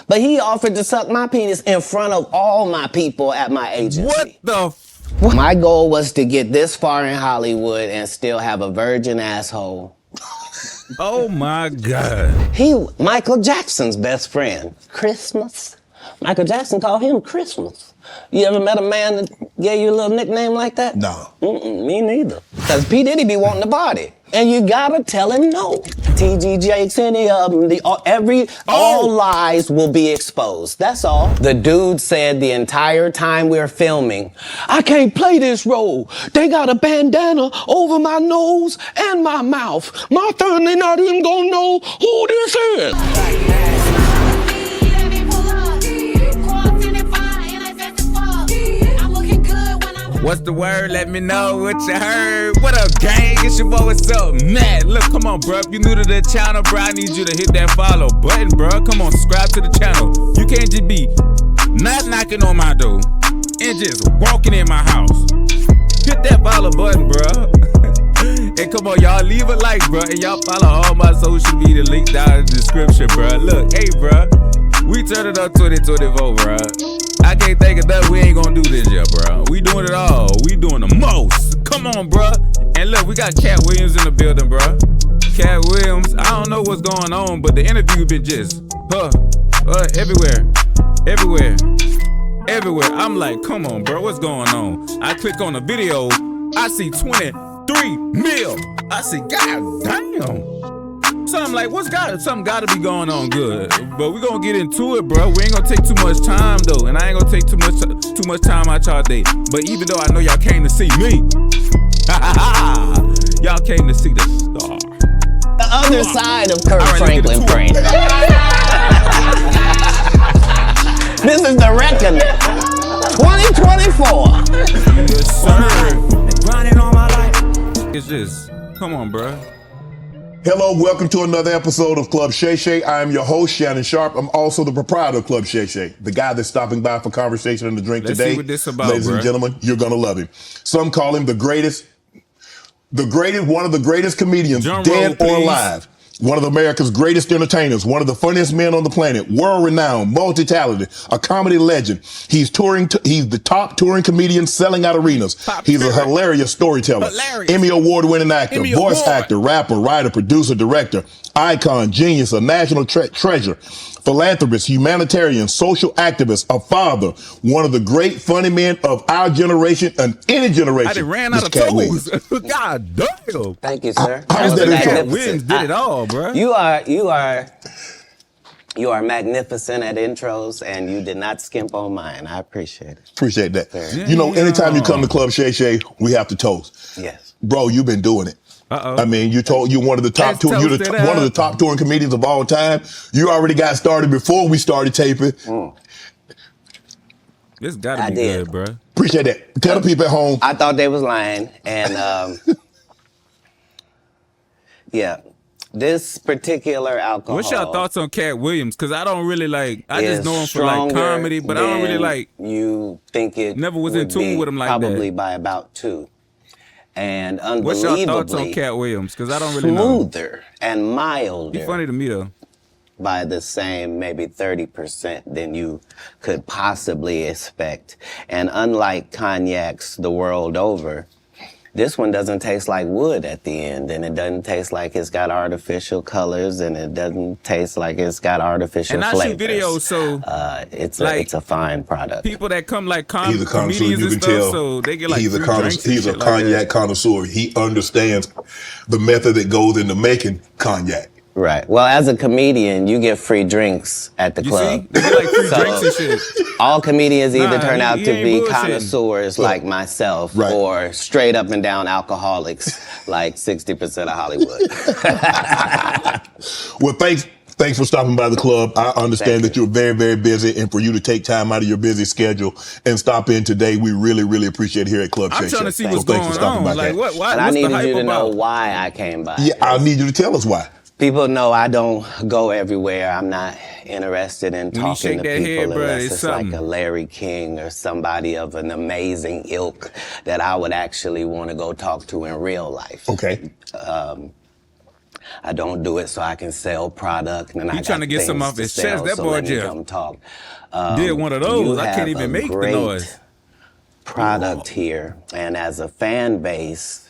But he offered to suck my penis in front of all my people at my agency. What the My goal was to get this far in Hollywood and still have a virgin asshole. Oh my God. Michael Jackson's best friend, Christmas. Michael Jackson called him Christmas. You ever met a man that gave you a little nickname like that? No. Me neither. Because P. Diddy be wanting to party. And you gotta tell him no. T.G. Jakes, any of them, all lies will be exposed. That's all. The dude said the entire time we're filming, I can't play this role. They got a bandana over my nose and my mouth. My family not even gonna know who this is. What's the word? Let me know what you heard. What up, gang? It's your boy, what's up, Matt? Look, come on, bro. If you new to the channel, bro, I need you to hit that follow button, bro. Come on, subscribe to the channel. You can't just be not knocking on my door and just walking in my house. Hit that follow button, bro. And come on, y'all, leave a like, bro. And y'all follow all my social media links down in the description, bro. Look, hey, bro. We turn it up 2024, bro. I can't think of that. We ain't gonna do this yet, bro. We doing it all. We doing the most. Come on, bro. And look, we got Katt Williams in the building, bro. Katt Williams. I don't know what's going on, but the interview been just everywhere. I'm like, come on, bro. What's going on? I click on the video. I see 23 mil. I see, God damn. So I'm like, something gotta be going on good. But we gonna get into it, bro. We ain't gonna take too much time though. And I ain't gonna take too much time out y'all day. But even though I know y'all came to see me, y'all came to see the star. The other side of Kirk Franklin brain. This is the reckoning. 2024. Yes, sir. Grinding all my life. It's just, come on, bro. Hello, welcome to another episode of Club Shay Shay. I am your host, Shannon Sharp. I'm also the proprietor of Club Shay Shay, the guy that's stopping by for conversation and a drink Let's today. See what this about, ladies bro. and gentlemen, you're gonna love him. Some call him one of the greatest comedians, dead or alive. One of America's greatest entertainers, one of the funniest men on the planet, world-renowned, multi-talented, a comedy legend. He's the top touring comedian selling out arenas. He's a hilarious storyteller, Emmy award-winning actor, voice actor, rapper, writer, producer, director, icon, genius, a national treasure, philanthropist, humanitarian, social activist, a father, one of the great funny men of our generation and any generation. I done ran out of toes. God damn. Thank you, sir. How's that intro? Katt Williams did it all, bro. You are magnificent at intros, and you did not skimp on mine. I appreciate it. Appreciate that. You know, anytime you come to Club Shay Shay, we have to toast. Yes. Bro, you've been doing it. I mean, you're one of the top one of the top touring comedians of all time. You already got started before we started taping. This gotta be good, bro. Appreciate that. Tell the people at home. I thought they was lying, and yeah, this particular alcohol. What's your thoughts on Katt Williams? Because I don't really like. I just know him for like comedy, but I don't really like. You think it? Never was in tune with him like that. Probably by about 2. And unbelievably, what's your thoughts on Katt Williams? Because I don't really know. Smoother and milder. He's funny to me though. By the same maybe 30% than you could possibly expect. And unlike cognacs the world over, this one doesn't taste like wood at the end, and it doesn't taste like it's got artificial colors, and it doesn't taste like it's got artificial flavors. And I shoot videos, so it's a fine product. People that come like He's a connoisseur, comedians you and can stuff, tell. so they get like He's a drinks and cognac connoisseur. He understands the method that goes into making cognac. Right. Well, as a comedian, you get free drinks at the club. See? They get like free drinks and shit. All comedians either turn out to be bullshitting. connoisseurs like myself, or straight up and down alcoholics like 60% of Hollywood. Well, thanks for stopping by the club. I understand that you're very, very busy, and for you to take time out of your busy schedule and stop in today, we really, really appreciate it here at Club Shay Shay. I'm trying to see what's going on. Like, why? And I needed you to know why I came by. Yeah, I need you to tell us why. People know I don't go everywhere. I'm not interested in talking to people unless it's like a Larry King or somebody of an amazing ilk that I would actually want to go talk to in real life. Okay. I don't do it so I can sell product. And I trying to got get some things off to his sell, chest. That so boy let me just come talk. did one of those. You I can't have even a make the great noise. product here, and as a fan base,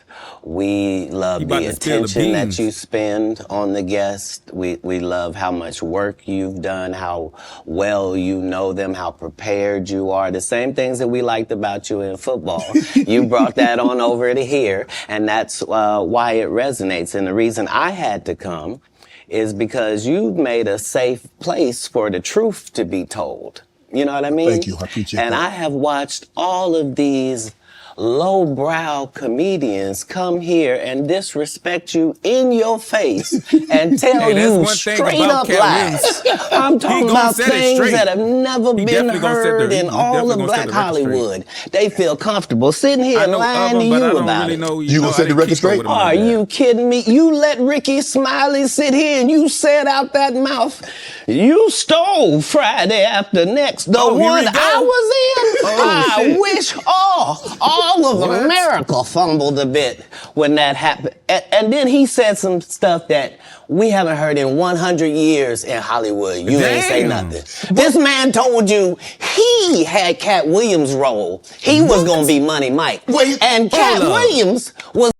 we love about the to spill the attention that beans. you spend on the guest. We love how much work you've done, how well you know them, how prepared you are. The same things that we liked about you in football. You brought that on over to here, and that's why it resonates. And the reason I had to come is because you've made a safe place for the truth to be told. You know what I mean? Thank you. I appreciate and that. I have watched all of these lowbrow comedians come here and disrespect you in your face and tell Hey, that's you one thing straight about up Katt lies. I'm talking gonna about set it things straight. that have never He been definitely gonna set heard the- in he all definitely of gonna set Black the record straight. Hollywood. They feel comfortable sitting here I know lying of to him, but I you don't about really it. know. You gonna know, set I the didn't record keep up straight? with him Are like that. you kidding me? You let Ricky Smiley sit here and you said out that mouth, you stole Friday After Next, the Oh, here one we go. I was in. Oh, I shit. wish all of What? America fumbled a bit when that happened. And then he said some stuff that we haven't heard in 100 years in Hollywood. You ain't say Damn. nothing. This man told you he had Katt Williams' role. He was What? gonna be Money Mike. Wait, and Katt hold up. Williams was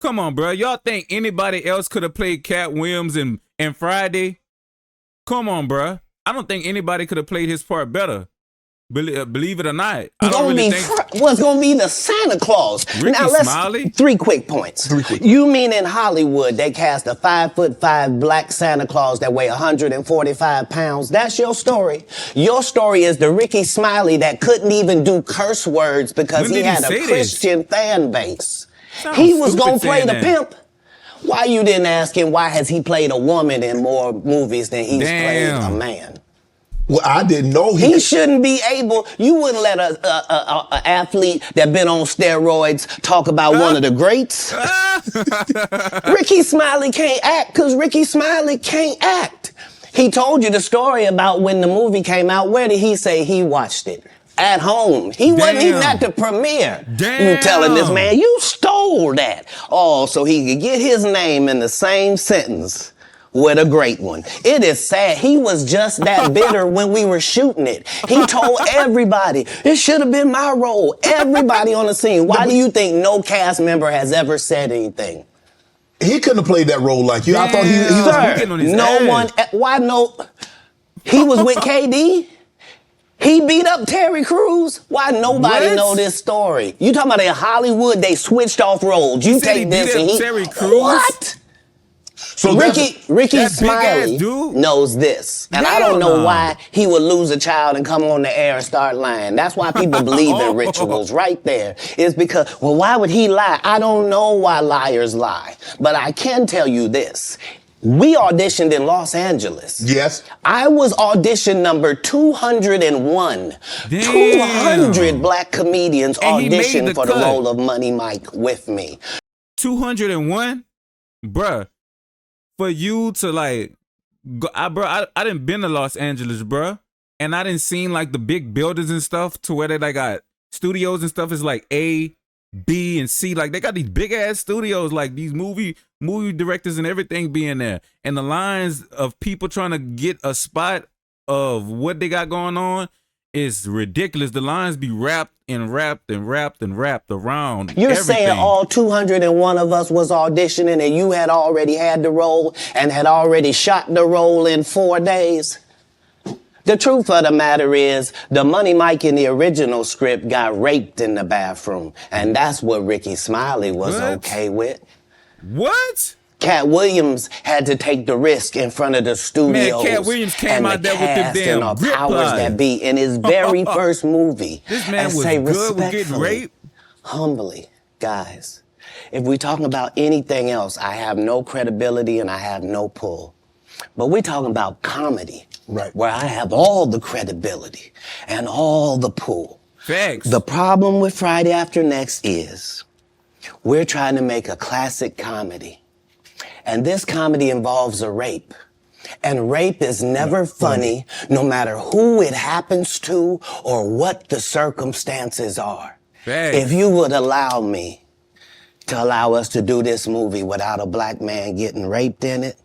Come on, bro. Y'all think anybody else could have played Katt Williams in Friday? Come on, bro. I don't think anybody could have played his part better. Believe it or not. I don't gonna really be think. was gonna be the Santa Claus. Ricky Now let's Smiley? 3 quick points. 3 quick. You mean in Hollywood they cast a 5'5" black Santa Claus that weigh 145 pounds? That's your story. Your story is the Ricky Smiley that couldn't even do curse words because When he did he had say a this? Christian fan base. Sounds He was stupid gonna play saying the that. pimp. Why you didn't ask him why has he played a woman in more movies than he's played a Damn. man? Well, I didn't know He shouldn't be able. You wouldn't let a athlete that been on steroids talk about one of the greats. Ricky Smiley can't act because Ricky Smiley can't act. He told you the story about when the movie came out. Where did he say he watched it? At home. He wasn't even Damn. at the premiere. You Damn. telling this man, you stole that. Oh, so he could get his name in the same sentence with a great one. It is sad. He was just that bitter when we were shooting it. He told everybody, it should have been my role. Everybody on the scene. Why do you think no cast member has ever said anything? He couldn't have played that role like you. I thought he Damn. was. Sir. Getting on his No ass. one, why no? He was with KD. He beat up Terry Crews. Why nobody What? know this story? You talking about in Hollywood, they switched off roles. You said he take this beat and up he. Terry Crews? What? So Ricky that big-ass Smiley dude? knows this. And I Hell don't know no. why he would lose a child and come on the air and start lying. That's why people believe in rituals right there. Is because, well, why would he lie? I don't know why liars lie. But I can tell you this. We auditioned in Los Angeles. Yes. I was audition number 201. Damn. 200 black comedians And he made auditioned the for the cut. role of Money Mike with me. 201, bruh. For you to like, I didn't been to Los Angeles, bruh, and I didn't seen like the big buildings and stuff to where they got studios and stuff is like A, B, and C. Like they got these big ass studios, like these movie directors and everything being there, and the lines of people trying to get a spot of what they got going on is ridiculous. The lines be wrapped around. You're everything. saying all 201 of us was auditioning and you had already had the role and had already shot the role in 4 days? The truth of the matter is, the Money Mike in the original script got raped in the bathroom. And that's what Ricky Smiley was What? okay with. What? Katt Williams had to take the risk in front of the studios. Katt Williams came and out the there with them cast damn and the grip powers pliers. that be in his very first movie. This man and was say good with getting respectfully, raped. Humbly, guys, if we talking about anything else, I have no credibility and I have no pull. But we're talking about comedy, Right. where I have all the credibility and all the pull. Facts. The problem with Friday After Next is we're trying to make a classic comedy. And this comedy involves a rape. And rape is never funny, no matter who it happens to or what the circumstances are. Facts. If you would allow me to allow us to do this movie without a black man getting raped in it,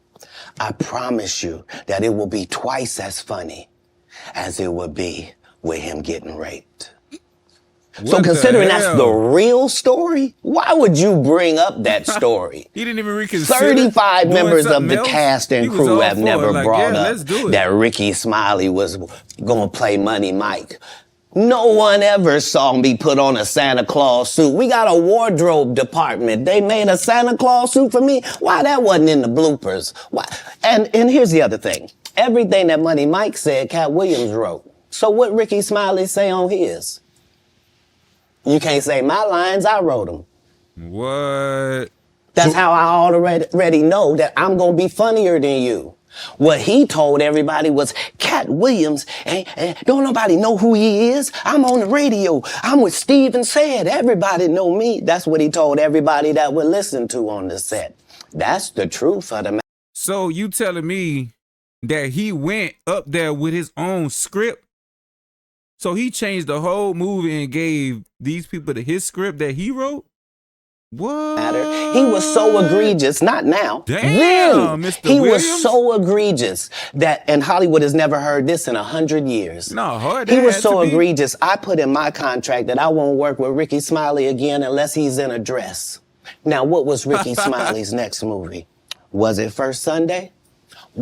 I promise you that it will be twice as funny as it would be with him getting raped. So considering that's the real story, why would you bring up that story? He didn't even reconsider. 35 members of the else. cast and crew have never brought up that Ricky Smiley was going to play Money Mike. No one ever saw me put on a Santa Claus suit. We got a wardrobe department. They made a Santa Claus suit for me. Why that wasn't in the bloopers? Why? And here's the other thing. Everything that Money Mike said, Katt Williams wrote. So what Ricky Smiley say on his? You can't say my lines, I wrote them. What? That's how I already know that I'm going to be funnier than you. What he told everybody was, Katt Williams, don't nobody know who he is. I'm on the radio. I'm with Steven Said. Everybody know me. That's what he told everybody that would listen to on the set. That's the truth of the matter. So you telling me that he went up there with his own script? So he changed the whole movie and gave these people his script that he wrote? What? He was so egregious, not now. Damn, Mr. He Williams? was so egregious that, and Hollywood has never heard this in 100 years. No, he was so egregious, I put in my contract that I won't work with Ricky Smiley again unless he's in a dress. Now, what was Ricky Smiley's next movie? Was it First Sunday?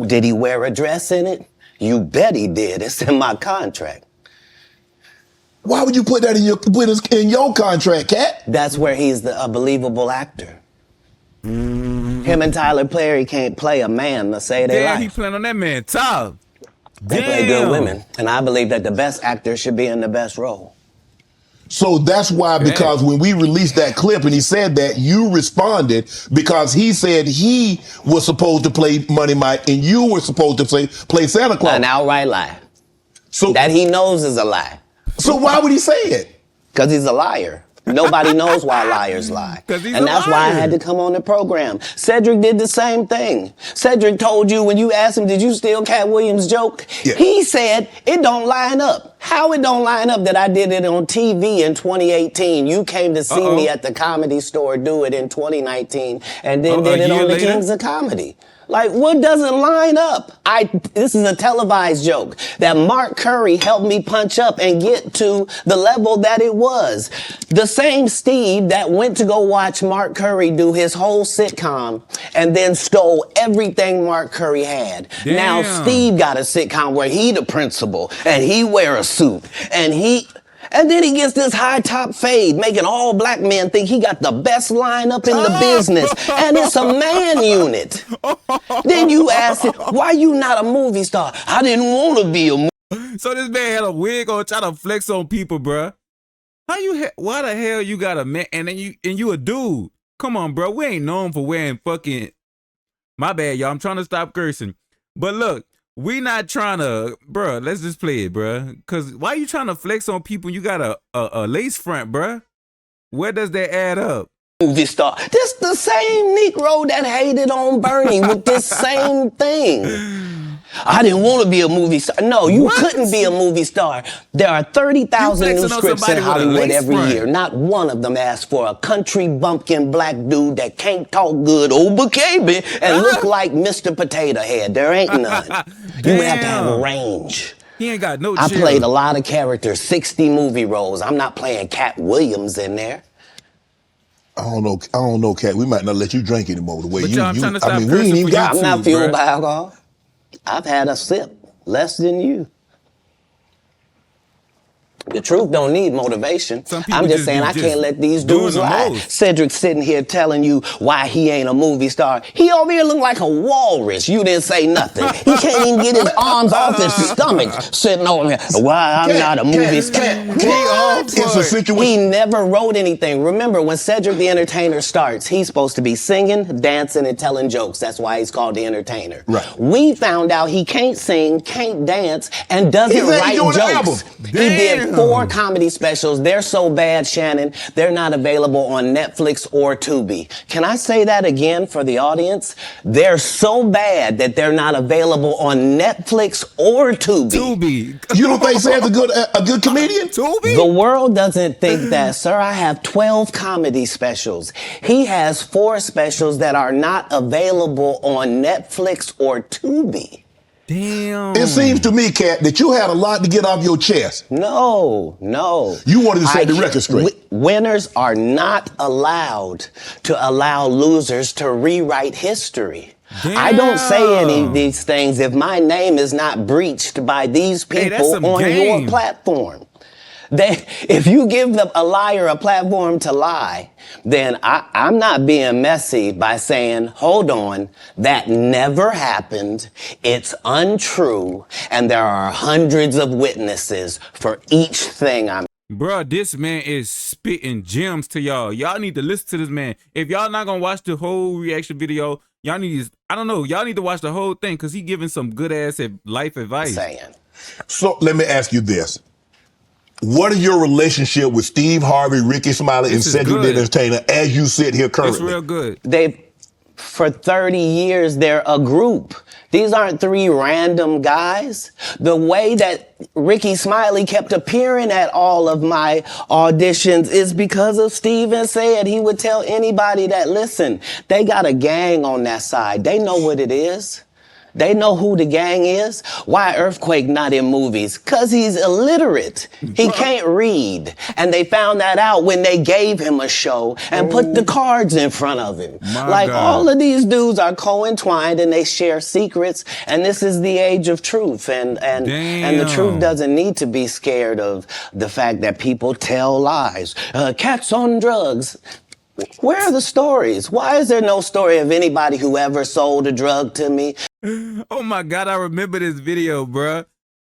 Did he wear a dress in it? You bet he did. It's in my contract. Why would you put that in your contract, Katt? That's where he's a believable actor. Him and Tyler Perry can't play a man to save their life. He playing on that man top. They play good women, and I believe that the best actor should be in the best role. So that's why, because when we released that clip and he said that, you responded because he said he was supposed to play Money Mike and you were supposed to play Santa Claus. An outright lie. So that he knows is a lie. So why would he say it? Because he's a liar. Nobody knows why liars lie. And that's why I had to come on the program. Cedric did the same thing. Cedric told you when you asked him, did you steal Katt Williams' joke? Yeah. He said, it don't line up. How it don't line up that I did it on TV in 2018? You came to see me at the Comedy Store do it in 2019 and then did it on the Kings of Comedy. Like, what doesn't line up? This is a televised joke that Mark Curry helped me punch up and get to the level that it was. The same Steve that went to go watch Mark Curry do his whole sitcom and then stole everything Mark Curry had. Damn. Now Steve got a sitcom where he the principal and he wear a suit and then he gets this high top fade, making all black men think he got the best lineup in the business. And it's a man unit. Then you ask him, why you not a movie star? I didn't want to be a movie. So this man had a wig on, try to flex on people, bruh. Why the hell you got a man and then you a dude? Come on, bro. We ain't known for wearing fucking. My bad, y'all. I'm trying to stop cursing. But look. We not trying to, bruh, let's just play it, bruh. Because why you trying to flex on people? You got a lace front, bruh. Where does that add up? Movie star. This the same Negro that hated on Bernie with this same thing. I didn't want to be a movie star. No, you couldn't be a movie star. There are 30,000 new scripts in Hollywood every year. Not one of them asks for a country bumpkin black dude that can't talk good over KB and look like Mr. Potato Head. There ain't none. You would have to have a range. He ain't got no I played a lot of characters, 60 movie roles. I'm not playing Katt Williams in there. I don't know, Katt. We might not let you drink anymore the way but you. I'm trying to stop I mean, we ain't even got. I'm not fueled by alcohol. I've had a sip, less than you. The truth don't need motivation. I'm just saying I can't let these dudes lie. Cedric's sitting here telling you why he ain't a movie star. He over here look like a walrus. You didn't say nothing. He can't even get his arms off his stomach sitting over here. Why I'm not a movie star. It's a situation. He never wrote anything. Remember, when Cedric the Entertainer starts, he's supposed to be singing, dancing, and telling jokes. That's why he's called the Entertainer. Right. We found out he can't sing, can't dance, and doesn't write jokes. He did 4 comedy specials. They're so bad, Shannon, they're not available on Netflix or Tubi. Can I say that again for the audience? They're so bad that they're not available on Netflix or Tubi. Tubi. You don't think Say's a good comedian? Tubi? The world doesn't think that, sir. I have 12 comedy specials. He has 4 specials that are not available on Netflix or Tubi. Damn. It seems to me, Katt, that you had a lot to get off your chest. No. You wanted to set the record straight. Winners are not allowed to allow losers to rewrite history. Damn. I don't say any of these things if my name is not breached by these people on your platform. If you give a liar a platform to lie, then I'm not being messy by saying, hold on, that never happened, it's untrue, and there are hundreds of witnesses for each thing I'm. Bruh, this man is spitting gems to y'all. Y'all need to listen to this man. If y'all not gonna watch the whole reaction video, y'all need to, I don't know, y'all need to watch the whole thing because he giving some good ass life advice. So let me ask you this. What is your relationship with Steve Harvey, Ricky Smiley, and Cedric the Entertainer as you sit here currently? It's real good. For 30 years, they're a group. These aren't 3 random guys. The way that Ricky Smiley kept appearing at all of my auditions is because of Steven said he would tell anybody that, listen, they got a gang on that side. They know what it is. They know who the gang is. Why Earthquake not in movies? Because he's illiterate. He can't read. And they found that out when they gave him a show and put the cards in front of him. Like, all of these dudes are co-entwined and they share secrets. And this is the age of truth. And the truth doesn't need to be scared of the fact that people tell lies. Katt's on drugs. Where are the stories? Why is there no story of anybody who ever sold a drug to me? Oh my God, I remember this video, bruh.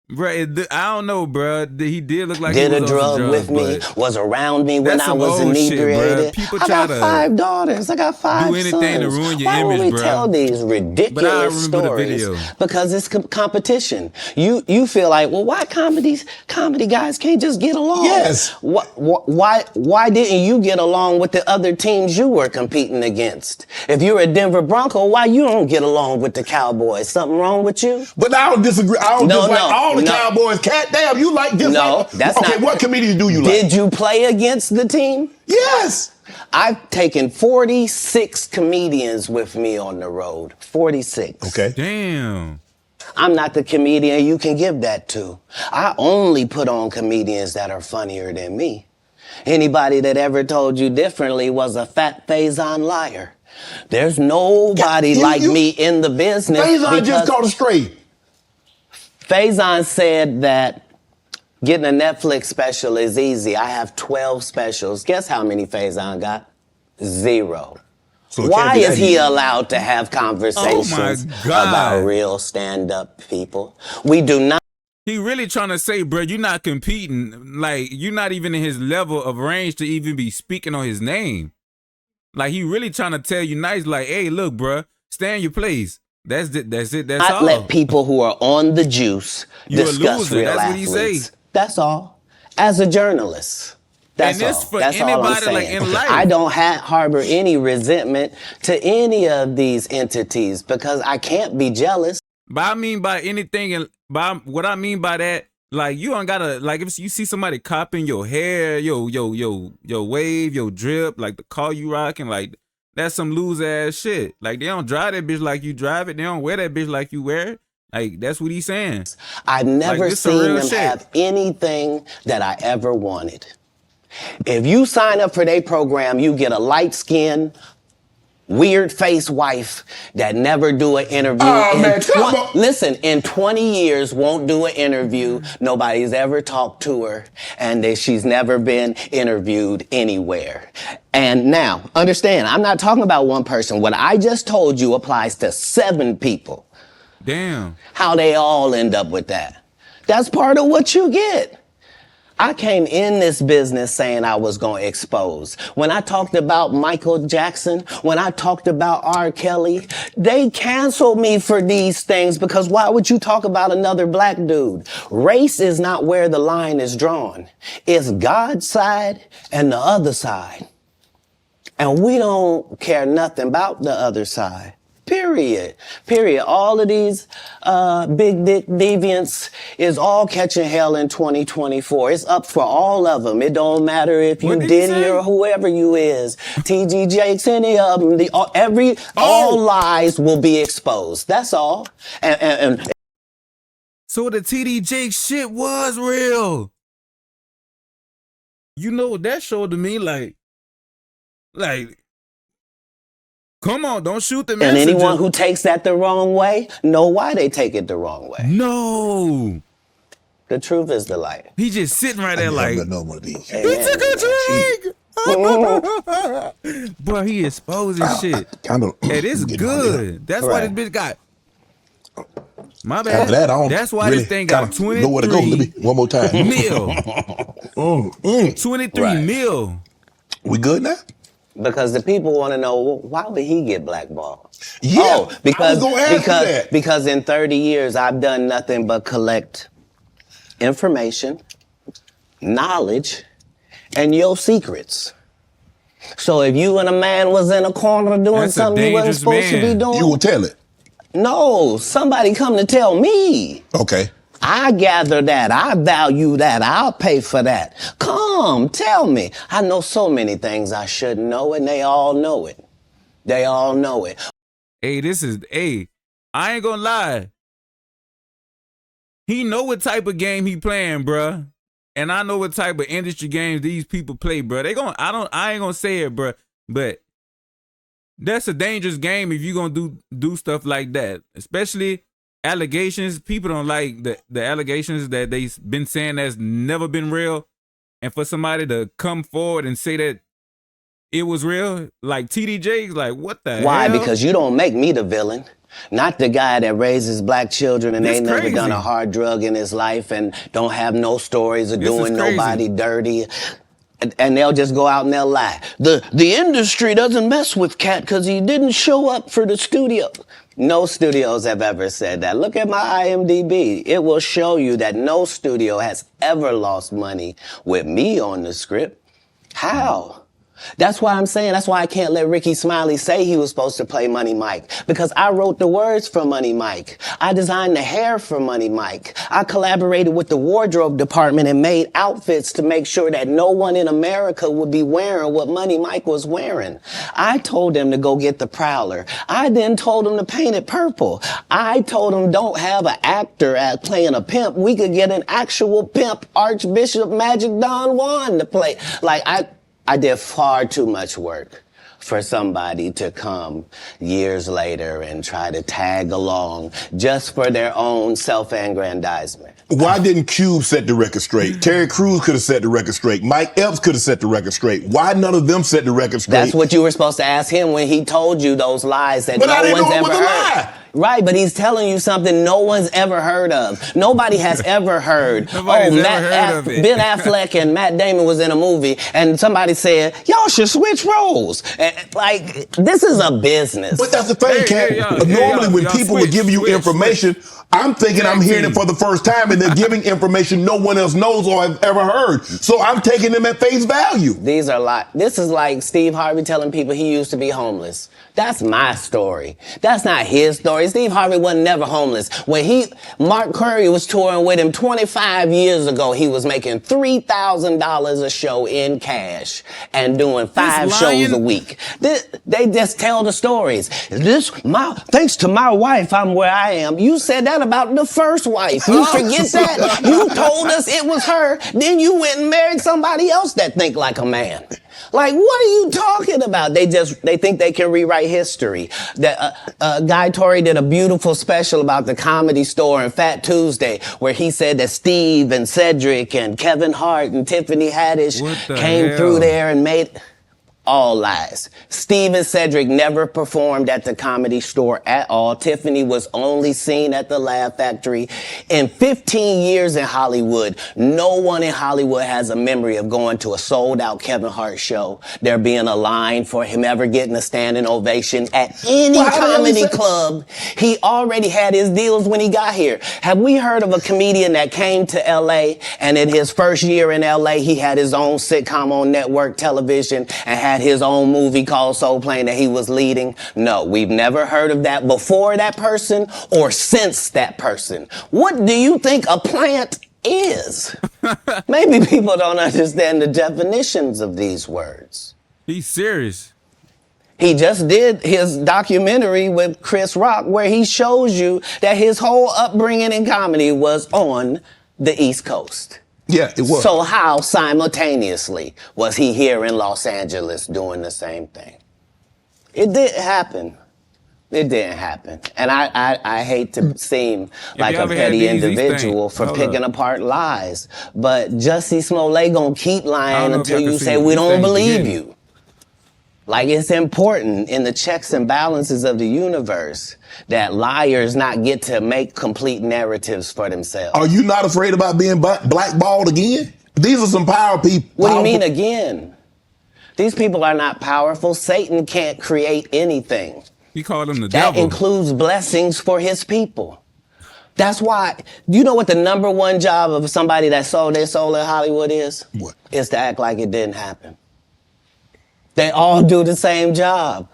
Bruh, I don't know, bruh. He did look like did he was a drug on with me, was around me when I was inebriated. People I got 5 daughters. I got 5 do anything sons. to ruin your Why image, would we bruh? tell these ridiculous stories? Because it's competition. You feel like, well, why comedy guys can't just get along? Yes. Why didn't you get along with the other teams you were competing against? If you're a Denver Bronco, why you don't get along with the Cowboys? Something wrong with you? But I don't disagree. I don't dislike all the Cowboys. Katt, damn, you like this? No, that's not. Okay, what comedians do you like? Did you play against the team? Yes. I've taken 46 comedians with me on the road. 46. Okay. Damn. I'm not the comedian you can give that to. I only put on comedians that are funnier than me. Anybody that ever told you differently was a fat Faison liar. There's nobody like me in the business. Faison just caught a stray. Faison said that getting a Netflix special is easy. I have 12 specials. Guess how many Faison got? 0. So why is he allowed to have conversations about real stand-up people? We do not. He really trying to say, bro, you're not competing. Like, you're not even in his level of range to even be speaking on his name. Like, he really trying to tell you nice, like, hey, look, bro, stay in your place. That's it. That's all. Let people who are on the juice discuss real That's athletes. what he say. That's all. As a journalist. That's all. For that's all I'm saying. Like in life. I don't harbor any resentment to any of these entities because I can't be jealous. But I mean by anything, and by what I mean by that, like you don't gotta, like if you see somebody copying your hair, your wave, your drip, like the car you rocking, like that's some loser ass shit. Like they don't drive that bitch like you drive it. They don't wear that bitch like you wear it. Like that's what he's saying. I've never seen them have anything that I ever wanted. If you sign up for their program, you get a light-skinned, weird-faced wife that never do an interview. Listen, in 20 years, won't do an interview. Nobody's ever talked to her, and she's never been interviewed anywhere. And now, understand, I'm not talking about one person. What I just told you applies to 7 people. Damn. How they all end up with that. That's part of what you get. I came in this business saying I was going to expose. When I talked about Michael Jackson, when I talked about R. Kelly, they canceled me for these things because why would you talk about another black dude? Race is not where the line is drawn. It's God's side and the other side. And we don't care nothing about the other side. Period. Period. All of these big dick deviants is all catching hell in 2024. It's up for all of them. It don't matter if you Diddy or whoever you is. TG Jakes, any of them. All lies will be exposed. That's all. And so the TD Jakes shit was real. You know what that showed to me? Like. Come on, don't shoot the messenger. And anyone who takes that the wrong way, know why they take it the wrong way. No. The truth is the light. He just sitting right there like, no one of these. He took a drink. Boy, he exposing shit. It is good. That's why this bitch got. My bad. After that, I don't That's why really this thing got 23 know where to go. Let me one more time. mil. 23 mil. We good now? Because the people want to know, well, why would he get blackballed? Yeah, oh, because because in 30 years I've done nothing but collect information, knowledge, and your secrets. So if you and a man was in a corner doing something you wasn't supposed to be doing, you will tell it. No, somebody come to tell me. Okay. I gather that. I value that. I'll pay for that. Come, tell me. I know so many things I shouldn't know, and they all know it. They all know it. Hey, I ain't gonna lie. He know what type of game he playing, bruh. And I know what type of industry games these people play, bruh. I ain't gonna say it, bruh, but that's a dangerous game if you gonna do stuff like that. Especially allegations. People don't like the allegations that they've been saying that's never been real. And for somebody to come forward and say that it was real, like TD Jakes, like what the hell? Why? Because you don't make me the villain. Not the guy that raises black children and ain't never done a hard drug in his life and don't have no stories of doing nobody dirty. And they'll just go out and they'll lie. The industry doesn't mess with Katt because he didn't show up for the studio. No studios have ever said that. Look at my IMDb. It will show you that no studio has ever lost money with me on the script. How? That's why I'm saying, that's why I can't let Ricky Smiley say he was supposed to play Money Mike. Because I wrote the words for Money Mike. I designed the hair for Money Mike. I collaborated with the wardrobe department and made outfits to make sure that no one in America would be wearing what Money Mike was wearing. I told them to go get the Prowler. I then told them to paint it purple. I told them don't have an actor playing a pimp. We could get an actual pimp, Archbishop Magic Don Juan, to play. Like, I did far too much work for somebody to come years later and try to tag along just for their own self-aggrandizement. Why didn't Cube set the record straight? Terry Crews could have set the record straight. Mike Epps could have set the record straight. Why none of them set the record straight? That's what you were supposed to ask him when he told you those lies that no one's ever heard. Right, but he's telling you something no one's ever heard of. Nobody has ever heard. Ben Affleck and Matt Damon was in a movie, and somebody said, y'all should switch roles. Like, this is a business. But that's the thing, Katt. Normally, when people would give you information, I'm thinking I'm hearing it for the first time, and they're giving information no one else knows or has ever heard. So I'm taking them at face value. These are this is like Steve Harvey telling people he used to be homeless. That's my story. That's not his story. Steve Harvey wasn't never homeless. When Mark Curry was touring with him 25 years ago, he was making $3,000 a show in cash and doing 5 shows a week. They just tell the stories. Thanks to my wife, I'm where I am. You said that about the first wife. You forget that? You told us it was her. Then you went and married somebody else that think like a man. Like, what are you talking about? They think they can rewrite history. Guy Torrey did a beautiful special about the Comedy Store and Fat Tuesday, where he said that Steve and Cedric and Kevin Hart and Tiffany Haddish came through there and made... All lies. Steve and Cedric never performed at the Comedy Store at all. Tiffany was only seen at the Laugh Factory. In 15 years in Hollywood, no one in Hollywood has a memory of going to a sold-out Kevin Hart show, there being a line for him ever getting a standing ovation at any comedy club. He already had his deals when he got here. Have we heard of a comedian that came to L.A. and in his first year in L.A. he had his own sitcom on network television and had his own movie called Soul Plane that he was leading? No, we've never heard of that before that person or since that person. What do you think a plant is? Maybe people don't understand the definitions of these words. He's serious. He just did his documentary with Chris Rock where he shows you that his whole upbringing in comedy was on the East Coast. Yeah, it was. So how simultaneously was he here in Los Angeles doing the same thing? It didn't happen. It didn't happen. And I hate to seem like a petty individual for picking apart lies, but Jussie Smollett gonna keep lying until you say we don't believe you. Like, it's important in the checks and balances of the universe that liars not get to make complete narratives for themselves. Are you not afraid about being blackballed again? These are some power people. What do you mean again? These people are not powerful. Satan can't create anything. He called him the devil. That includes blessings for his people. That's why, you know what the #1 job of somebody that sold their soul in Hollywood is? What? Is to act like it didn't happen. They all do the same job.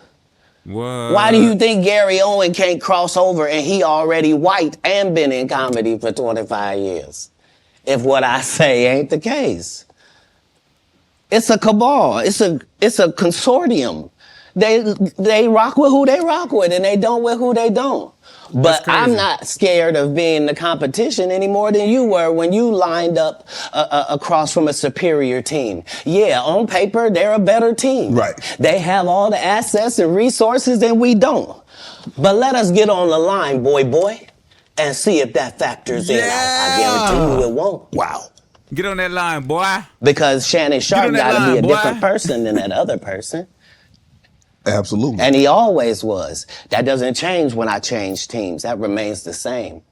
What? Why do you think Gary Owen can't cross over and he already white and been in comedy for 25 years? If what I say ain't the case. It's a cabal. It's a consortium. They rock with who they rock with and they don't with who they don't. But I'm not scared of being the competition any more than you were when you lined up across from a superior team. Yeah, on paper, they're a better team. Right. They have all the assets and resources and we don't. But let us get on the line, boy, and see if that factors in. I guarantee you it won't. Wow. Get on that line, boy. Because Shannon Sharp got to be a different person than that other person. Absolutely. And he always was. That doesn't change when I change teams. That remains the same.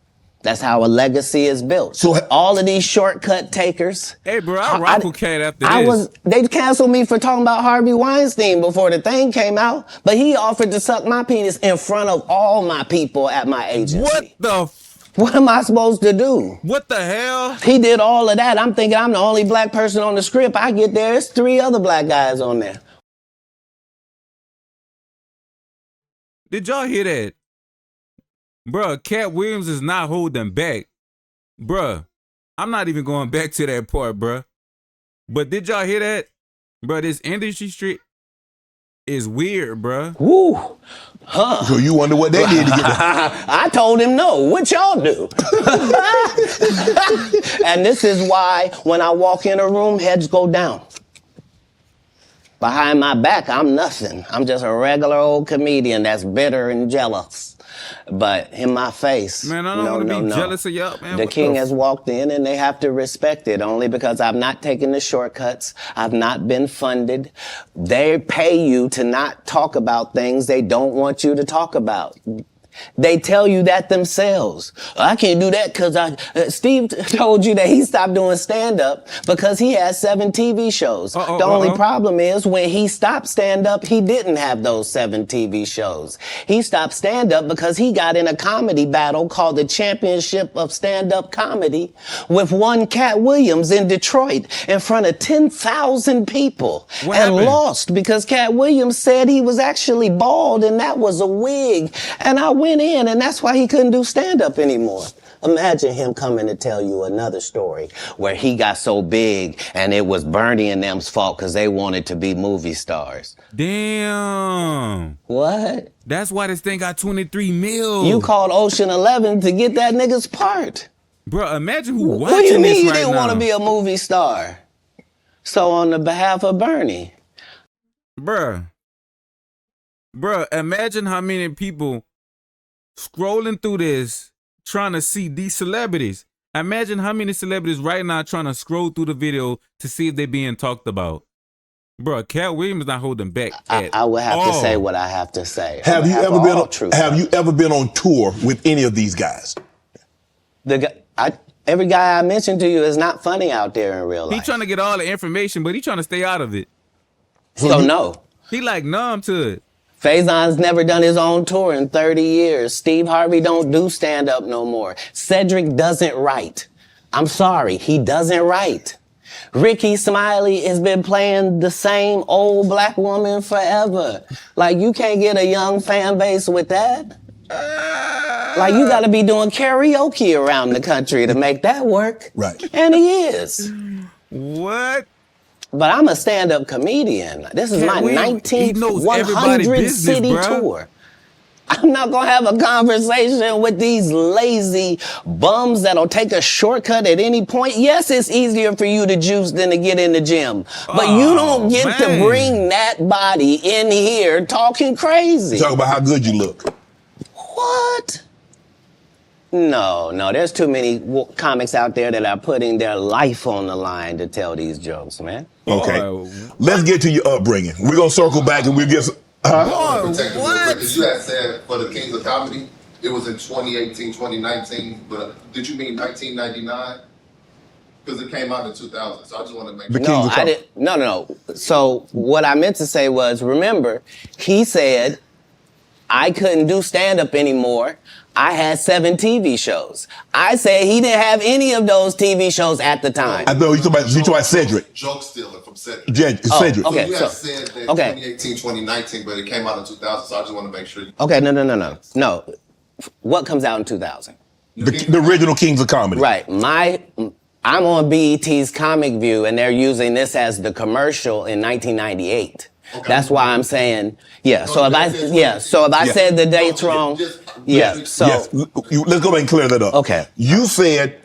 That's how a legacy is built. So all of these shortcut takers. Hey, bro, I rock with Katt after this. They canceled me for talking about Harvey Weinstein before the thing came out, but he offered to suck my penis in front of all my people at my agency. What am I supposed to do? What the hell? He did all of that. I'm thinking I'm the only black person on the script. I get there, there's 3 other black guys on there. Did y'all hear that? Bruh, Katt Williams is not holding back. Bruh, I'm not even going back to that part, bruh. But did y'all hear that? Bruh, this industry street is weird, bruh. Woo. Huh. So you wonder what they did to get that? I told him no. What y'all do? And this is why when I walk in a room, heads go down. Behind my back, I'm nothing. I'm just a regular old comedian that's bitter and jealous. But in my face, man, I don't want to be jealous of y'all, man. The king has walked in and they have to respect it only because I've not taken the shortcuts. I've not been funded. They pay you to not talk about things they don't want you to talk about. They tell you that themselves. I can't do that because Steve told you that he stopped doing stand-up because he has 7 TV shows. The only problem is when he stopped stand-up, he didn't have those 7 TV shows. He stopped stand-up because he got in a comedy battle called the Championship of Stand-Up Comedy with one Katt Williams in Detroit in front of 10,000 people. What happened? Lost because Katt Williams said he was actually bald and that was a wig. And I went in and that's why he couldn't do stand-up anymore. Imagine him coming to tell you another story where he got so big and it was Bernie and them's fault because they wanted to be movie stars. Damn. What? That's why this thing got 23 mil. You called Ocean 11 to get that nigga's part. Bro, imagine who watching this right now. What do you mean you didn't want to be a movie star? So on the behalf of Bernie. Bruh, imagine how many people scrolling through this trying to see these celebrities. Imagine how many celebrities right now trying to scroll through the video to see if they're being talked about. Bro, Katt Williams not holding back. I would have to say what I have to say. Have you ever been on tour with any of these guys? Every guy I mentioned to you is not funny out there in real life. He trying to get all the information, but he trying to stay out of it. So no. He like numb to it. Faison's never done his own tour in 30 years. Steve Harvey don't do stand-up no more. Cedric doesn't write. I'm sorry, he doesn't write. Ricky Smiley has been playing the same old black woman forever. Like, you can't get a young fan base with that. Like, you gotta be doing karaoke around the country to make that work. Right. And he is. What? But I'm a stand-up comedian. This is my 19th 100 city tour. I'm not gonna have a conversation with these lazy bums that'll take a shortcut at any point. Yes, it's easier for you to juice than to get in the gym. But you don't get to bring that body in here talking crazy. Talk about how good you look. What? No, there's too many comics out there that are putting their life on the line to tell these jokes, man. Okay. Let's get to your upbringing. We're going to circle back and we'll get some... What? Because you had said for the Kings of Comedy, it was in 2018, 2019, but did you mean 1999? Because it came out in 2000, so I just want to make sure. No, I didn't. No. So what I meant to say was, remember, he said I couldn't do stand-up anymore. I had 7 TV shows. I said he didn't have any of those TV shows at the time. I know you talking about Cedric. Joke stealing from Cedric. Cedric. Okay, so you had said that 2018, 2019, but it came out in 2000, so I just want to make sure. Okay, no. What comes out in 2000? The original Kings of Comedy. Right. I'm on BET's Comic View, and they're using this as the commercial in 1998. Okay. That's why I'm saying, yeah. So if I said the dates wrong, let's go back and clear that up. Okay. You said,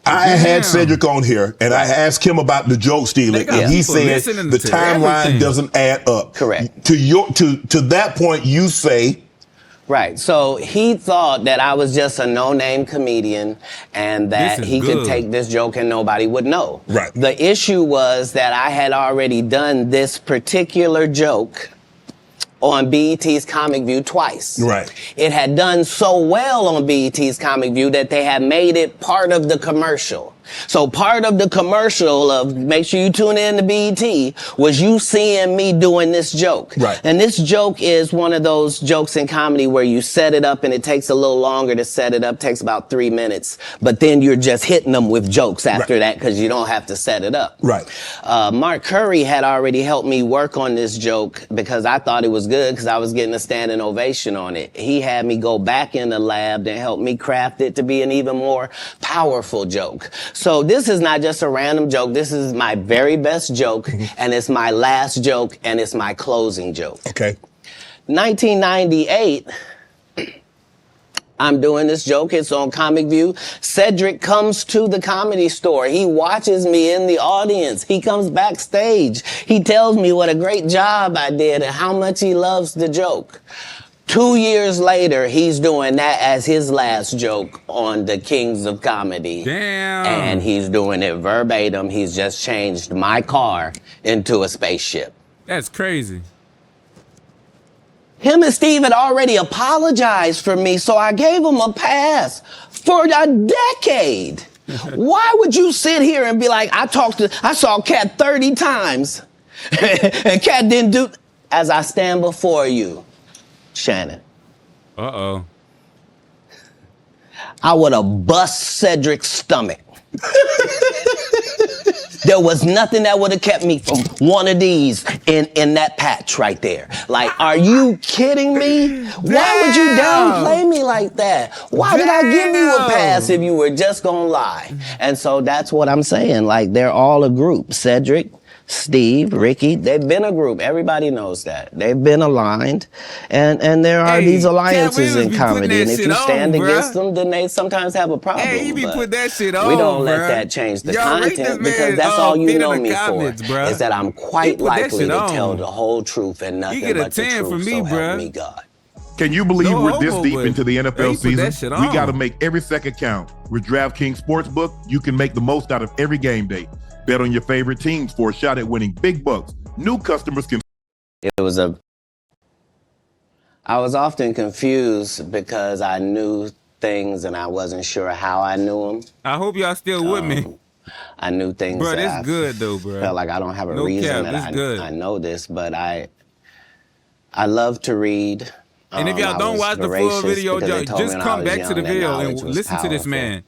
I had Cedric on here, and I asked him about the joke stealing, and he said the timeline doesn't add up. Correct. To that point, you say. Right. So he thought that I was just a no-name comedian and that he could take this joke and nobody would know. Right. The issue was that I had already done this particular joke on BET's Comic View twice. Right. It had done so well on BET's Comic View that they had made it part of the commercial. So part of the commercial of make sure you tune in to BET was you seeing me doing this joke. Right. And this joke is one of those jokes in comedy where you set it up and it takes a little longer to set it up, takes about 3 minutes, but then you're just hitting them with jokes after that because you don't have to set it up. Right. Mark Curry had already helped me work on this joke because I thought it was good because I was getting a standing ovation on it. He had me go back in the lab and help me craft it to be an even more powerful joke. So this is not just a random joke. This is my very best joke, and it's my last joke, and it's my closing joke. Okay. 1998, I'm doing this joke. It's on Comic View. Cedric comes to the Comedy Store. He watches me in the audience. He comes backstage. He tells me what a great job I did and how much he loves the joke. 2 years later, he's doing that as his last joke on the Kings of Comedy. Damn. And he's doing it verbatim. He's just changed my car into a spaceship. That's crazy. Him and Steve had already apologized for me, so I gave him a pass for a decade. Why would you sit here and be like, I saw Katt 30 times, and Katt didn't do, as I stand before you, Shannon. Uh-oh. I would have bust Cedric's stomach. There was nothing that would have kept me from one of these in that patch right there. Like, are you kidding me? Why would you downplay me like that? Why did I give you a pass if you were just gonna lie? And so that's what I'm saying. Like, they're all a group. Cedric, Steve, Ricky, they've been a group. Everybody knows that. They've been aligned. And there are these alliances in comedy. And if you stand against them, then they sometimes have a problem. Hey, you be put that shit on, we don't let that change the content because that's all you know me for. Is that I'm quite likely to tell the whole truth and nothing but the truth. So help me God. Can you believe we're this deep into the NFL season? We got to make every second count. With DraftKings Sportsbook, you can make the most out of every game day. Bet on your favorite teams for a shot at winning big bucks New customers can. I was often confused because I knew things and I wasn't sure how I knew them. I hope y'all still with me. I knew things Bro, that this I good though, bro. felt like I don't have a No reason cap, that good. I know this, but I love to read. And if y'all I don't was watch the full voracious video, because they told me just when I come was back to the young that video and knowledge was listen to this powerful. man.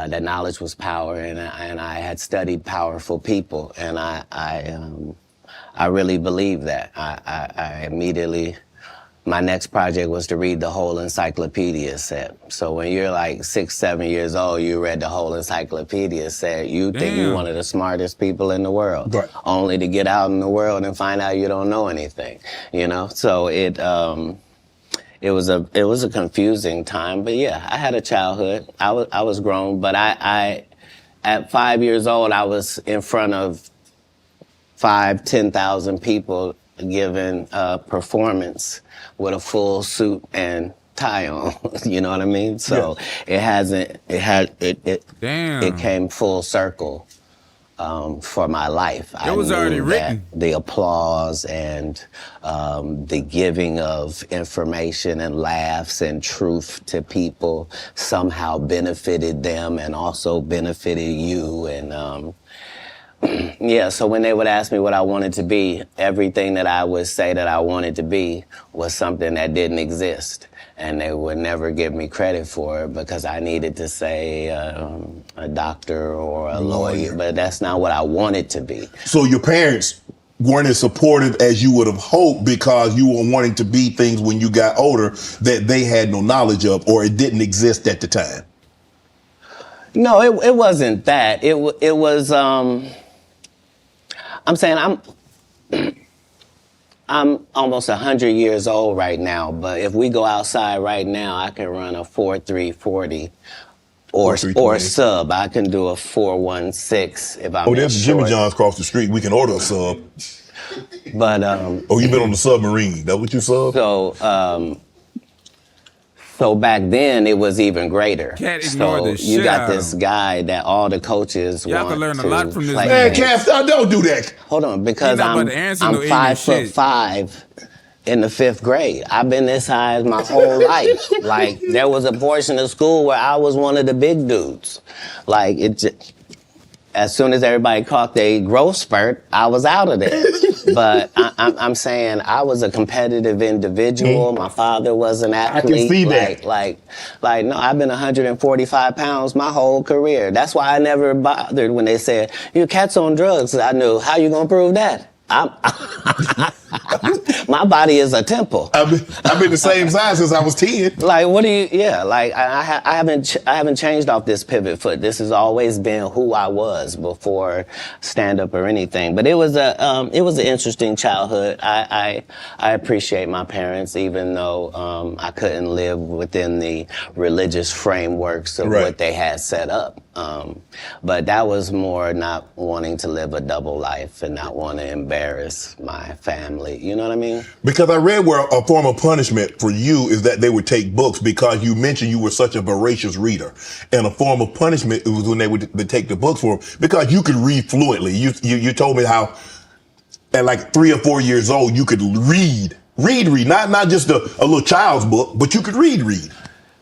That knowledge was power, and I had studied powerful people, and I really believe that. I immediately, my next project was to read the whole encyclopedia set. So when you're like 6, 7 years old, you read the whole encyclopedia set. You think you're one of the smartest people in the world, Right. only to get out in the world and find out you don't know anything. You know, so it was a confusing time. But yeah, I had a childhood. I was grown, but I at 5 years old, I was in front of 10,000 people giving a performance with a full suit and tie on. You know what I mean? So it came full circle for my life. It was already written. That the applause and the giving of information and laughs and truth to people somehow benefited them and also benefited you. And yeah, so when they would ask me what I wanted to be, everything that I would say that I wanted to be was something that didn't exist. And they would never give me credit for it because I needed to say a doctor or a lawyer, but that's not what I wanted to be. So your parents weren't as supportive as you would have hoped because you were wanting to be things when you got older that they had no knowledge of or it didn't exist at the time? No, it wasn't that. It was, I'm saying I'm almost 100 years old right now, but if we go outside right now, I can run a 4.340 or sub. I can do a 4.16 if I'm Oh, there's short. Jimmy John's across the street. We can order a sub. But oh, you've been on the submarine. That what you sub? So back then it was even greater. Can't ignore the you shit got out of this guy that all the coaches Y'all want can learn a to lot from this play man. Man, Katt, don't do that. Hold on, because You're not I'm about to answer no ignorant 5'5" in the 5th grade. I've been this size my whole life. Like there was a portion of school where I was one of the big dudes. Like as soon as everybody caught their growth spurt, I was out of there. But I'm saying I was a competitive individual. My father was an athlete. I can see that. Like no, I've been 145 pounds my whole career. That's why I never bothered when they said, your Katt's on drugs. I knew, how you gonna prove that? My body is a temple. I've been the same size since I was 10. Like, what do you? Yeah, like I haven't changed off this pivot foot. This has always been who I was before stand up or anything. But it was an interesting childhood. I appreciate my parents, even though I couldn't live within the religious frameworks of what they had set up. But that was more not wanting to live a double life and not want to embarrass my family. You know what I mean? Because I read where a form of punishment for you is that they would take books because you mentioned you were such a voracious reader. And a form of punishment was when they would take the books for them because you could read fluently. You told me how at like 3 or 4 years old, you could read, not just a little child's book, but you could read.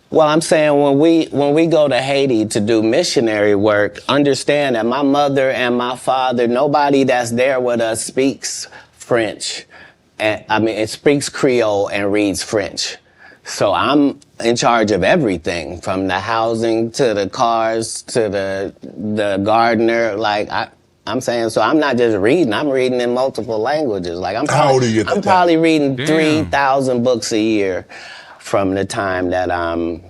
Well, I'm saying when we go to Haiti to do missionary work, understand that my mother and my father, nobody that's there with us speaks French. And it speaks Creole and reads French. So I'm in charge of everything, from the housing to the cars to the gardener. Like I'm saying, so I'm not just reading, I'm reading in multiple languages. Like How old are you at I'm that probably time? reading 3,000 books a year from the time that I'm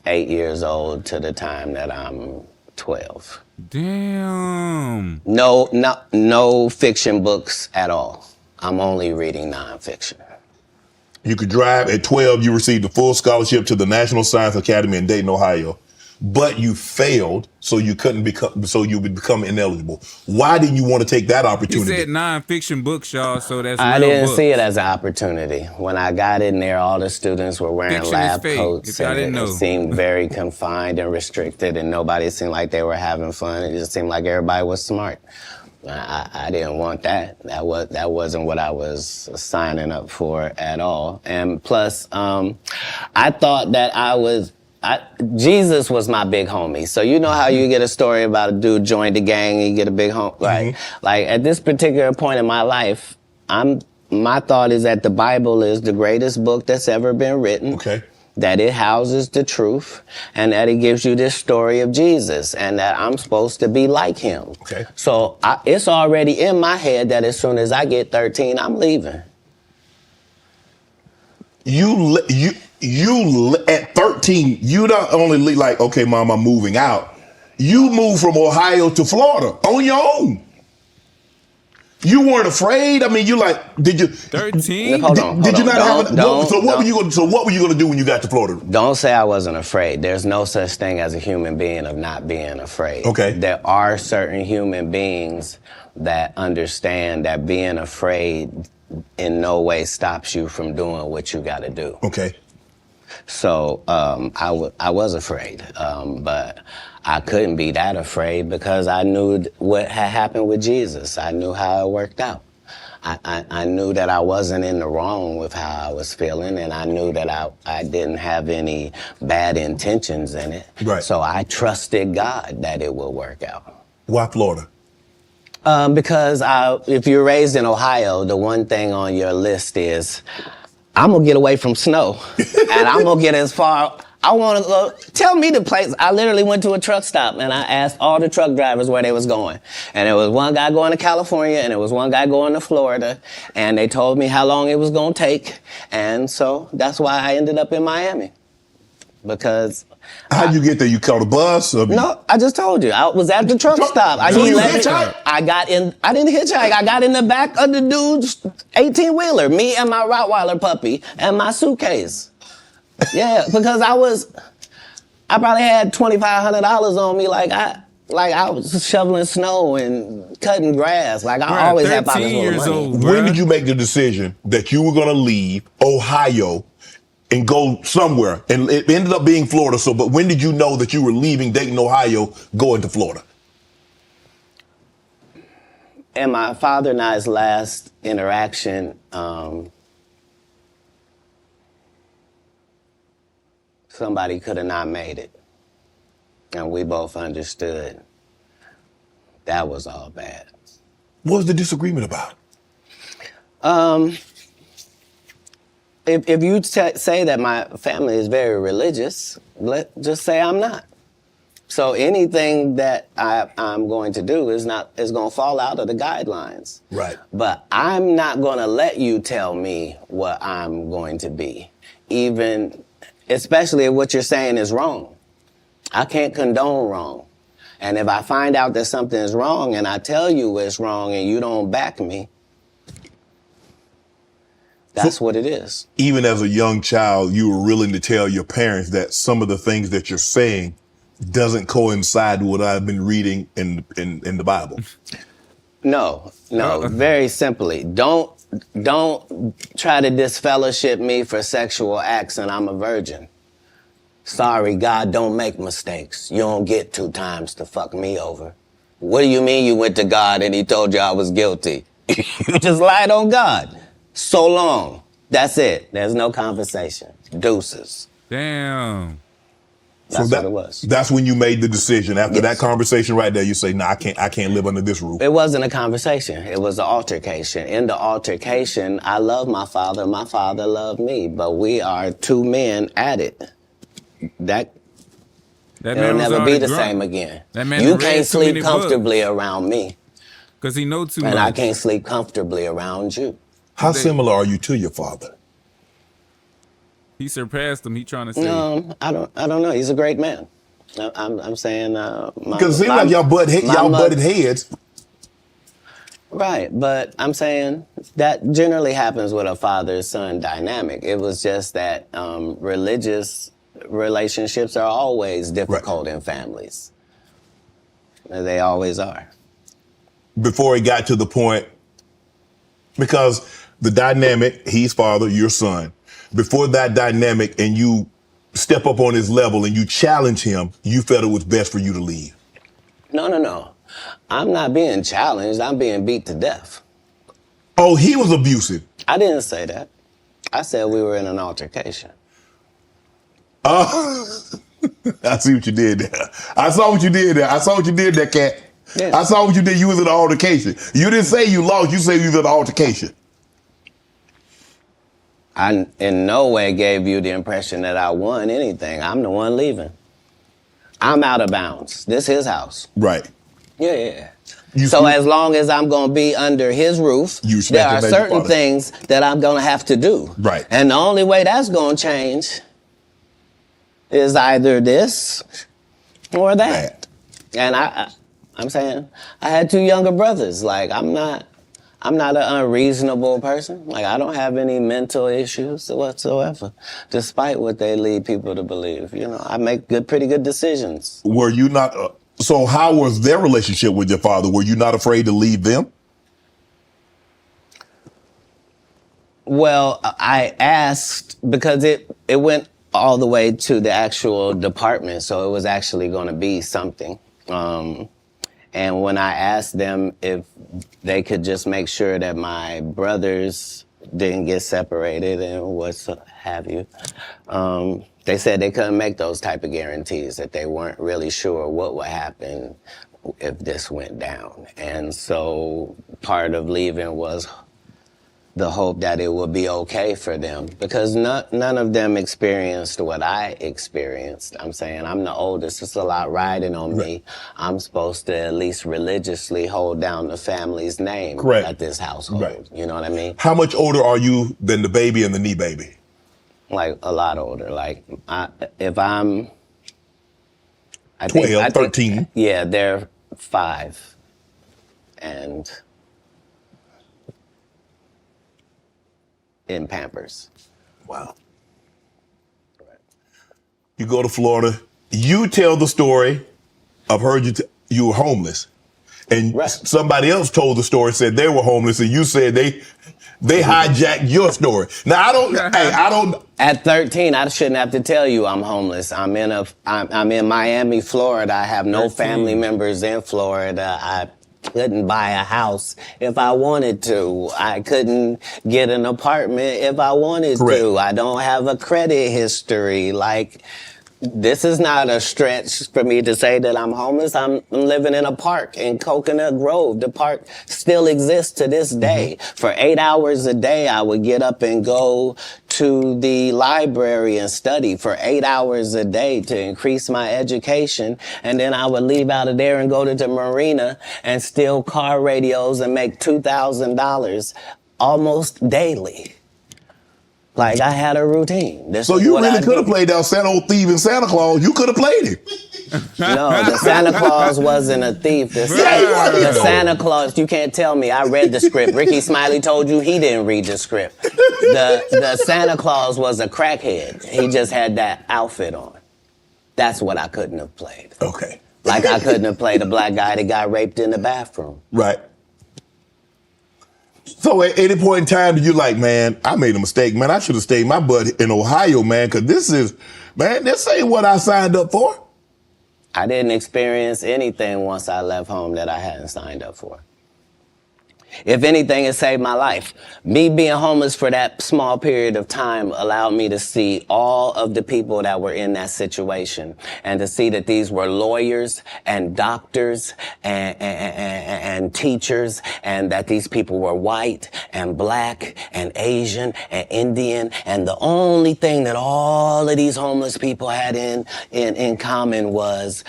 8 years old to the time that I'm 12. Damn. No fiction books at all. I'm only reading nonfiction. You could drive. At 12, you received a full scholarship to the National Science Academy in Dayton, Ohio. But you failed, so you would become ineligible. Why didn't you want to take that He opportunity? said non-fiction books, y'all, so that's I real didn't books. see it as an opportunity. When I got in there, all the students were wearing Fiction is lab fake, coats, if y'all and didn't it know. seemed very confined and restricted, and nobody seemed like they were having fun. It just seemed like everybody was smart. I didn't want that. That wasn't what I was signing up for at all. And plus, I thought that Jesus was my big homie. So you know how you get a story about a dude joined the gang and you get a big homie, right? Like at this particular point in my life, my thought is that the Bible is the greatest book that's ever been written. Okay. That it houses the truth, and that it gives you this story of Jesus, and that I'm supposed to be like him. Okay. So it's already in my head that as soon as I get 13, I'm leaving. You at 13, you don't only like, okay, Mom, I'm moving out. You moved from Ohio to Florida on your own. You weren't afraid. I mean, you like, did you? 13. Hold on. Did you not have? So what were you going to do when you got to Florida? Don't say I wasn't afraid. There's no such thing as a human being of not being afraid. Okay. There are certain human beings that understand that being afraid in no way stops you from doing what you got to do. Okay. So I was afraid, but I couldn't be that afraid because I knew what had happened with Jesus. I knew how it worked out. I knew that I wasn't in the wrong with how I was feeling, and I knew that I didn't have any bad intentions in it. Right. So I trusted God that it would work out. Why Florida? Because if you're raised in Ohio, the one thing on your list is, I'm gonna get away from snow, and I'm gonna get as far. I want to tell me the place. I literally went to a truck stop and I asked all the truck drivers where they was going. And there was one guy going to California and there was one guy going to Florida. And they told me how long it was going to take. And so that's why I ended up in Miami. Because... How'd you get there? You caught a bus? Or... No, I just told you. I was at the truck stop. I didn't hitchhike. I didn't hitchhike. I got in the back of the dude's 18-wheeler, me and my Rottweiler puppy and my suitcase. Yeah, because I probably had $2,500 on me, like I was shoveling snow and cutting grass. Like I always had pockets full of money. Old, when did you make the decision that you were going to leave Ohio and go somewhere? And it ended up being Florida. So, but when did you know that you were leaving Dayton, Ohio, going to Florida? In my father and I's last interaction, somebody could have not made it. And we both understood that was all bad. What was the disagreement about? If you say that my family is very religious, just say I'm not. So anything that I'm going to do is going to fall out of the guidelines. Right. But I'm not going to let you tell me what I'm going to be, especially if what you're saying is wrong. I can't condone wrong. And if I find out that something is wrong and I tell you it's wrong and you don't back me, that's what it is. Even as a young child, you were willing to tell your parents that some of the things that you're saying doesn't coincide with what I've been reading in the Bible. No, very simply. Don't try to disfellowship me for sexual acts and I'm a virgin. Sorry, God don't make mistakes. You don't get 2 times to fuck me over. What do you mean you went to God and he told you I was guilty? You just lied on God. So long. That's it. There's no conversation. Deuces. Damn. That's what it was. That's when you made the decision. After that conversation right there, you say, "Nah, I can't live under this roof." It wasn't a conversation. It was an altercation. In the altercation, I love my father. My father loved me. But we are 2 men at it. It'll never be the same again. You can't sleep comfortably around me. Because he knows too much. And I can't sleep comfortably around you. How similar are you to your father? He surpassed him. He trying to say. I don't know. He's a great man. I'm saying. Because it seems like y'all butted heads. Right, but I'm saying that generally happens with a father-son dynamic. It was just that religious relationships are always difficult in families. They always are. Before it got to the point, because the dynamic, he's father, you're son. Before that dynamic and you step up on his level and you challenge him, you felt it was best for you to leave. No. I'm not being challenged. I'm being beat to death. Oh, he was abusive. I didn't say that. I said we were in an altercation. I see what you did there. I saw what you did there, Katt. Yeah. I saw what you did. You was in an altercation. You didn't say you lost. You said you was in an altercation. I in no way gave you the impression that I won anything. I'm the one leaving. I'm out of bounds. This is his house. Right. Yeah. You- So as long as I'm going to be under his roof, there are certain things that I'm going to have to do. Right. And the only way that's going to change is either this or that. And I'm saying I had two younger brothers. Like I'm not an unreasonable person. Like I don't have any mental issues whatsoever, despite what they lead people to believe. You know, I make pretty good decisions. Were you not? So how was their relationship with your father? Were you not afraid to leave them? Well, I asked because it went all the way to the actual department, so it was actually going to be something. And when I asked them if they could just make sure that my brothers didn't get separated and what have you, they said they couldn't make those type of guarantees, that they weren't really sure what would happen if this went down. And so part of leaving was the hope that it would be okay for them, because none of them experienced what I experienced. I'm saying I'm the oldest. It's a lot riding on me. I'm supposed to at least religiously hold down the family's name at this household. Right. You know what I mean? How much older are you than the baby and the knee baby? Like a lot older. Like if I'm 12, 13. Yeah, they're 5 and in Pampers. Wow. You go to Florida. You tell the story. I've heard you were homeless, and somebody else told the story, said they were homeless, and you said they hijacked your story. Now I don't. At 13, I shouldn't have to tell you I'm homeless. I'm in Miami, Florida. I have no family members in Florida. I couldn't buy a house if I wanted to. I couldn't get an apartment if I wanted to. I don't have a credit history. Like, this is not a stretch for me to say that I'm homeless. I'm living in a park in Coconut Grove. The park still exists to this day. For 8 hours a day, I would get up and go to the library and study for 8 hours a day to increase my education. And then I would leave out of there and go to the marina and steal car radios and make $2,000 almost daily. Like, I had a routine. So you really could have played that Santa old thieving Santa Claus. You could have played it. No, the Santa Claus wasn't a thief. The Santa Claus, you can't tell me. I read the script. Ricky Smiley told you he didn't read the script. The Santa Claus was a crackhead. He just had that outfit on. That's what I couldn't have played. Okay. Like I couldn't have played a black guy that got raped in the bathroom. Right. So at any point in time, you're like, man, I made a mistake, man. I should have stayed my butt in Ohio, man, because this ain't what I signed up for. I didn't experience anything once I left home that I hadn't signed up for. If anything, it saved my life. Me being homeless for that small period of time allowed me to see all of the people that were in that situation, and to see that these were lawyers and doctors and teachers, and that these people were white and black and Asian and Indian. And the only thing that all of these homeless people had in common was,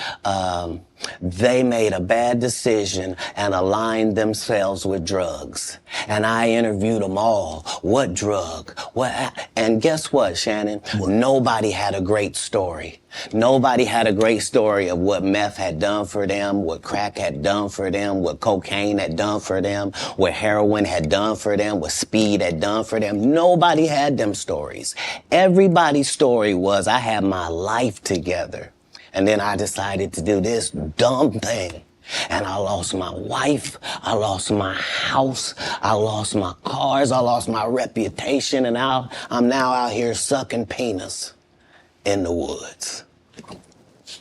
they made a bad decision and aligned themselves with drugs. And I interviewed them all. What drug? And guess what, Shannon? Nobody had a great story. Nobody had a great story of what meth had done for them, what crack had done for them, what cocaine had done for them, what heroin had done for them, what speed had done for them. Nobody had them stories. Everybody's story was, I had my life together. And then I decided to do this dumb thing. And I lost my wife, I lost my house, I lost my cars, I lost my reputation, and I'm now out here sucking penis in the woods.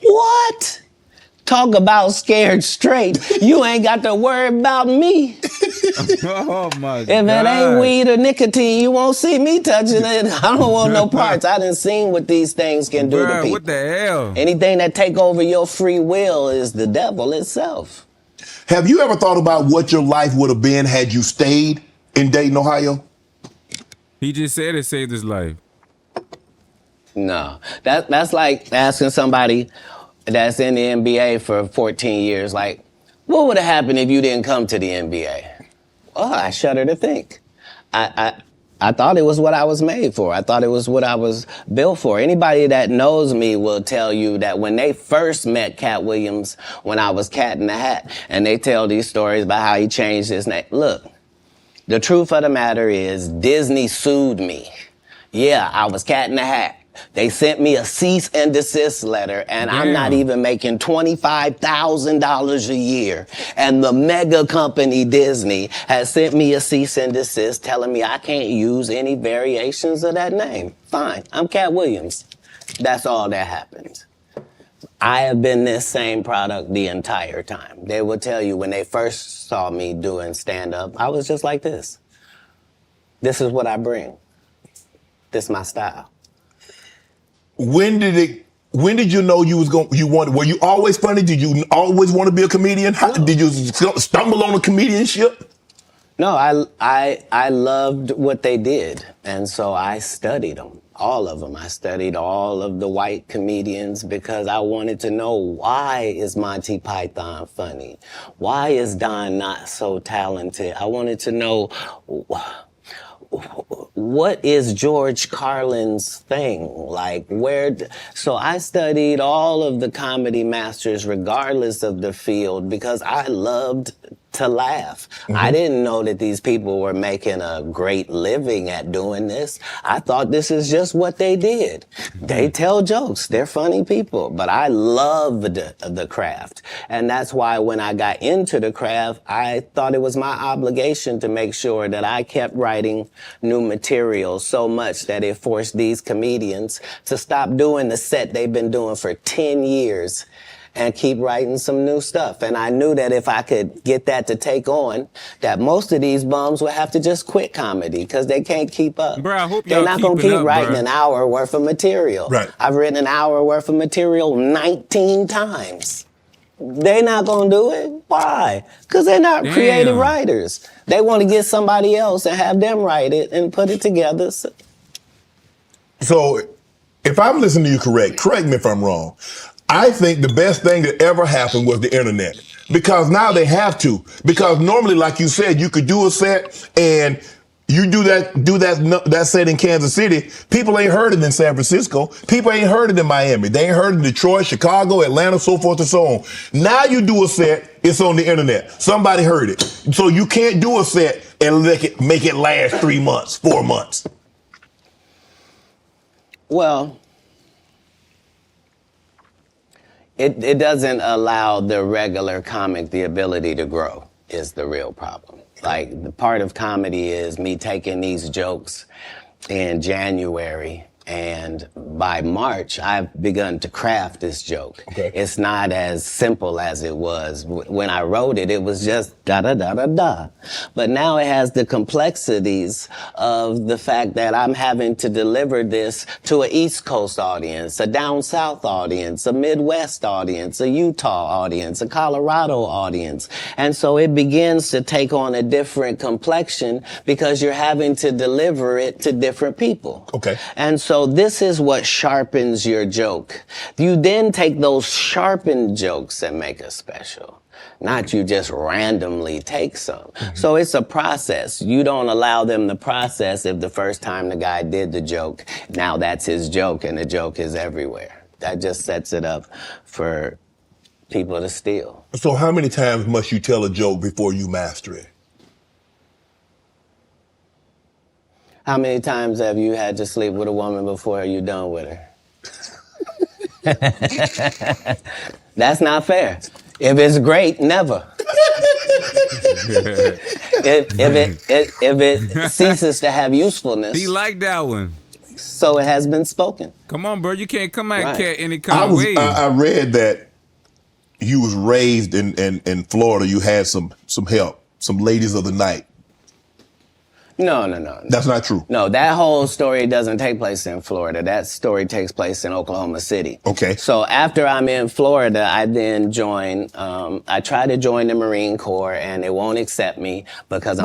What? Talk about scared straight. You ain't got to worry about me. Oh my If God. it ain't weed or nicotine, you won't see me touching it. I don't want no parts. I done seen what these things can do to Bruh, people. what the hell? Anything that take over your free will is the devil itself. Have you ever thought about what your life would have been had you stayed in Dayton, Ohio? He just said it saved his life. No, that's like asking somebody that's in the NBA for 14 years, like, what would have happened if you didn't come to the NBA? Oh, I shudder to think. I thought it was what I was made for. I thought it was what I was built for. Anybody that knows me will tell you that when they first met Katt Williams, when I was Cat in the Hat, and they tell these stories about how he changed his name. Look, the truth of the matter is Disney sued me. Yeah, I was Cat in the Hat. They sent me a cease and desist letter, and I'm not even making $25,000 a year. And the mega company Disney has sent me a cease and desist telling me I can't use any variations of that name. Fine, I'm Katt Williams. That's all that happened. I have been this same product the entire time. They will tell you when they first saw me doing stand-up, I was just like this. This is what I bring. This is my style. When did you know were you always funny? Did you always want to be a comedian? Did you stumble on a comedianship? No, I loved what they did, and so I studied them, all of them. I studied all of the white comedians because I wanted to know, why is Monty Python funny? Why is Don not so talented? I wanted to know, what is George Carlin's thing? Like, so I studied all of the comedy masters regardless of the field because I loved to laugh. Mm-hmm. I didn't know that these people were making a great living at doing this. I thought this is just what they did. They tell jokes. They're funny people. But I loved the craft. And that's why when I got into the craft, I thought it was my obligation to make sure that I kept writing new material so much that it forced these comedians to stop doing the set they've been doing for 10 years and keep writing some new stuff. And I knew that if I could get that to take on, that most of these bums would have to just quit comedy because they can't keep up. Bro, I hope They're not going to keep writing bro. an hour worth of material. Right. I've written an hour worth of material 19 times. They're not going to do it. Why? Because they're not creative writers. They want to get somebody else and have them write it and put it together. So if I'm listening to you correct me if I'm wrong. I think the best thing that ever happened was the internet, because now they have to. Because normally, like you said, you could do a set and you do that set in Kansas City. People ain't heard it in San Francisco. People ain't heard it in Miami. They ain't heard it in Detroit, Chicago, Atlanta, so forth and so on. Now you do a set, it's on the internet. Somebody heard it. So you can't do a set and make it last 3 months, 4 months. Well, it doesn't allow the regular comic the ability to grow is the real problem. Like, the part of comedy is me taking these jokes in January, and by March, I've begun to craft this joke. Okay. It's not as simple as it was. When I wrote it, it was just da-da-da-da-da. But now it has the complexities of the fact that I'm having to deliver this to an East Coast audience, a down South audience, a Midwest audience, a Utah audience, a Colorado audience. And so it begins to take on a different complexion because you're having to deliver it to different people. Okay. And so this is what sharpens your joke. You then take those sharpened jokes and make a special. Not you just randomly take some. Mm-hmm. So it's a process. You don't allow them to process if the first time the guy did the joke, now that's his joke and the joke is everywhere. That just sets it up for people to steal. So how many times must you tell a joke before you master it? How many times have you had to sleep with a woman before you're done with her? That's not fair. If it's great, never. if it ceases to have usefulness. He liked that one. So it has been spoken. Come on, bro. You can't come at Katt any kind of way. I read that you was raised in Florida, you had some help, some ladies of the night. No. That's not true. No, that whole story doesn't take place in Florida. That story takes place in Oklahoma City. Okay. So after I'm in Florida, I then join, I try to join the Marine Corps and they won't accept me because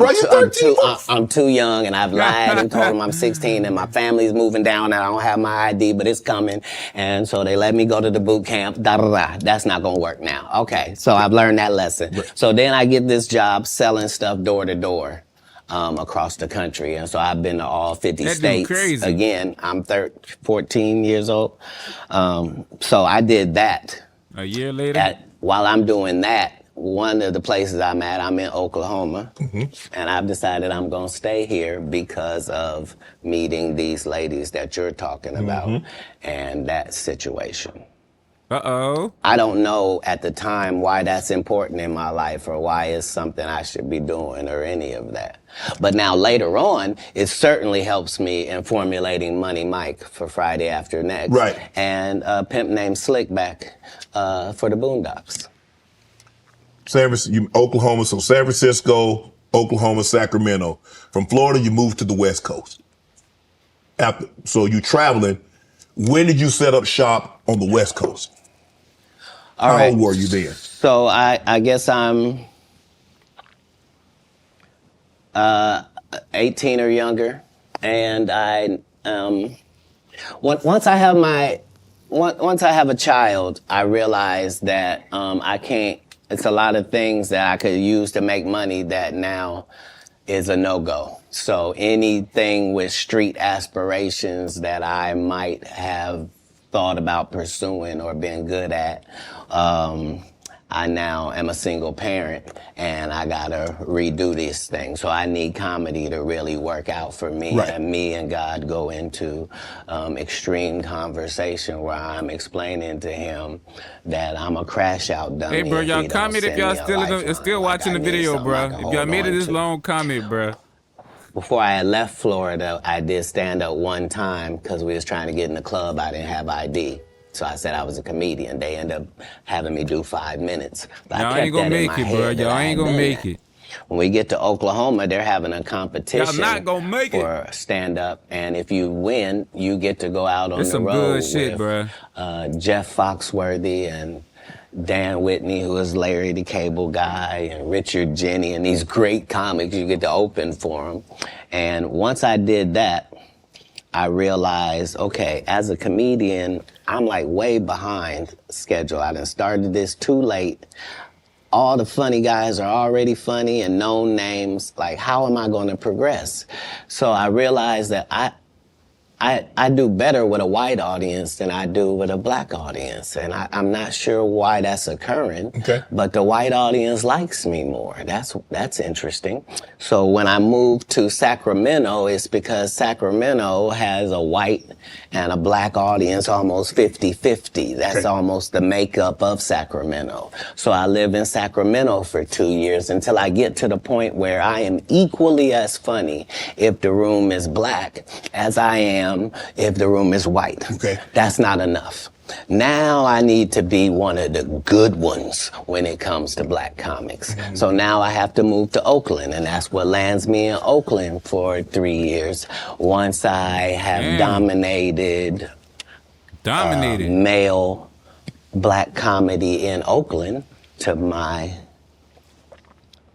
I'm too young and I've lied and told them I'm 16 and my family's moving down and I don't have my ID, but it's coming. And so they let me go to the boot camp, That's not gonna work now. Okay, so I've learned that lesson. Right. So then I get this job selling stuff door to door. Across the country. And so I've been to all 50 states. Crazy. Again, I'm 14 years old. So I did that. A year later? While I'm doing that, one of the places I'm at, I'm in Oklahoma. And I've decided I'm going to stay here because of meeting these ladies that you're talking about and that situation. Uh-oh. I don't know at the time why that's important in my life or why it's something I should be doing or any of that. But now later on, it certainly helps me in formulating Money Mike for Friday After Next. Right. And a pimp named Slickback for the Boondocks. Oklahoma, so San Francisco, Oklahoma, Sacramento. From Florida, you moved to the West Coast. So you traveling. When did you set up shop on the West Coast? How old were you then? So I guess I'm 18 or younger, and once I have a child, I realize that I can't. It's a lot of things that I could use to make money that now is a no-go. So anything with street aspirations that I might have thought about pursuing or been good at, I now am a single parent and I gotta redo this thing. So I need comedy to really work out for me. Right. And me and God go into extreme conversation where I'm explaining to him that I'm a crash out dummy. Hey, bro, y'all if he don't comment if send y'all me a still lifeline. watching the Like, I need video, something bro. I can If y'all hold made it on this to. long, comment, bro. Before I had left Florida, I did stand up one time because we was trying to get in the club. I didn't have ID. So I said I was a comedian. They ended up having me do 5 minutes. But Y'all I kept ain't gonna that in make my it, bro. head that Y'all I ain't had gonna done make that. it. When we get to Oklahoma, they're having a competition Y'all not gonna make it. for stand-up. And if you win, you get to go out on It's the some road good shit, with bruh. Jeff Foxworthy and Dan Whitney, who is Larry the Cable Guy, and Richard Jenny, and these great comics. You get to open for them. And once I did that, I realized, okay, as a comedian, I'm like way behind schedule. I done started this too late. All the funny guys are already funny and known names. Like, how am I going to progress? So I realized that I do better with a white audience than I do with a black audience. And I'm not sure why that's occurring, Okay. but the white audience likes me more. That's interesting. So when I moved to Sacramento, it's because Sacramento has a white and a black audience almost 50-50. That's Okay. almost the makeup of Sacramento. So I live in Sacramento for 2 years until I get to the point where I am equally as funny if the room is black as I am if the room is white. Okay. That's not enough. Now I need to be one of the good ones when it comes to black comics. So now I have to move to Oakland, and that's what lands me in Oakland for 3 years. Once I have dominated male black comedy in Oakland to my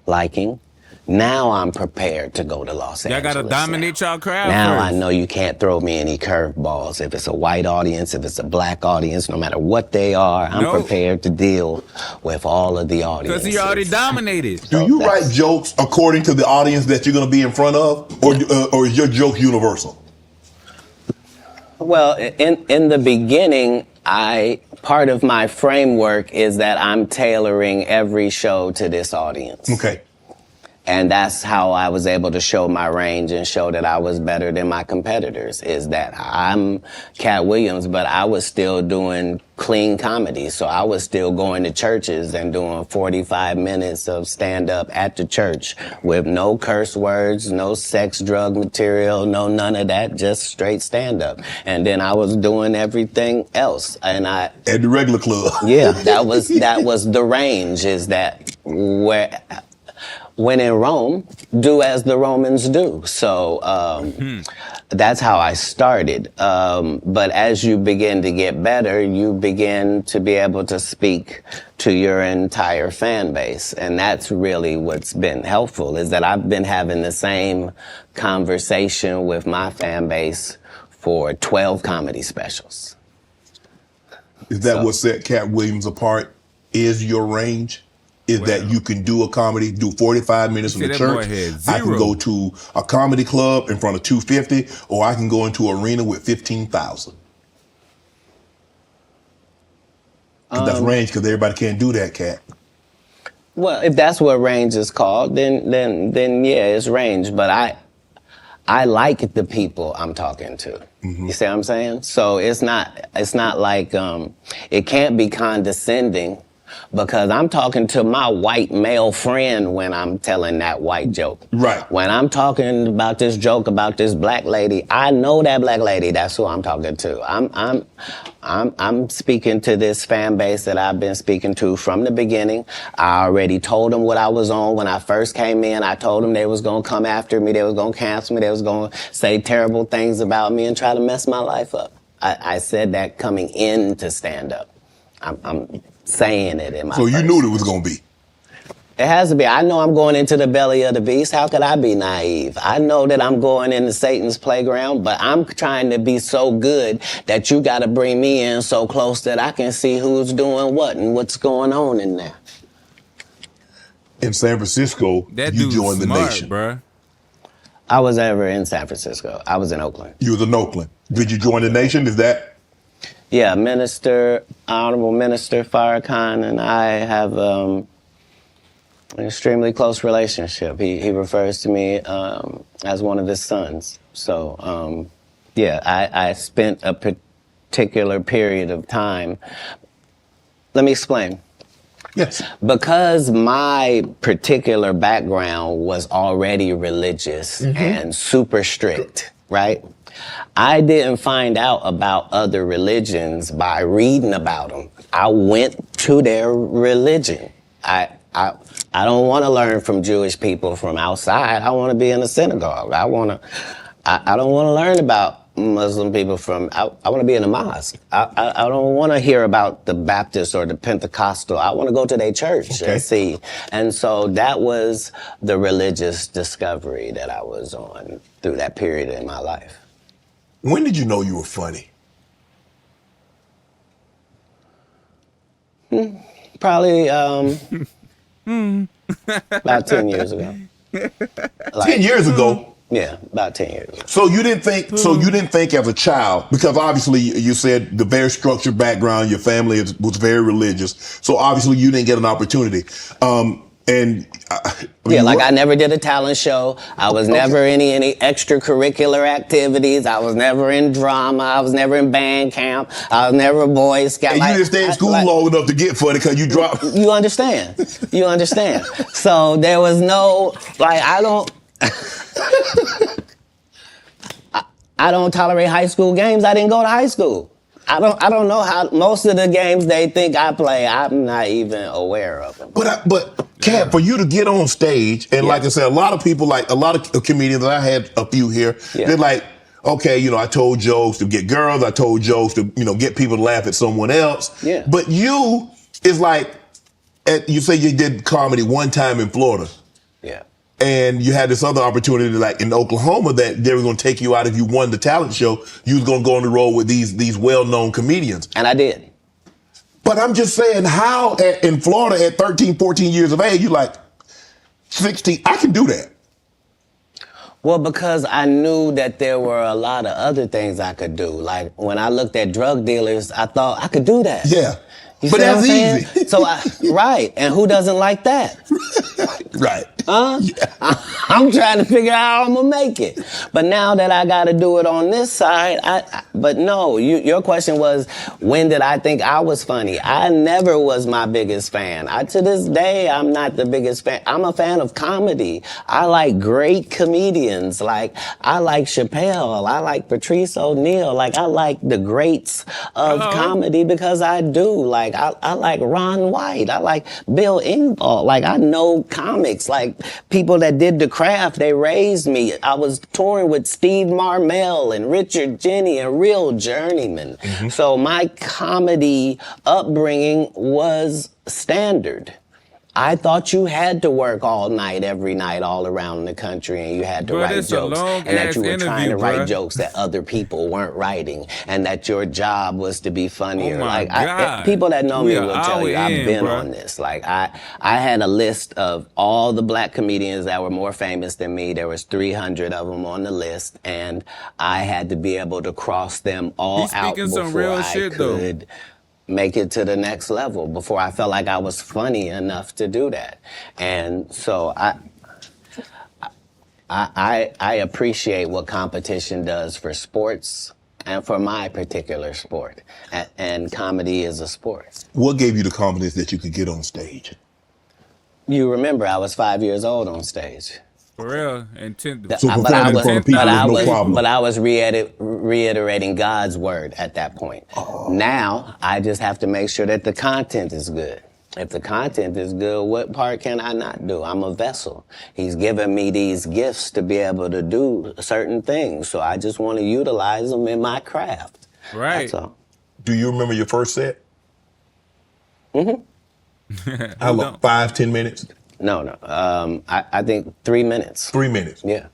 liking, now I'm prepared to go to Los Y'all Angeles. gotta dominate y'all crowd Now first. I know you can't throw me any curveballs. If it's a white audience, if it's a black audience, no matter what they are, I'm Nope. prepared to deal with all of the audiences. Because he already dominated. Do you write jokes according to the audience that you're going to be in front of, or is your joke universal? Well, in the beginning, part of my framework is that I'm tailoring every show to this audience. Okay. And that's how I was able to show my range and show that I was better than my competitors, is that I'm Katt Williams, but I was still doing clean comedy. So I was still going to churches and doing 45 minutes of stand-up at the church with no curse words, no sex, drug material, no none of that, just straight stand-up. And then I was doing everything else. And I... At the regular club. Yeah, that was the range, is that where... When in Rome, do as the Romans do. So that's how I started. But as you begin to get better, you begin to be able to speak to your entire fan base. And that's really what's been helpful, is that I've been having the same conversation with my fan base for 12 comedy specials. Is that what set Katt Williams apart? Is your range? Is that you can do a comedy, do 45 minutes in the church. I can go to a comedy club in front of 250, or I can go into an arena with 15,000. That's range, because everybody can't do that, Katt. Well, if that's what range is called, then yeah, it's range. But I like the people I'm talking to. You see what I'm saying? So it's not like it can't be condescending, because I'm talking to my white male friend when I'm telling that white joke. Right. When I'm talking about this joke about this black lady, I know that black lady. That's who I'm talking to. I'm speaking to this fan base that I've been speaking to from the beginning. I already told them what I was on when I first came in. I told them they was gonna come after me. They was gonna cancel me. They was gonna say terrible things about me and try to mess my life up. I said that coming into stand-up. I'm saying it in my So you knew it was going to be? It has to be. I know I'm going into the belly of the beast. How could I be naive? I know that I'm going into Satan's playground, but I'm trying to be so good that you got to bring me in so close that I can see who's doing what and what's going on in there. In San Francisco, you joined the Nation. Bruh. I was never in San Francisco. I was in Oakland. You was in Oakland. Did you join the Nation? Is that? Yeah, Honorable Minister Farrakhan and I have an extremely close relationship. He refers to me as one of his sons. So, yeah, I spent a particular period of time. Let me explain. Yes. Because my particular background was already religious and super strict, right? I didn't find out about other religions by reading about them. I went to their religion. I don't want to learn from Jewish people from outside. I want to be in a synagogue. I don't want to learn about Muslim people from, I want to be in a mosque. I don't want to hear about the Baptist or the Pentecostal. I want to go to their church and see. And so that was the religious discovery that I was on through that period in my life. When did you know you were funny? Probably about 10 years ago. 10 years ago? Yeah, about 10 years ago. So you didn't think as a child, because obviously you said the very structured background, your family was very religious. So obviously you didn't get an opportunity. I never did a talent show. I was never in any extracurricular activities. I was never in drama. I was never in band camp. I was never a Boy Scout. And you didn't stay in school long enough to get funny because you dropped. You understand. You understand. So there was no, I don't tolerate high school games. I didn't go to high school. I don't know how most of the games they think I play, I'm not even aware of them. But Katt, for you to get on stage, and like I said, a lot of people, like a lot of comedians, I had a few here, they're like, okay, I told jokes to get girls, I told jokes to, get people to laugh at someone else. Yeah. But you is like, you say you did comedy one time in Florida. Yeah. And you had this other opportunity, like in Oklahoma, that they were going to take you out if you won the talent show. You was going to go on the road with these well-known comedians. And I did. But I'm just saying, how in Florida at 13, 14 years of age, you like 16, I can do that. Well, because I knew that there were a lot of other things I could do. Like when I looked at drug dealers, I thought I could do that. Yeah. You but see that's what I'm saying? easy. So right. And who doesn't like that? Right. I'm trying to figure out how I'm gonna make it. But now that I gotta do it on this side, but no, your question was, when did I think I was funny? I never was my biggest fan. To this day, I'm not the biggest fan. I'm a fan of comedy. I like great comedians. Like, I like Chappelle. I like Patrice O'Neal. Like, I like the greats of comedy because I do. Like, I like Ron White. I like Bill Engvall. Like, I know comics. Like, people that did the craft, they raised me. I was touring with Steve Marmel and Richard Jenny and real journeymen. Mm-hmm. So my comedy upbringing was standard. I thought you had to work all night, every night, all around the country, and you had to write jokes, and that you were trying to write jokes that other people weren't writing, and that your job was to be funnier. Oh my God. People that know me will tell you I've been on this. Like, I had a list of all the black comedians that were more famous than me. There was 300 of them on the list, and I had to be able to cross them all out before I could make it to the next level, before I felt like I was funny enough to do that. And so I appreciate what competition does for sports and for my particular sport. And comedy is a sport. What gave you the confidence that you could get on stage? You remember I was 5 years old on stage. For real, and so but I was reiterating God's word at that point. Oh. Now, I just have to make sure that the content is good. If the content is good, what part can I not do? I'm a vessel. He's given me these gifts to be able to do certain things, so I just want to utilize them in my craft. Right. That's all. Do you remember your first set? Mm-hmm. How long? 5-10 minutes? No. I think 3 minutes. 3 minutes? Yeah.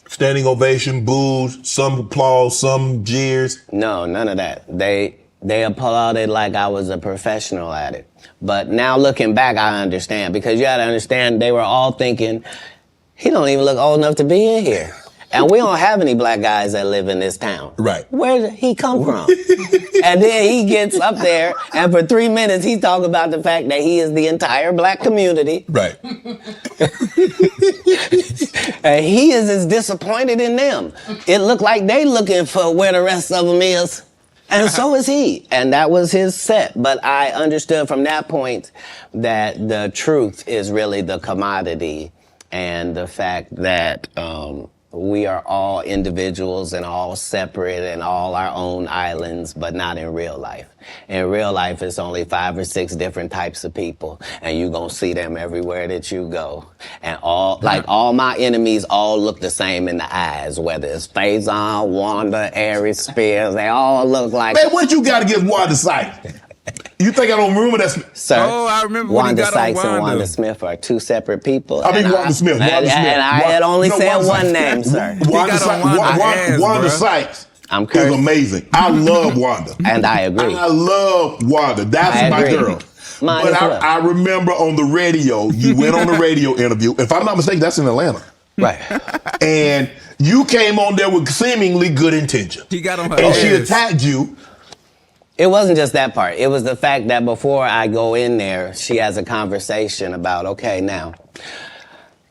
Standing ovation, boos, some applause, some jeers? No, none of that. They applauded like I was a professional at it. But now looking back, I understand. Because you gotta understand, they were all thinking, he don't even look old enough to be in here. And we don't have any black guys that live in this town. Right. Where did he come from? And then he gets up there, and for 3 minutes, he's talking about the fact that he is the entire black community. Right. And he is as disappointed in them. It looked like they looking for where the rest of them is. And so is he. And that was his set. But I understood from that point that the truth is really the commodity, and the fact that we are all individuals and all separate and all our own islands, but not in real life. In real life, it's only 5 or 6 different types of people, and you're gonna see them everywhere that you go. And all my enemies all look the same in the eyes, whether it's Faison, Wanda, Aries Spears, they all look like... Man, what you got against Wanda Sykes? You think I don't remember that? Sir, I remember Wanda Sykes and Wanda Smith are 2 separate people. I mean, Wanda Smith. And I had only said one name, sir. Wanda Sykes is amazing. I love Wanda. And I agree. I love Wanda. That's my girl. But I remember on the radio, you went on the radio interview. If I'm not mistaken, that's in Atlanta. Right. And you came on there with seemingly good intention. He got on her And ass. she attacked you. It wasn't just that part. It was the fact that before I go in there, she has a conversation about, okay, now,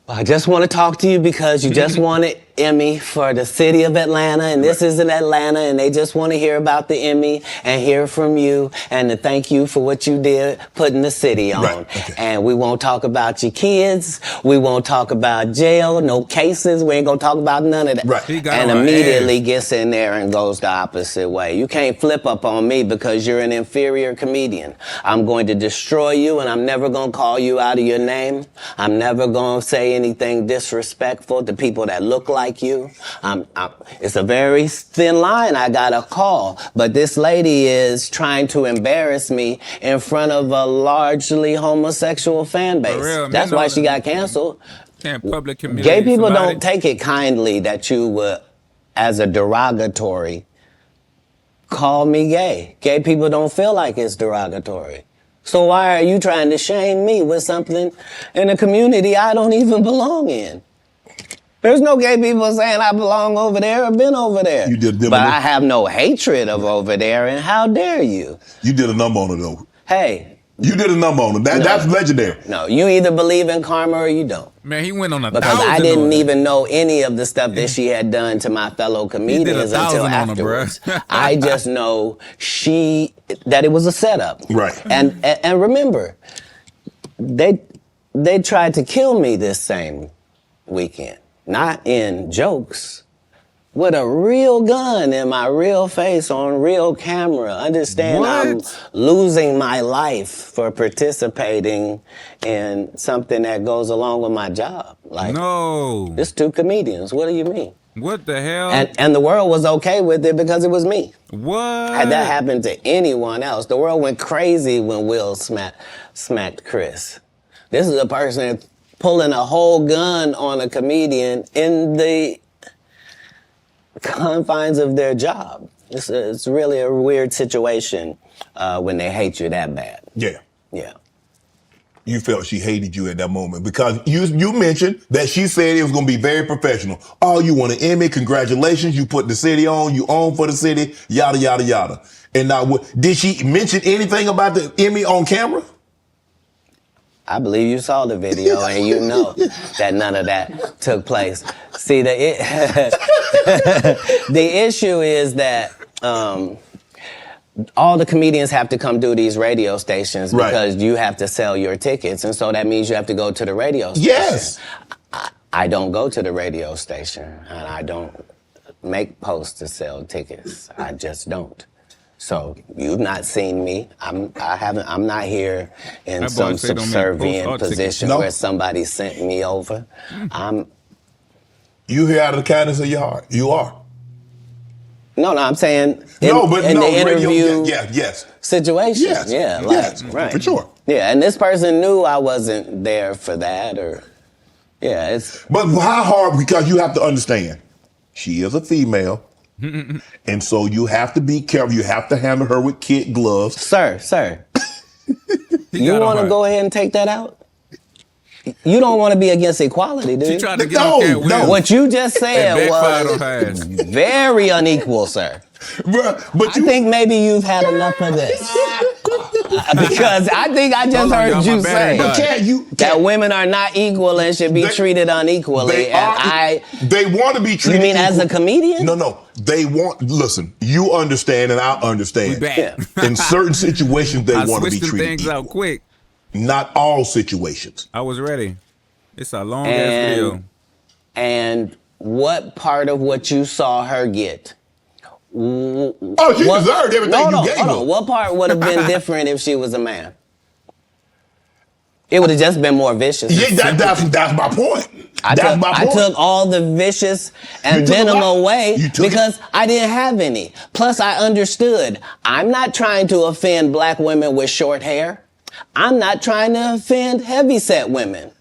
I just want to talk to you because you just won an Emmy for the city of Atlanta, and this is in Atlanta, and they just want to hear about the Emmy and hear from you and to thank you for what you did putting the city on. Right. Okay. And we won't talk about your kids. We won't talk about jail, no cases. We ain't going to talk about none of that. Right. And immediately gets in there and goes the opposite way. You can't flip up on me because you're an inferior comedian. I'm going to destroy you, and I'm never going to call you out of your name. I'm never going to say anything disrespectful to people that look like you. It's a very thin line I got a call, but this lady is trying to embarrass me in front of a largely homosexual fan base. That's why she got canceled. Gay people don't take it kindly that you would, as a derogatory, call me gay. Gay people don't feel like it's derogatory. So why are you trying to shame me with something in a community I don't even belong in? There's no gay people saying I belong over there or been over there. You did, but I have no hatred of over there, and how dare you? You did a number on it, though. Hey, You did a number on him. That's legendary. No, you either believe in karma or you don't. Man, he went on a Because 1,000 I didn't on it. even know any of the stuff that she had done to my fellow comedians until 1,000 on her, afterwards. bruh. I just know that it was a setup. Right. And remember, they tried to kill me this same weekend. Not in jokes. With a real gun in my real face on real camera. Understand I'm losing my life for participating in something that goes along with my job. Like, No. it's two comedians. What do you mean? What the hell? And the world was okay with it because it was me. What? Had that happened to anyone else, the world went crazy when Will smacked Chris. This is a person pulling a whole gun on a comedian in the confines of their job. It's really a weird situation when they hate you that bad. Yeah. Yeah. You felt she hated you at that moment because you mentioned that she said it was going to be very professional. Oh, you won an Emmy. Congratulations. You put the city on. You own for the city. Yada, yada, yada. And now, did she mention anything about the Emmy on camera? I believe you saw the video and you know that none of that took place. See, the issue is that all the comedians have to come do these radio stations because you have to sell your tickets. And so that means you have to go to the radio station. Yes. I don't go to the radio station and I don't make posts to sell tickets. I just don't. So you've not seen me. I'm not here in some subservient position where somebody sent me over. You here out of the kindness of your heart. You are. No, I'm saying in the interview yes. situation. Yes. Yeah, yes, right. for sure. Yeah, and this person knew I wasn't there for that But how hard, because you have to understand, she is a female. And so you have to be careful. You have to handle her with kid gloves. Sir. You want to go ahead and take that out? You don't want to be against equality, do you? She tried to get on Katt Williams. What you just said was on very unequal, sir. Bruh, but I think maybe you've had enough of this. Because I think I just heard you say that women are not equal and should be treated unequally. They want to be treated. You mean equal. as a comedian? No. Listen, you understand and I understand. In certain situations, they want to be treated things equal. out quick. Not all situations. I was ready. It's a long ass video. And what part of what you saw her get? Oh, she deserved everything you gave her. What part would have been different if she was a man? It would have just been more vicious. Yeah, that's my point. I took all the vicious and venom away because I didn't have any. Plus, I understood. I'm not trying to offend black women with short hair. I'm not trying to offend heavyset women.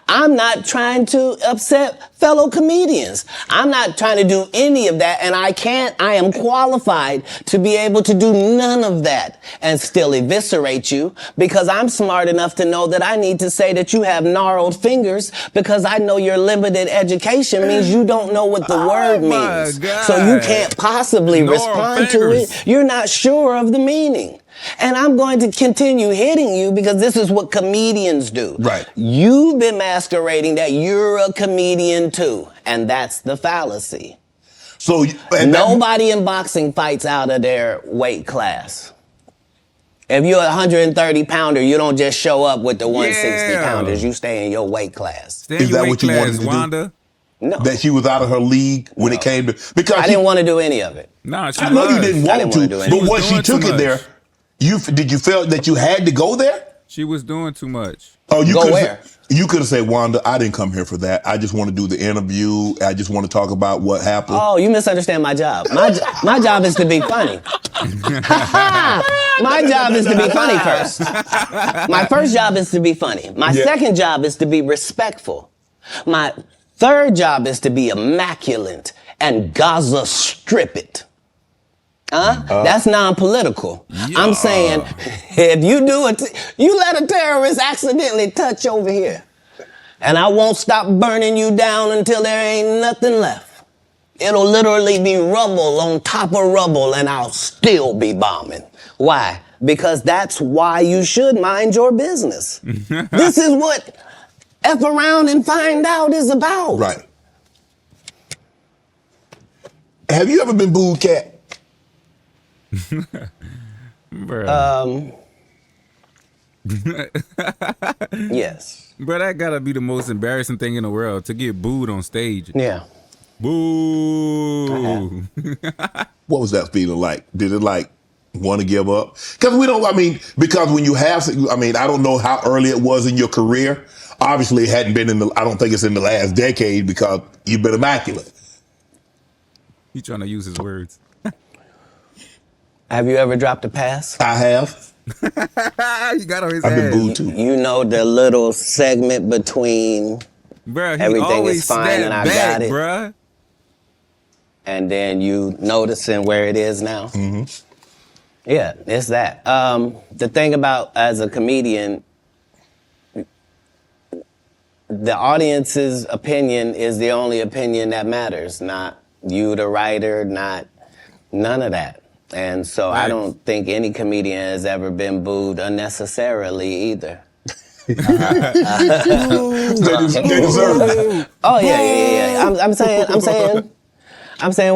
I'm not trying to upset fellow comedians. I'm not trying to do any of that, and I am qualified to be able to do none of that and still eviscerate you because I'm smart enough to know that I need to say that you have gnarled fingers because I know your limited education means you don't know what the word means. God. So you can't possibly respond to it. You're not sure of the meaning. And I'm going to continue hitting you because this is what comedians do. Right. You've been masquerading that you're a comedian too. And that's the fallacy. So nobody in boxing fights out of their weight class. If you're a 130 pounder, you don't just show up with the 160 pounders. You stay in your weight class. Is that what you wanted to Wanda? do? No. That she was out of her league when it came to because I didn't want to do any of it. No, I know you didn't want to, but once she took it there, did you feel that you had to go there? She was doing too much. Oh, you go where? You could have said, Wanda, I didn't come here for that. I just want to do the interview. I just want to talk about what happened. Oh, you misunderstand my job. My job is to be funny. My job is to be funny first. My first job is to be funny. My second job is to be respectful. My third job is to be immaculate and Gaza strip it. That's non-political. I'm saying if you do it, you let a terrorist accidentally touch over here, and I won't stop burning you down until there ain't nothing left. It'll literally be rubble on top of rubble, and I'll still be bombing. Why? because that's why you should mind your business. This is what F around and find out is about. Right. Have you ever been booed, Katt? Yes. Bro, that gotta be the most embarrassing thing in the world, to get booed on stage. Yeah. Boo. What was that feeling like? Did it like want to give up? Because we don't, I mean, because when you have, I mean, I don't know how early it was in your career. Obviously, it hadn't been in the, I don't think it's in the last decade because you've been immaculate. He trying to use his words. Have you ever dropped a pass? I have. You got on his I've been ass. booed too. You know the little segment between Bruh, he everything always is fine and I snap got it. Bruh. And then you noticing where it is now. Mm-hmm. Yeah, it's that. The thing about as a comedian, the audience's opinion is the only opinion that matters, not you, the writer, not none of that. And so I don't think any comedian has ever been booed unnecessarily either. They deserve it. Oh yeah. I'm saying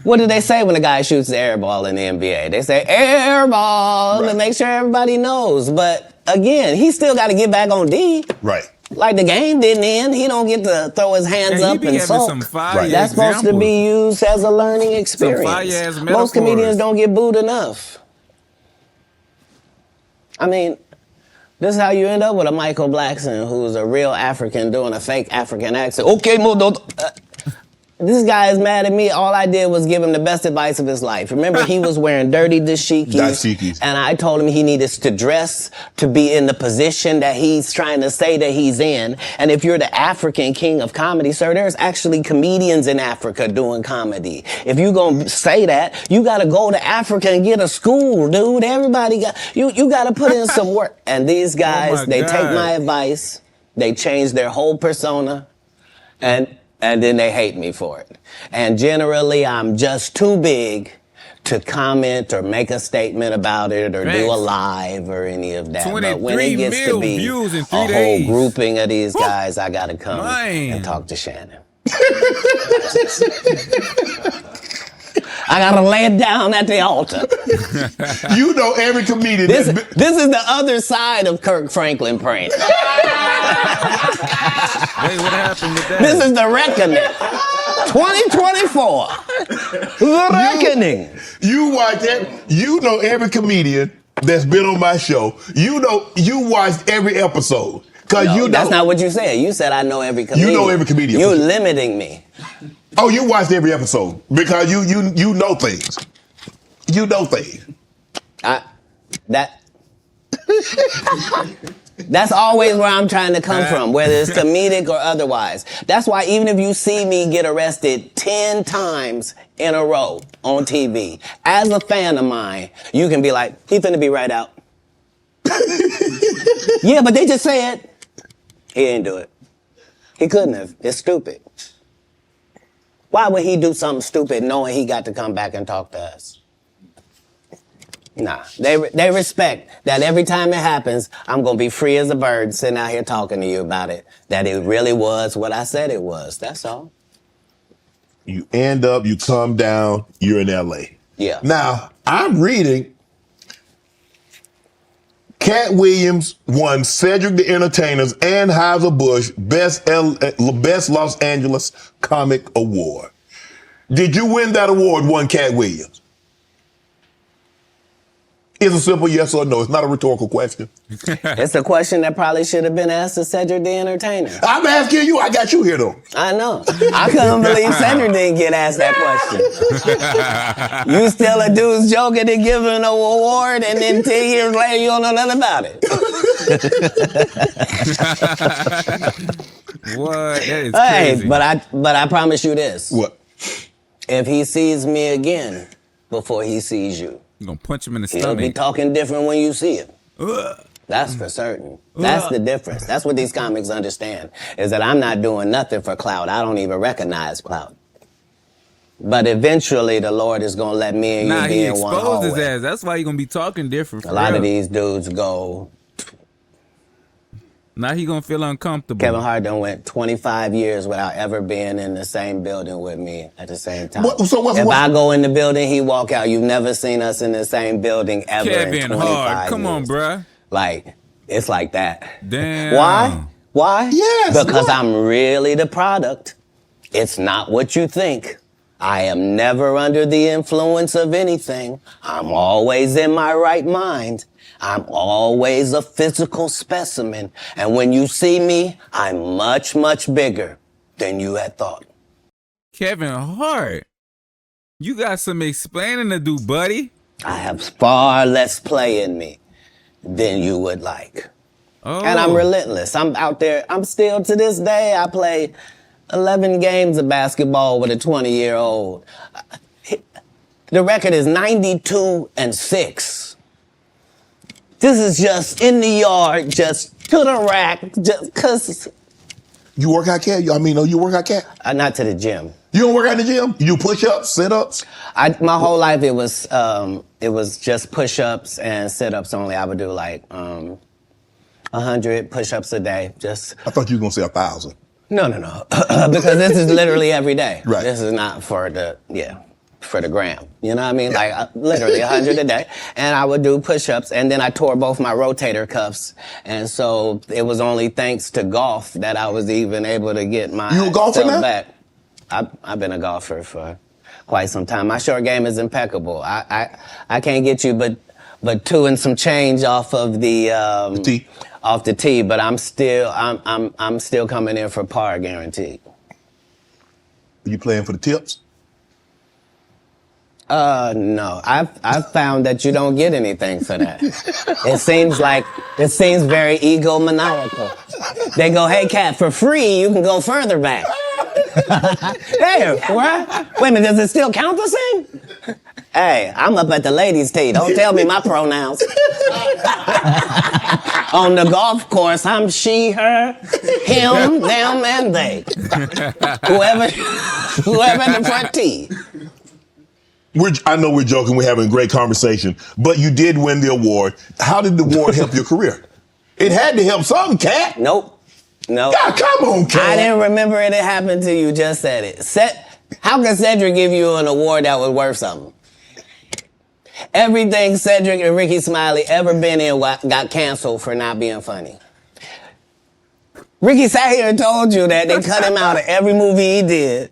what do they say when a guy shoots the air ball in the NBA? They say air ball to make sure everybody knows. But again, he still got to get back on D. Right. Like the game didn't end. He don't get to throw his hands up and sulk. Right. That's supposed to be used as a learning experience. Most comedians don't get booed enough. I mean, this is how you end up with a Michael Blackson who's a real African doing a fake African accent. Okay, this guy is mad at me. All I did was give him the best advice of his life. Remember, he was wearing dirty dashikis. And I told him he needed to dress to be in the position that he's trying to say that he's in. And if you're the African king of comedy, sir, there's actually comedians in Africa doing comedy. If you're going to say that, you got to go to Africa and get a school, dude. Everybody got, you got to put in some work. And these guys, they take my advice. They change their whole persona. And then they hate me for it. And generally, I'm just too big to comment or make a statement about it or do a live or any of that. But when it gets to be a whole grouping of these guys, I got to come and talk to Shannon. I got to lay it down at the altar. You know every comedian. This is the other side of Kirk Franklin praying. Hey, what happened with that? This is the reckoning. 2024. The reckoning. You watch that. You know every comedian that's been on my show. You know, you watched every episode. That's not what you said. You said I know every comedian. You know every comedian. You're limiting me. Oh, you watched every episode because you know things. You know things. That's always where I'm trying to come from, whether it's comedic or otherwise. That's why even if you see me get arrested 10 times in a row on TV, as a fan of mine, you can be like, he finna be right out. Yeah, but they just said he didn't do it. He couldn't have. It's stupid. Why would he do something stupid knowing he got to come back and talk to us? Nah, they respect that every time it happens, I'm going to be free as a bird sitting out here talking to you about it, that it really was what I said it was. That's all. You end up, you come down, you're in L.A. Yeah. Now, I'm reading Katt Williams won Cedric the Entertainer's and Anheuser-Busch Best Los Angeles Comic Award. Did you win that award, won Katt Williams? It's a simple yes or no. It's not a rhetorical question. It's a question that probably should have been asked to Cedric the Entertainer. I'm asking you. I got you here, though. I know. I couldn't believe Cedric didn't get asked that question. You still a dude's joking and giving an award, and then 10 years later, you don't know nothing about it. What? That is crazy. Hey, but I promise you this. What? If he sees me again before he sees you, You're going to punch him in the he'll stomach. be talking different when you see him. That's for certain. That's the difference. That's what these comics understand, is that I'm not doing nothing for clout. I don't even recognize clout. But eventually, the Lord is gonna let me and you be he in one exposed his hallway. ass. That's why you gonna be talking different. A lot of these dudes go. Now he gonna feel uncomfortable. Kevin Hart done went 25 years without ever being in the same building with me at the same time. If I go in the building, he walk out. You've never seen us in the same building ever in 25 Hart, come years. on, bruh. Like, it's like that. Damn. Why? Yes. Because I'm really the product. It's not what you think. I am never under the influence of anything. I'm always in my right mind. I'm always a physical specimen. And when you see me, I'm much, much bigger than you had thought. Kevin Hart, you got some explaining to do, buddy. I have far less play in me than you would like. Oh. And I'm relentless. I'm out there. I'm still, to this day, I play 11 games of basketball with a 20-year-old. The record is 92-6. This is just in the yard, just to the rack, just cause. You work out, Cat? You work out, Cat? Not to the gym. You don't work out in the gym? You do push-ups, sit-ups? My whole life it was just push-ups and sit-ups only. I would do like 100 push-ups a day. Just. I thought you were gonna say 1,000. No. Because this is literally every day. Right. This is not for the gram. You know what I mean? Yeah. Like literally 100 a day. And I would do push-ups, and then I tore both my rotator cuffs. And so it was only thanks to golf that I was even able to get my You a golfer now? back. I've been a golfer for quite some time. My short game is impeccable. I can't get you but 2 and some change off of the tee. Off the tee, but I'm still coming in for par guaranteed. Are you playing for the tips? No. I've found that you don't get anything for that. It seems very egomaniacal. They go, hey, Katt, for free, you can go further back. Hey, what? Wait a minute, does it still count the same? Hey, I'm up at the ladies' tee. Don't tell me my pronouns. On the golf course, I'm she, her, him, them, and they. Whoever in the front tee. I know we're joking. We're having a great conversation, but you did win the award. How did the award help your career? It had to help something, Katt. Nope. God, come on, Katt. I didn't remember it happened till you just said it. How can Cedric give you an award that was worth something? Everything Cedric and Ricky Smiley ever been in got canceled for not being funny. Ricky sat here and told you that they cut him out of every movie he did.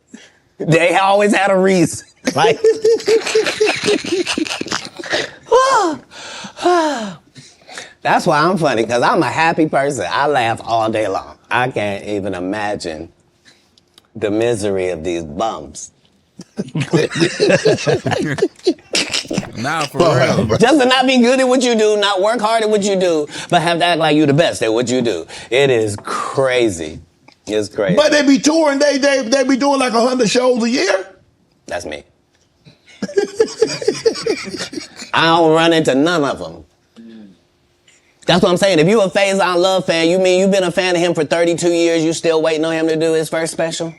They always had a reason. Like, that's why I'm funny, because I'm a happy person. I laugh all day long. I can't even imagine the misery of these bums. Nah, for real. Just to not be good at what you do, not work hard at what you do, but have to act like you the best at what you do. It is crazy. It's crazy. But they be touring, they be doing like 100 shows a year? That's me. I don't run into none of them. That's what I'm saying. If you a Faison Love fan, you mean you've been a fan of him for 32 years, you still waiting on him to do his first special?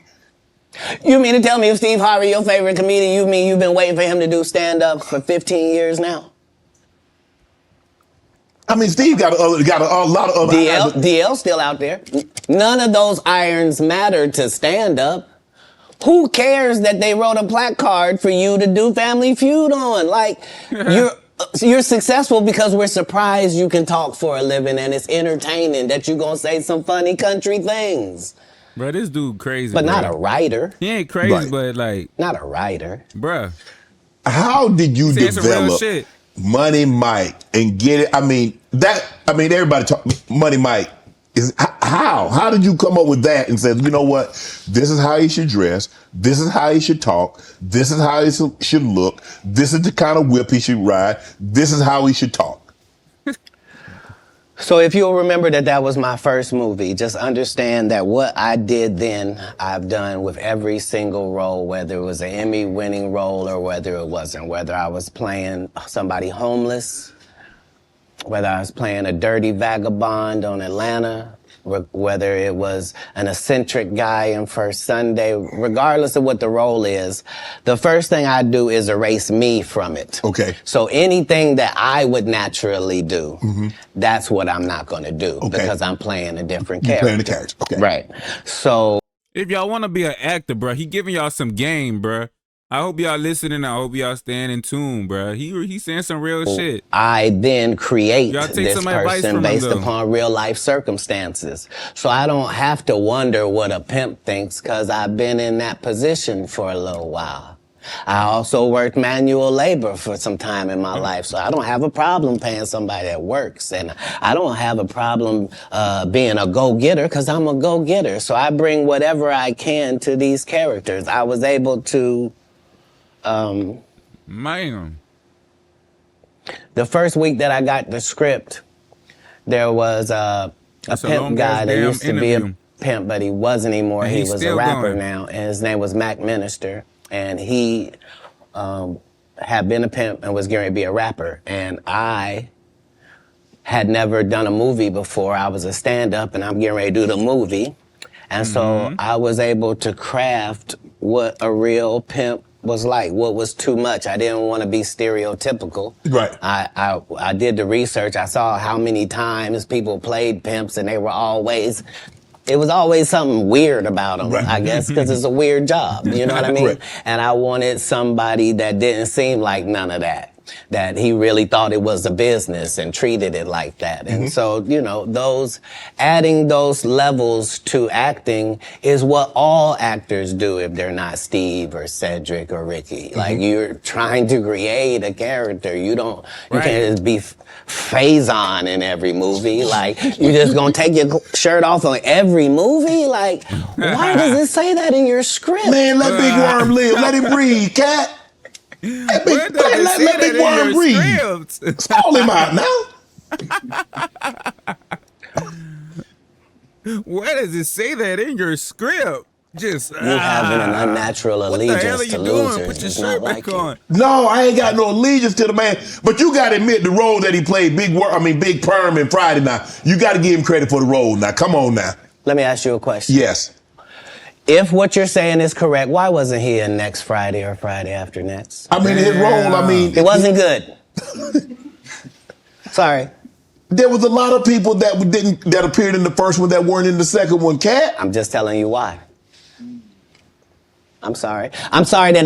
You mean to tell me if Steve Harvey, your favorite comedian, you mean you've been waiting for him to do stand-up for 15 years now? I mean, Steve got a lot of other... DL's still out there. None of those irons matter to stand-up. Who cares that they wrote a placard for you to do Family Feud on? Like, you're successful because we're surprised you can talk for a living and it's entertaining that you're gonna say some funny country things. Bro, this dude crazy. But not a writer. He ain't crazy, Right. but like... Not a writer. Bruh. How did you Saying some real develop shit. Money Mike and get it? Everybody talk Money Mike. How did you come up with that and said, you know what, this is how he should dress, this is how he should talk, this is how he should look, this is the kind of whip he should ride, this is how he should talk? So if you'll remember that was my first movie, just understand that what I did then, I've done with every single role, whether it was an Emmy-winning role or whether it wasn't, whether I was playing somebody homeless, whether I was playing a dirty vagabond on Atlanta, whether it was an eccentric guy in First Sunday, regardless of what the role is, the first thing I do is erase me from it. Okay. So anything that I would naturally do, that's what I'm not going to do because I'm playing a different character. Playing the character. Okay. Right. So If y'all want to be an actor, bro, he giving y'all some game, bro. I hope y'all listening. I hope y'all staying in tune, bro. He saying some real shit. I then create Y'all take this some advice person from him, based though. upon real life circumstances. So I don't have to wonder what a pimp thinks because I've been in that position for a little while. I also worked manual labor for some time in my life, so I don't have a problem paying somebody that works. And I don't have a problem being a go-getter because I'm a go-getter. So I bring whatever I can to these characters. I was able to... Man. The first week that I got the script, there was a pimp guy that used to be a pimp, but he wasn't anymore. And he he's was a still rapper going. now, and his name was Mac Minister. And he had been a pimp and was going to be a rapper. And I had never done a movie before. I was a stand-up, and I'm getting ready to do the movie. And so I was able to craft what a real pimp was like, what was too much. I didn't want to be stereotypical. Right. I did the research. I saw how many times people played pimps, and they were always, it was always something weird about them, I guess, because it's a weird job. You know what I mean? Right. And I wanted somebody that didn't seem like none of that. That he really thought it was a business and treated it like that. And so, you know, adding those levels to acting is what all actors do if they're not Steve or Cedric or Ricky. Like, you're trying to create a character. You can't just be Faison in every movie. Like, you just gonna take your shirt off on every movie? Like, why does it say that in your script? Man, let Big Worm live. Let him breathe, Katt. Let Big Worm breathe. Call him out now. Where does it say that in your script? Just You having an unnatural what the hell are allegiance you to doing? losers. Put your It's not shirt like back you. on. No, I ain't got no allegiance to the man. But you got to admit the role that he played, Big Perm in Friday now. You got to give him credit for the role now. Come on now. Let me ask you a question. Yes. If what you're saying is correct, why wasn't he in next Friday or Friday after next? I mean, his role, It wasn't good. Sorry. There was a lot of people that appeared in the first one that weren't in the second one, Katt. I'm just telling you why. I'm sorry. I'm sorry that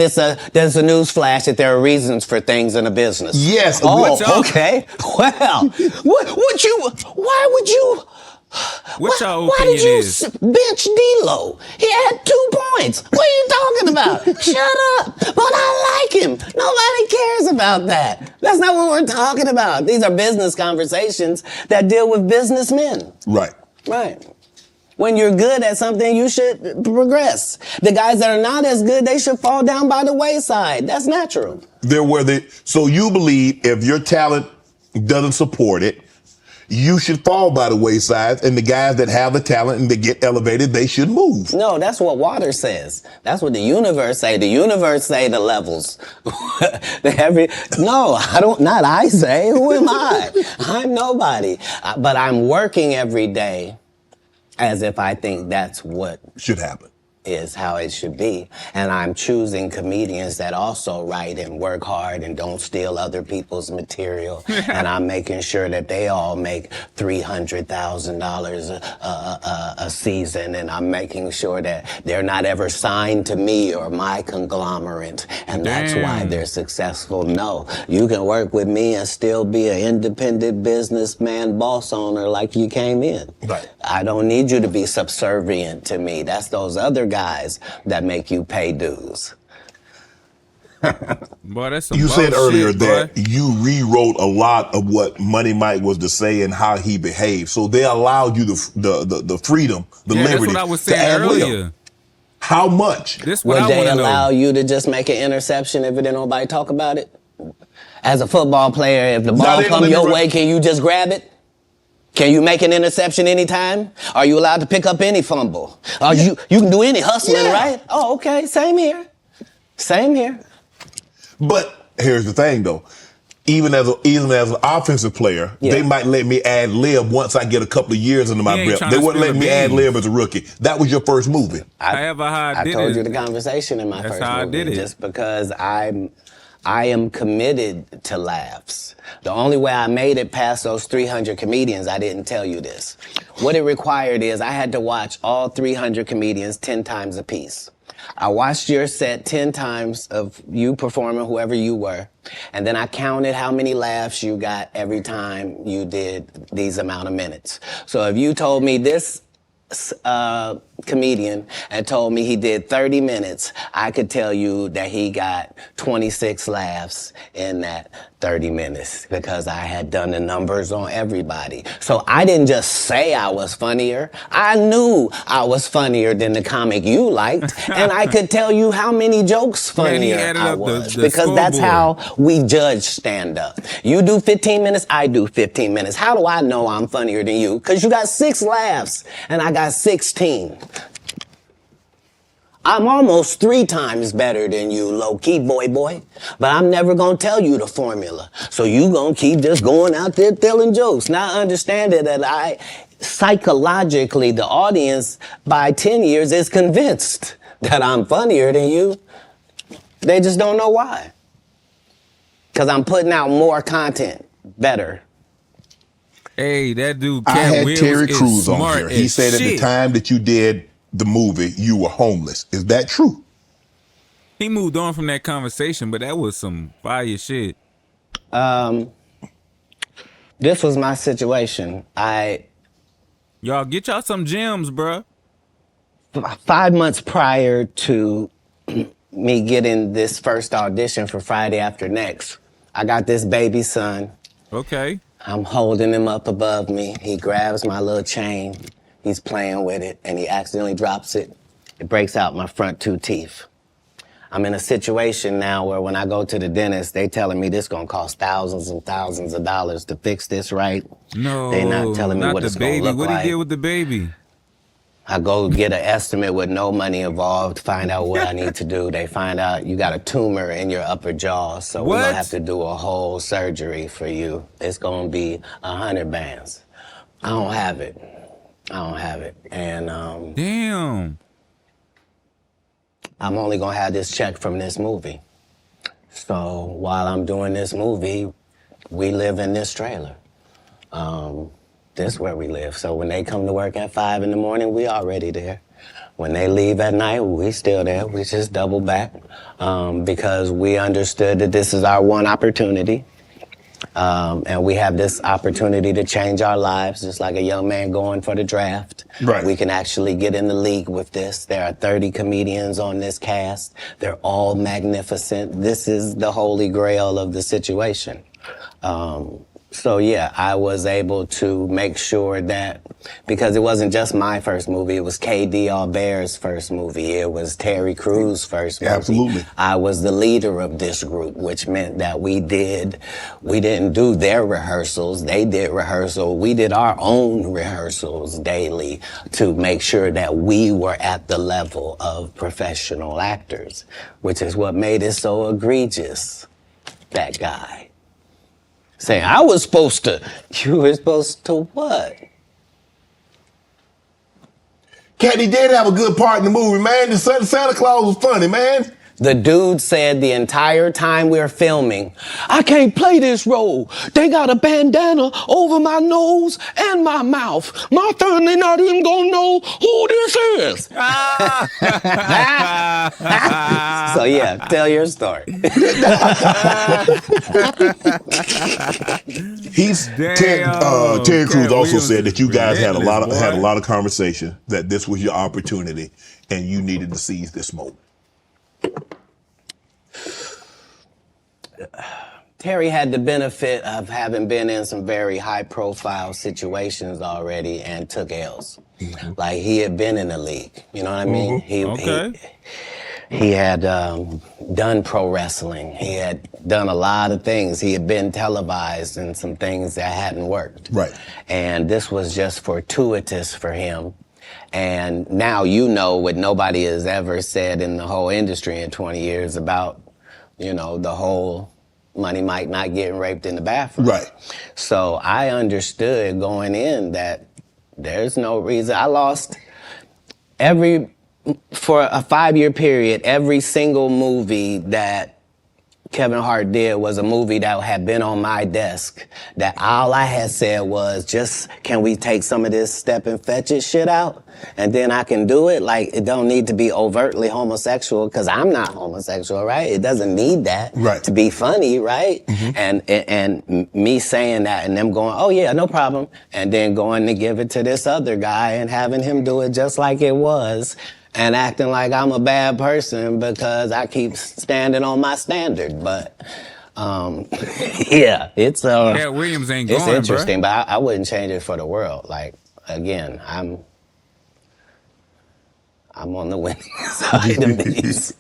there's a news flash that there are reasons for things in a business. Yes. Oh, okay. Well, why would you... What y'all Why opinion did you is? bench D-Lo? He had 2 points. What are you talking about? Shut up. But I like him. Nobody cares about that. That's not what we're talking about. These are business conversations that deal with businessmen. Right. Right. When you're good at something, you should progress. The guys that are not as good, they should fall down by the wayside. That's natural. So you believe if your talent doesn't support it, you should fall by the wayside, and the guys that have the talent and they get elevated, they should move. No, that's what water says. That's what the universe say. The universe say the levels. No, not I say. Who am I? I'm nobody. But I'm working every day as if I think that's what Should happen. is how it should be. And I'm choosing comedians that also write and work hard and don't steal other people's material. And I'm making sure that they all make $300,000 a season. And I'm making sure that they're not ever signed to me or my conglomerate. And that's why they're successful. No, you can work with me and still be an independent businessman, boss owner like you came in. Right. I don't need you to be subservient to me. That's those other guys that make you pay dues. Boy, that's some You said bullshit, earlier boy. that you rewrote a lot of what Money Mike was to say and how he behaved. So they allowed you the freedom, the Yeah, liberty that's what I was to saying ad lib. earlier. How much? This what Would I they want to allow know. you to just make an interception if didn't nobody talk about it? As a football player, if the ball they come let me your run- way, can you just grab it? Can you make an interception anytime? Are you allowed to pick up any fumble? You can do any hustling, Yeah. right? Oh, okay. Same here. Same here. But here's the thing, though. even as an offensive player, they might let me ad lib once I get a couple of years into my rep. They wouldn't let me ad lib as a rookie. That was your first movie. I told you the conversation in my first movie. I did it. Just because I am committed to laughs. The only way I made it past those 300 comedians, I didn't tell you this. What it required is I had to watch all 300 comedians 10 times a piece. I watched your set 10 times of you performing, whoever you were, and then I counted how many laughs you got every time you did these amount of minutes. So if you told me this comedian and told me he did 30 minutes, I could tell you that he got 26 laughs in that 30 minutes because I had done the numbers on everybody. So I didn't just say I was funnier. I knew I was funnier than the comic you liked, and I could tell you how many jokes funnier I was because that's how we judge stand-up. You do 15 minutes, I do 15 minutes. How do I know I'm funnier than you? Because you got 6 laughs and I got 16. I'm almost 3 times better than you, low-key boy. But I'm never gonna tell you the formula. So you gonna keep just going out there telling jokes. Now understand that psychologically, the audience by 10 years is convinced that I'm funnier than you. They just don't know why. Because I'm putting out more content, better. Hey, that dude, I Katt had Williams Terry Crews on smart here. He said at the time that you did the movie, you were homeless. Is that true? He moved on from that conversation, but that was some fire shit. This was my situation. Y'all get y'all some gems, bruh. 5 months prior to me getting this first audition for Friday After Next, I got this baby son. Okay. I'm holding him up above me. He grabs my little chain. He's playing with it, and he accidentally drops it. It breaks out my front 2 teeth. I'm in a situation now where when I go to the dentist, they telling me this gonna cost thousands and thousands of dollars to fix this right. No, they not telling me what it's gonna look like. What he did with the baby? I go get an estimate with no money involved, find out what I need to do. They find out you got a tumor in your upper jaw, so we're gonna have to do a whole surgery for you. It's gonna be 100 bands. I don't have it. And damn. I'm only gonna have this check from this movie. So while I'm doing this movie, we live in this trailer. This is where we live. So when they come to work at 5 in the morning, we already there. When they leave at night, we still there. We just double back because we understood that this is our one opportunity. And we have this opportunity to change our lives, just like a young man going for the draft. Right. We can actually get in the league with this. There are 30 comedians on this cast. They're all magnificent. This is the holy grail of the situation. So yeah, I was able to make sure that, because it wasn't just my first movie, it was K.D. Albert's first movie, it was Terry Crews' first movie. Absolutely. I was the leader of this group, which meant that we didn't do their rehearsals, they did rehearsal, we did our own rehearsals daily to make sure that we were at the level of professional actors, which is what made it so egregious, that guy. Saying, you were supposed to what? Katt, he did have a good part in the movie, man. The Santa Claus was funny, man. The dude said the entire time we were filming, I can't play this role. They got a bandana over my nose and my mouth. My family not even gonna know who this is. So yeah, tell your story. Terry Crews also said that you guys had a lot of conversation, that this was your opportunity and you needed to seize this moment. Terry had the benefit of having been in some very high-profile situations already and took L's. Mm-hmm. Like, he had been in the league, you know what I mean? Mm-hmm. He had done pro wrestling. He had done a lot of things. He had been televised in some things that hadn't worked. Right. And this was just fortuitous for him. And now you know what nobody has ever said in the whole industry in 20 years about, you know, the whole Money Mike not getting raped in the bathroom. Right. So I understood going in that there's no reason. I lost for a 5-year period, every single movie that Kevin Hart did was a movie that had been on my desk, that all I had said was, just, can we take some of this step and fetch it shit out? And then I can do it. Like, it don't need to be overtly homosexual, because I'm not homosexual, right? It doesn't need that to be funny, right? And me saying that and them going, oh yeah, no problem. And then going to give it to this other guy and having him do it just like it was. And acting like I'm a bad person because I keep standing on my standard. But, yeah, it's Katt Williams ain't going, it's interesting, bruh. but I wouldn't change it for the world. Like, again, I'm on the winning side of these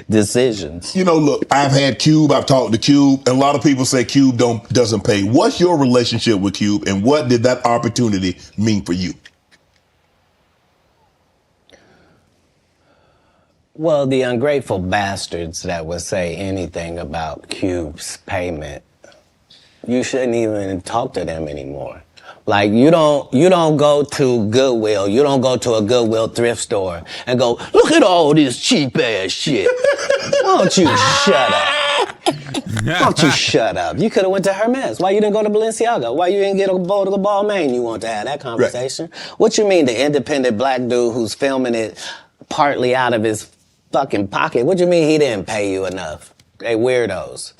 decisions. You know, look, I've had Cube, I've talked to Cube, and a lot of people say Cube doesn't pay. What's your relationship with Cube, and what did that opportunity mean for you? Well, the ungrateful bastards that would say anything about Cube's payment, you shouldn't even talk to them anymore. Like, you don't go to Goodwill, you don't go to a Goodwill thrift store and go, look at all this cheap ass shit. Why don't you shut up? Why don't you shut up? You could have went to Hermes. Why you didn't go to Balenciaga? Why you didn't get a bowl of the Balmain? You want to have that conversation? Right. What you mean, the independent black dude who's filming it partly out of his fucking pocket? What you mean he didn't pay you enough? They weirdos.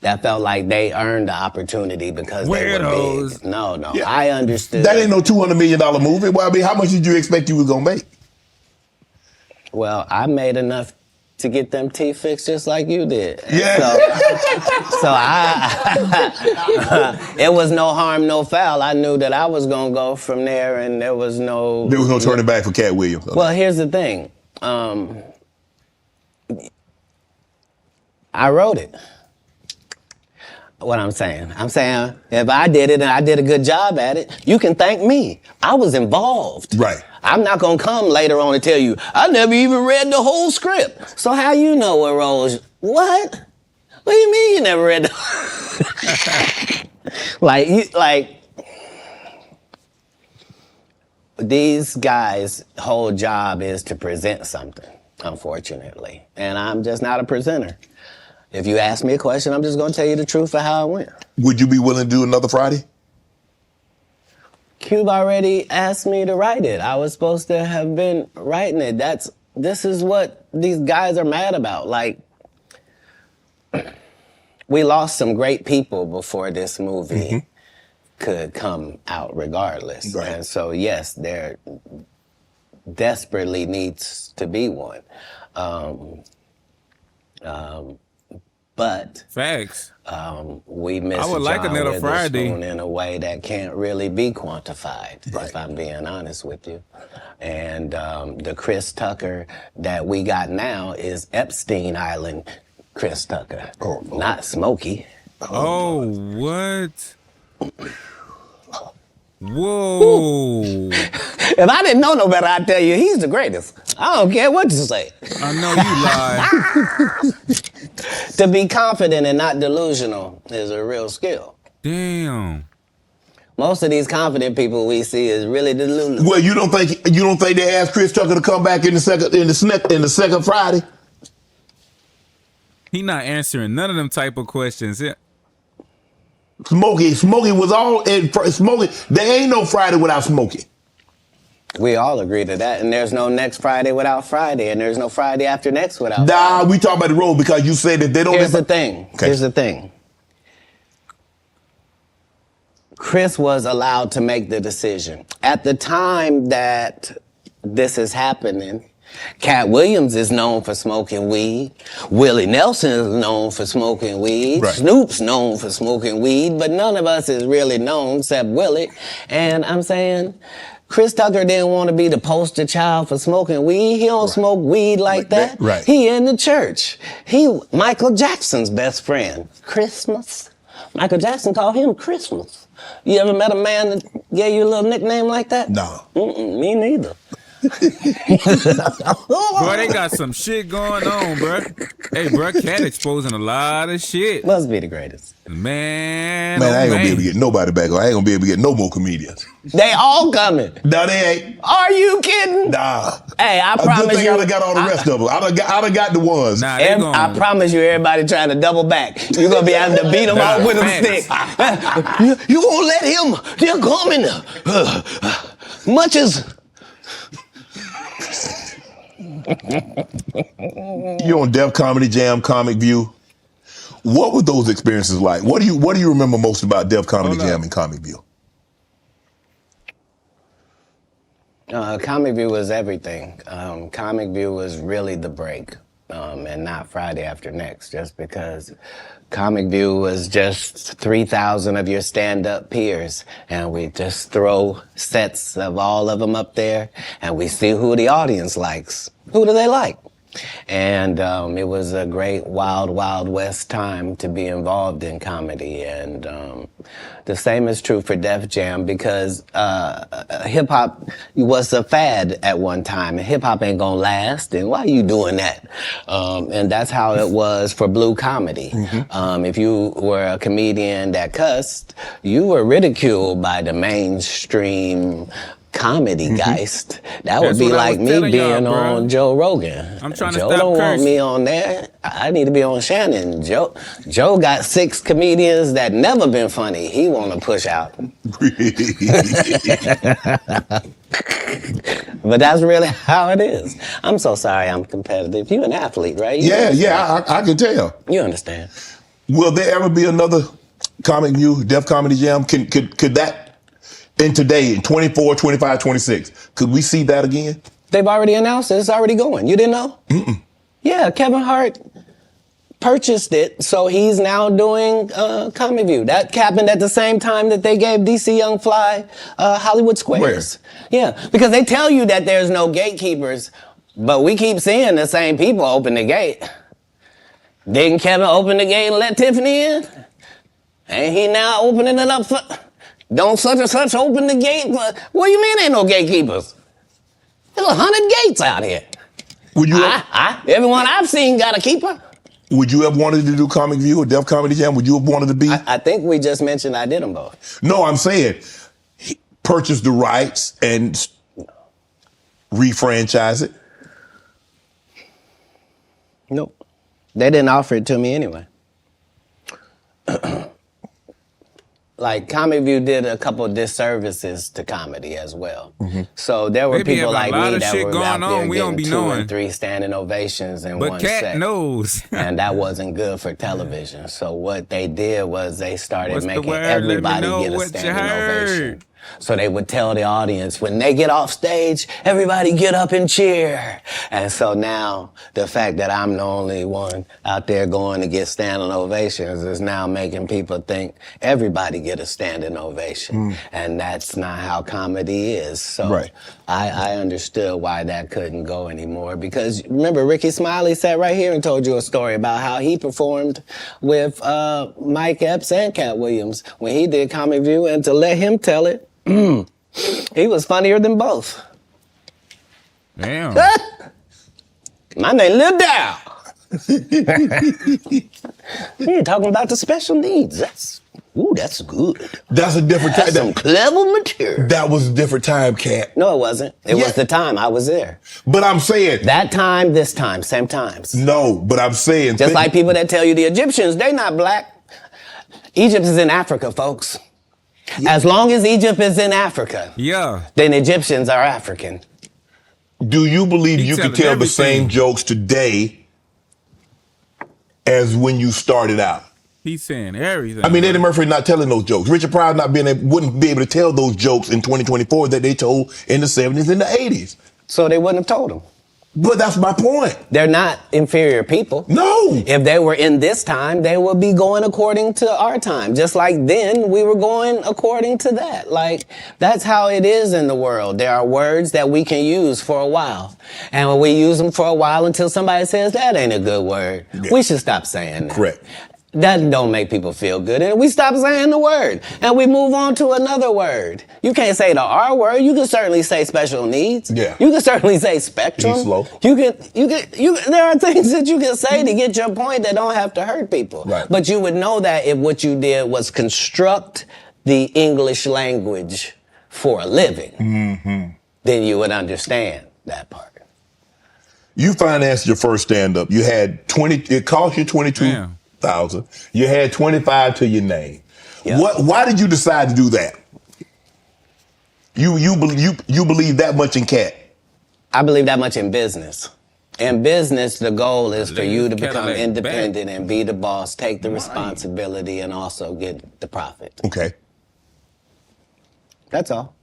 That felt like they earned the opportunity because they were big. No, yeah. I understood. That ain't no $200 million movie. Well, I mean, how much did you expect you was gonna make? Well, I made enough to get them teeth fixed just like you did. Yeah. So it was no harm, no foul. I knew that I was gonna go from there, and there was no turning back for Katt Williams. Well, here's the thing. I wrote it. What I'm saying if I did it and I did a good job at it, you can thank me. I was involved. Right. I'm not gonna come later on and tell you, I never even read the whole script. So how you know what roles? What? What do you mean you never read the like these guys' whole job is to present something, unfortunately. And I'm just not a presenter. If you ask me a question, I'm just going to tell you the truth of how it went. Would you be willing to do another Friday? Cube already asked me to write it. I was supposed to have been writing it. This is what these guys are mad about. Like, we lost some great people before this movie could come out regardless. Right. And so, yes, there desperately needs to be one. But facts. We miss I would like another Friday in a way that can't really be quantified, if I'm being honest with you. And the Chris Tucker that we got now is Epstein Island Chris Tucker, not Smokey. Oh, what? Whoa. If I didn't know no better, I'd tell you he's the greatest. I don't care what you say. I know you lie. To be confident and not delusional is a real skill. Damn. Most of these confident people we see is really delusional. Well, you don't think they asked Chris Tucker to come back in the second Friday? He not answering none of them type of questions. Yeah. Smokey was all in Smokey. There ain't no Friday without Smokey. We all agree to that, and there's no next Friday without Friday, and there's no Friday after next without Friday. We talk about the role because you said that they don't. Here's the thing. Okay. Here's the thing. Chris was allowed to make the decision. At the time that this is happening, Katt Williams is known for smoking weed. Willie Nelson is known for smoking weed. Right. Snoop's known for smoking weed, but none of us is really known except Willie. And I'm saying, Chris Tucker didn't want to be the poster child for smoking weed. He don't smoke weed like that. Right. He in the church. He Michael Jackson's best friend. Christmas. Michael Jackson called him Christmas. You ever met a man that gave you a little nickname like that? No. Me neither. Boy, they got some shit going on, bro. Hey, bro, Katt exposing a lot of shit. Must be the greatest. Man, Man, I ain't oh, gonna be able man. to get nobody back on. I ain't gonna be able to get no more comedians. They all coming. No, they ain't. Are you kidding? Nah. Hey, I A good promise thing you. I done got all the rest of them. I done got the ones. Nah, they gon' I promise you, everybody trying to double back. You're gonna be having to beat them Nah, off with a facts. stick. You gonna let him? They're coming. Much as You on Def Comedy Jam, Comic View. What were those experiences like? What do you remember most about Def Comedy Hold Jam up. and Comic View? Comic View was everything. Comic View was really the break, and not Friday After Next, just because Comic View was just 3,000 of your stand-up peers, and we just throw sets of all of them up there, and we see who the audience likes. Who do they like? And it was a great wild, wild west time to be involved in comedy. And the same is true for Def Jam, because hip hop was a fad at one time, and hip hop ain't gonna last. And why are you doing that? And that's how it was for blue comedy. If you were a comedian that cussed, you were ridiculed by the mainstream comedy geist. That would That's be what I like was me telling y'all, being bro. on Joe Rogan. I'm trying to Joe stop don't want cursing. me on there. I need to be on Shannon. Joe got 6 comedians that never been funny. He want to push out. But that's really how it is. I'm so sorry I'm competitive. You an athlete, right? You Yeah, I can tell. You understand. Will there ever be another Comic View, Def Comedy Jam? Could that, in today, in 24, 25, 26, could we see that again? They've already announced it. It's already going. You didn't know? Yeah, Kevin Hart purchased it, so he's now doing Comic View. That happened at the same time that they gave DC Young Fly Hollywood Squares. Yeah, because they tell you that there's no gatekeepers, but we keep seeing the same people open the gate. Didn't Kevin open the gate and let Tiffany in? Ain't he now opening it up for... Don't such and such open the gate? What do you mean ain't no gatekeepers? There's 100 gates out here. Would you Everyone I've seen got a keeper. would you have wanted to do Comic View or Def Comedy Jam? Would you have wanted to be? I think we just mentioned I did them both. No, I'm saying purchase the rights and refranchise it. Nope. They didn't offer it to me anyway. Like, Comic View did a couple disservices to comedy as well. So there were They be people having like a lot me of that shit were going out there on, we don't getting be 2 knowing. and 3 standing ovations in But one Katt set. knows. And that wasn't good for television. So what they did was they started What's the making word? Let me everybody know get a what you standing heard. ovation. So they would tell the audience, when they get off stage, everybody get up and cheer. And so now the fact that I'm the only one out there going to get standing ovations is now making people think everybody get a standing ovation. And that's not how comedy is. So Right. I understood why that couldn't go anymore, because remember Ricky Smiley sat right here and told you a story about how he performed with Mike Epps and Katt Williams when he did Comic View, and to let him tell it, he was funnier than both. Damn. My name Lil Dow. You're talking about the special needs. That's good. That's a different That's some time. clever material. That was a different time, Katt. No, it wasn't. It Yeah. was the time I was there. But I'm saying That time, this time, same times. no. But I'm saying Just like people that tell you the Egyptians, they not black. Egypt is in Africa, folks. As long as Egypt is in Africa, Yeah. then Egyptians are African. Do you believe He you can telling tell the everything. same jokes today as when you started out? He's saying everything. I mean, Eddie bro. Murphy not telling those jokes. Richard Pryor wouldn't be able to tell those jokes in 2024 that they told in the 70s and the 80s. So they wouldn't have told them. But that's my point. They're not inferior people. No. If they were in this time, they would be going according to our time. Just like then, we were going according to that. Like, that's how it is in the world. There are words that we can use for a while. And when we use them for a while until somebody says, that ain't a good word, Yeah. we should stop saying that. Correct. That don't make people feel good. And we stop saying the word. And we move on to another word. You can't say the R word. You can certainly say special needs. Yeah. You can certainly say spectrum. Be slow. There are things that you can say to get your point that don't have to hurt people. Right. But you would know that if what you did was construct the English language for a living, then you would understand that part. You financed your first stand-up. You had 20, it cost you 22,000. You had 25 to your name. Yeah. Why did you decide to do that? You believe that much in Katt? I believe that much in business. In business, the goal is for you to become Cadillac independent and be the boss, take the responsibility, and also get the profit. Okay. That's all.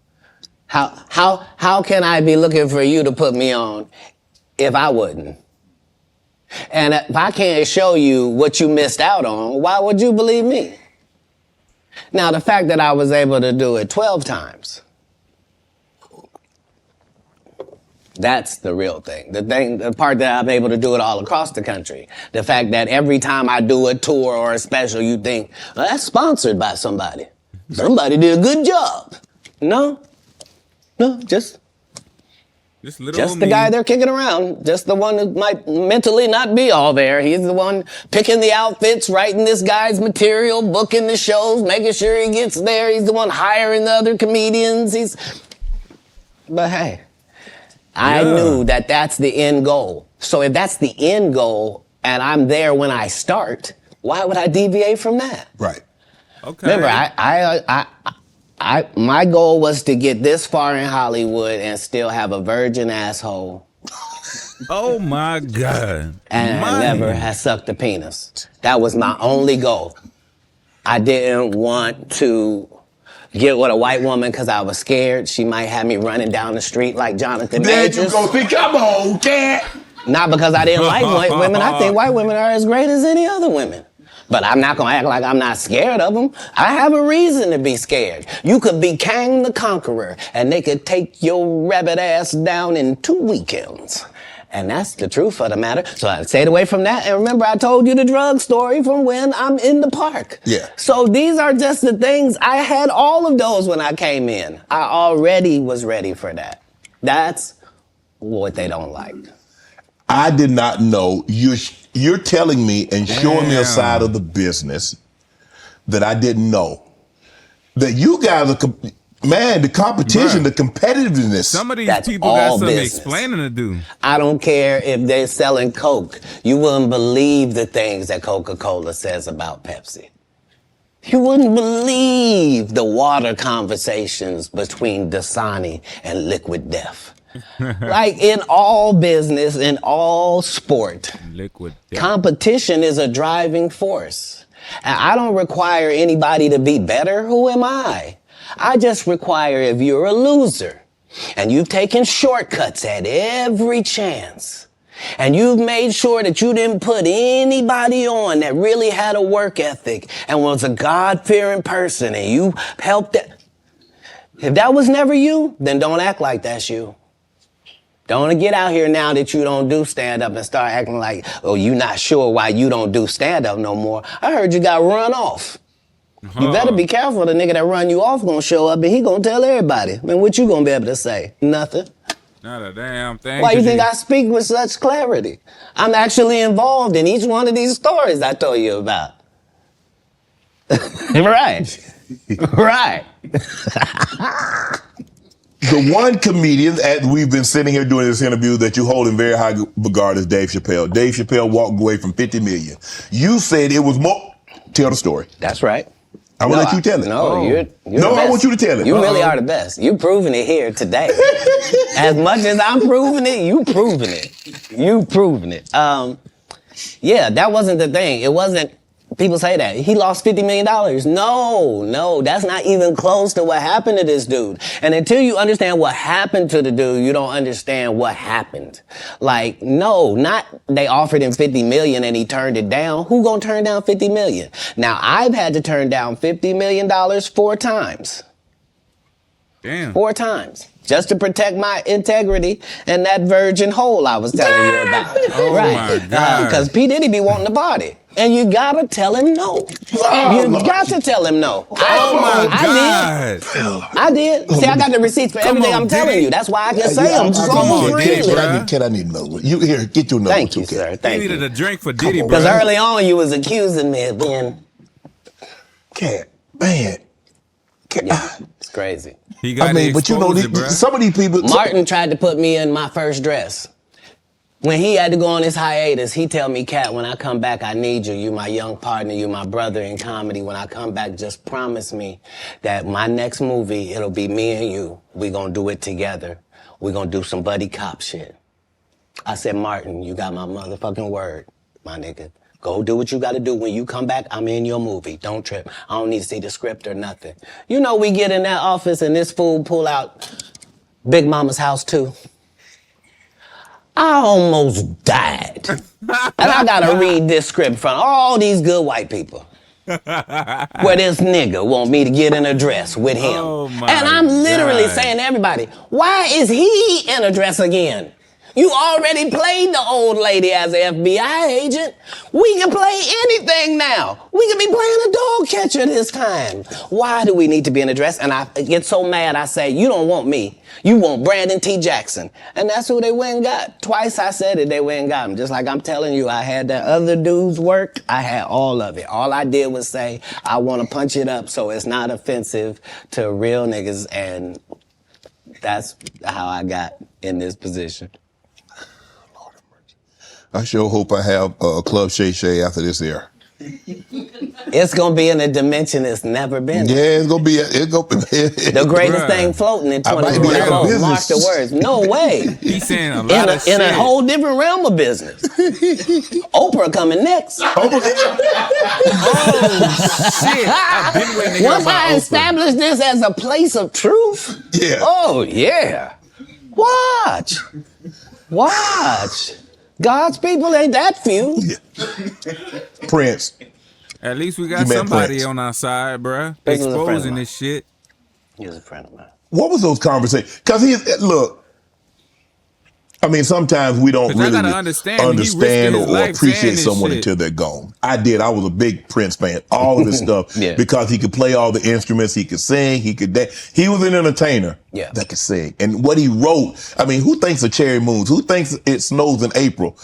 How can I be looking for you to put me on if I wouldn't? And if I can't show you what you missed out on, why would you believe me? Now, the fact that I was able to do it 12 times, that's the real thing. The part that I'm able to do it all across the country. The fact that every time I do a tour or a special, you think, well, that's sponsored by somebody. Somebody did a good job. No, just the guy they're kicking around. Just the one who might mentally not be all there. He's the one picking the outfits, writing this guy's material, booking the shows, making sure he gets there. He's the one hiring the other comedians. But hey, I knew that that's the end goal. So if that's the end goal and I'm there when I start, why would I deviate from that? Right. Okay. Remember, my goal was to get this far in Hollywood and still have a virgin asshole. Oh my God. And I never had sucked a penis. That was my only goal. I didn't want to get with a white woman because I was scared she might have me running down the street like Jonathan There Majors. you go. Come on, Katt. Not because I didn't like white women. I think white women are as great as any other women. But I'm not gonna act like I'm not scared of them. I have a reason to be scared. You could be Kang the Conqueror, and they could take your rabbit ass down in 2 weekends. And that's the truth of the matter. So I stayed away from that. And remember, I told you the drug story from when I'm in the park. Yeah. So these are just the things. I had all of those when I came in. I already was ready for that. That's what they don't like. I did not know. You're telling me and showing me a side of the business that I didn't know. That you guys are, the competition, the competitiveness. Some of these That's people got all some business. explaining to do. I don't care if they're selling Coke. You wouldn't believe the things that Coca-Cola says about Pepsi. You wouldn't believe the water conversations between Dasani and Liquid Death. Like in all business, in all sport, Liquid. competition is a driving force. And I don't require anybody to be better. Who am I? I just require if you're a loser and you've taken shortcuts at every chance and you've made sure that you didn't put anybody on that really had a work ethic and was a God-fearing person and you helped that. If that was never you, then don't act like that's you. Don't get out here now that you don't do stand-up and start acting like, oh, you not sure why you don't do stand-up no more. I heard you got run off. You better be careful. The nigga that run you off gonna show up and he gonna tell everybody. Man, what you gonna be able to say? Nothing. Not a damn thing. Why you think I speak with such clarity? I'm actually involved in each one of these stories I told you about. Right. Right. The one comedian that we've been sitting here doing this interview that you hold in very high regard is Dave Chappelle. Dave Chappelle walked away from 50 million. You said it was more. Tell the story. That's right. I'm gonna let you tell it. No, you're No, I want you to tell it. You really are the best. You proving it here today. As much as I'm proving it, you proving it. You proving it. Yeah, that wasn't the thing. It wasn't. People say that. He lost $50 million. No, that's not even close to what happened to this dude. And until you understand what happened to the dude, you don't understand what happened. Like, no, not they offered him $50 million and he turned it down. Who gonna turn down $50 million? Now, I've had to turn down $50 million 4 times. Damn. 4 times. just to protect my integrity and that virgin hole I was telling you about. Oh right. my God. Because P. Diddy be wanting the body. And you gotta tell him no. You got to tell him no. Oh my God. I did. See, I got the receipts for everything I'm telling you. That's why I can say them so freely. Katt, I need to know. You here, get your number. Thank you, sir. Thank You you. needed a drink for Diddy, bro. Because early on you was accusing me of being... Katt, man. Yeah, it's crazy. He got but you know, some of these people... Martin tried to put me in my first dress. When he had to go on his hiatus, he tell me, Katt, when I come back, I need you. You my young partner. You my brother in comedy. When I come back, just promise me that my next movie, it'll be me and you. We gonna do it together. We gonna do some buddy cop shit. I said, Martin, you got my motherfucking word, my nigga. Go do what you gotta do. When you come back, I'm in your movie. Don't trip. I don't need to see the script or nothing. You know, we get in that office and this fool pull out Big Mama's House 2. I almost died. And I gotta read this script from all these good white people. Where this nigga want me to get in a dress with him. Oh my and I'm literally God. saying to everybody, why is he in a dress again? You already played the old lady as an FBI agent. We can play anything now. We can be playing a dog catcher this time. Why do we need to be in a dress? And I get so mad, I say, you don't want me. You want Brandon T. Jackson. And that's who they went and got. Twice I said it, they went and got him. Just like I'm telling you, I had that other dude's work. I had all of it. All I did was say, I want to punch it up so it's not offensive to real niggas. And that's how I got in this position. I sure hope I have a Club Shay Shay after this air. It's gonna be in a dimension it's never been. Yeah, it's gonna be. The greatest thing floating in I might be out of 2024. Mark the business. words. No way. He's saying a lot of shit. In a whole different realm of business. Oprah coming next. Oh, shit. I've been waiting to hear Once about I Oprah. establish this as a place of truth. Yeah. Oh yeah. Watch. God's people ain't that few. Prince. At least we got You met somebody Prince. on our side, bruh. Prince was a friend of Exposing mine. this shit. He was a friend of mine. What was those conversations? Because look. I mean, sometimes we don't 'Cause I really gotta understand, he risked his or life saying appreciate this someone shit. until they're gone. I did. I was a big Prince fan. All of his stuff. Yeah. Because he could play all the instruments. He could sing. He could dance. He was an entertainer Yeah. that could sing. And what he wrote, I mean, who thinks of Cherry Moons? Who thinks it snows in April?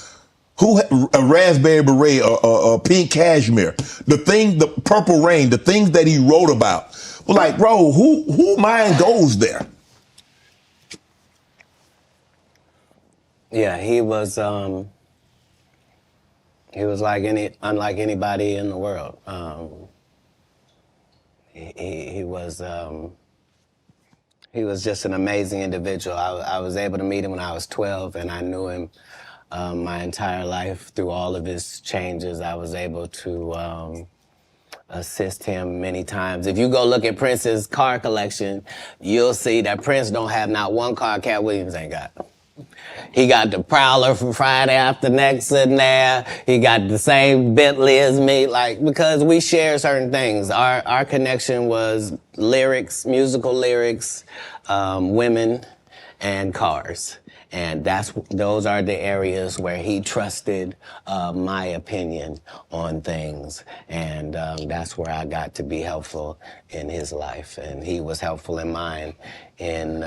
Who a raspberry beret or pink cashmere? The purple rain, the things that he wrote about. Well, like, bro, who mind goes there? Yeah, he was unlike anybody in the world. He was just an amazing individual. I was able to meet him when I was 12, and I knew him my entire life through all of his changes. I was able to assist him many times. If you go look at Prince's car collection, you'll see that Prince don't have not one car Katt Williams ain't got. He got the Prowler from Friday After Next in there. He got the same Bentley as me, because we share certain things. Our connection was lyrics, musical lyrics, women, and cars. And those are the areas where he trusted my opinion on things. And that's where I got to be helpful in his life. And he was helpful in mine in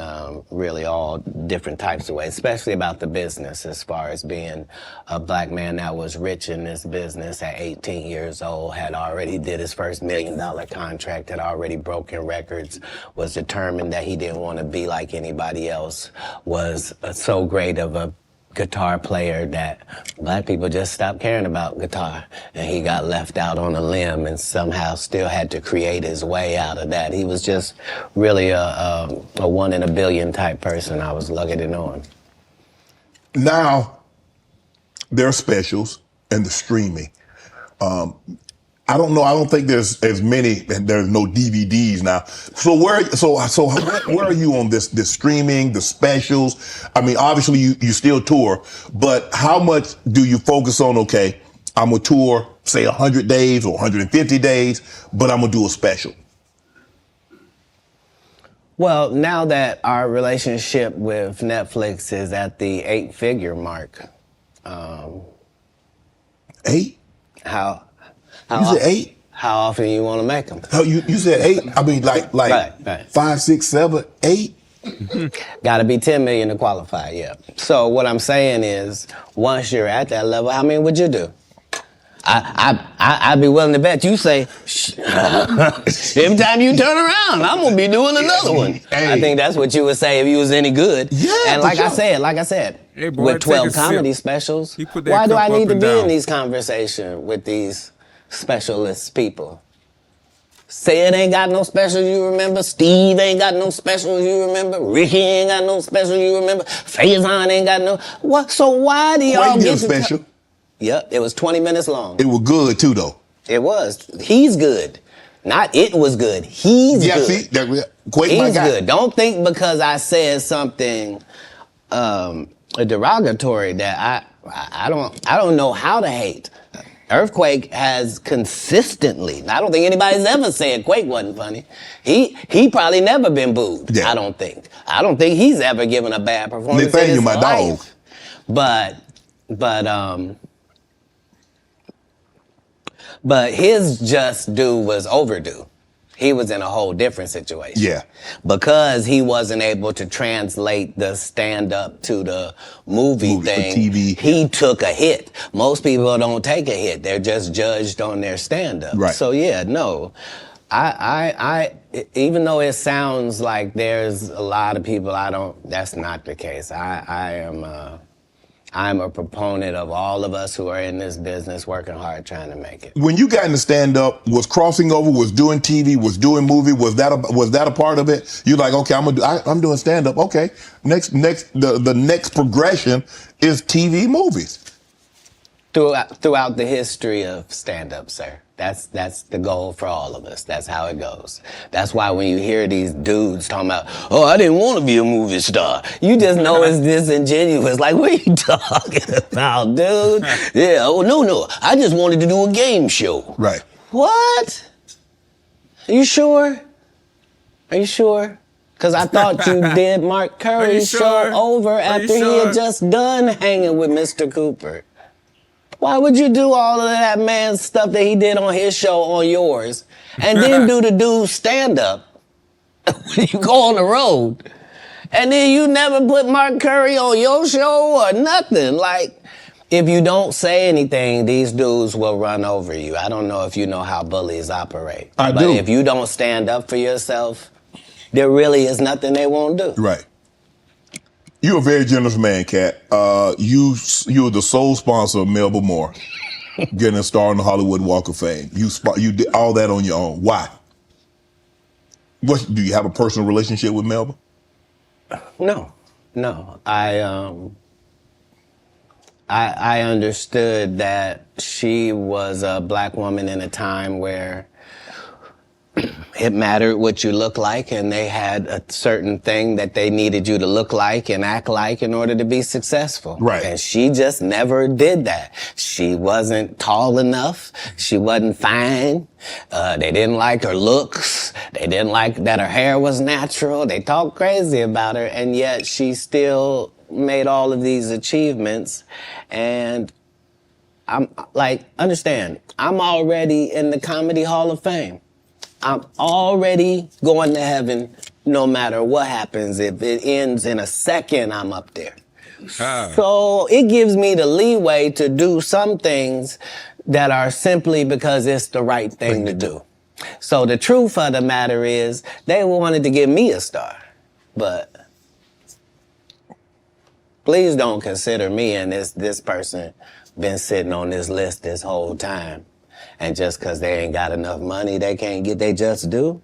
really all different types of ways, especially about the business, as far as being a black man that was rich in this business at 18 years old, had already did his first $1 million contract, had already broken records, was determined that he didn't want to be like anybody else, was so great of a guitar player that black people just stopped caring about guitar, and he got left out on a limb and somehow still had to create his way out of that. He was just really a 1 in a billion type person. I was lucky to know him. Now, there are specials and the streaming. I don't know. I don't think there's as many, and there's no DVDs now. So where are you on this streaming, the specials? I mean, obviously you still tour, but how much do you focus on, okay, I'm gonna tour, say 100 days or 150 days, but I'm gonna do a special? Well, now that our relationship with Netflix is at the 8-figure mark, 8? how You said 8? How often you want to make them? Oh, you said 8? I mean, like Right. 5, 6, 7, 8? Got to be 10 million to qualify, yeah. So what I'm saying is, once you're at that level, how many would you do? I'd be willing to bet you say, every time you turn around, I'm gonna be doing another one. Hey. I think that's what you would say if you was any good. Yeah, and for like sure. I said, Hey, boy, with take 12 a comedy sip. specials, He put that why do cup I need up to and be in down. these conversations with these specialist people? Sid ain't got no specials you remember. Steve ain't got no specials you remember. Ricky ain't got no specials you remember. Faison ain't got no. What? So why do y'all Quake did get a to special. Yep, it was 20 minutes long. It was good too, though. It was. He's good. Not it was good. He's Yeah, good. see, Quake my He's guy. good. Don't think because I said something derogatory that I don't know how to hate. Earthquake has consistently, I don't think anybody's ever said Quake wasn't funny. He probably never been booed. Yeah. I don't think he's ever given a bad performance in Nathaniel, his my life. dog. But his just due was overdue. He was in a whole different situation. Yeah. Because he wasn't able to translate the stand-up to the movie Movies, the thing, TV. he took a hit. Most people don't take a hit. They're just judged on their stand-up. Right. So yeah, no. I even though it sounds like there's a lot of people that's not the case. I'm a proponent of all of us who are in this business working hard trying to make it. When you got into stand-up, was crossing over, was doing TV, was doing movie, was that a part of it? You're like, okay, I'm doing stand-up. Okay, the next progression is TV movies. Throughout the history of stand-up, sir. That's the goal for all of us. That's how it goes. That's why when you hear these dudes talking about, oh, I didn't want to be a movie star, you just know it's disingenuous. Like, what are you talking about, dude? Yeah, oh, no, I just wanted to do a game show. Right. What? Are you sure? Because I thought you did Mark Curry's sure? show over Are you after he sure? had just done hanging with Mr. Cooper. Why would you do all of that man's stuff that he did on his show on yours and then do the dude's stand-up when you go on the road? And then you never put Mark Curry on your show or nothing. Like, if you don't say anything, these dudes will run over you. I don't know if you know how bullies operate. I but do. if you don't stand up for yourself, there really is nothing they won't do. Right. You're a very generous man, Katt. You're the sole sponsor of Melba Moore getting a star on the Hollywood Walk of Fame. You did all that on your own. Why? Do you have a personal relationship with Melba? No. I understood that she was a black woman in a time where it mattered what you look like, and they had a certain thing that they needed you to look like and act like in order to be successful. Right. And she just never did that. She wasn't tall enough. She wasn't fine. They didn't like her looks. They didn't like that her hair was natural. They talked crazy about her, and yet she still made all of these achievements. And I'm like, understand, I'm already in the Comedy Hall of Fame. I'm already going to heaven no matter what happens. If it ends in a second, I'm up there. So it gives me the leeway to do some things that are simply because it's the right thing to do. So the truth of the matter is, they wanted to give me a star. But please don't consider me and this person been sitting on this list this whole time. And just because they ain't got enough money, they can't get they just due?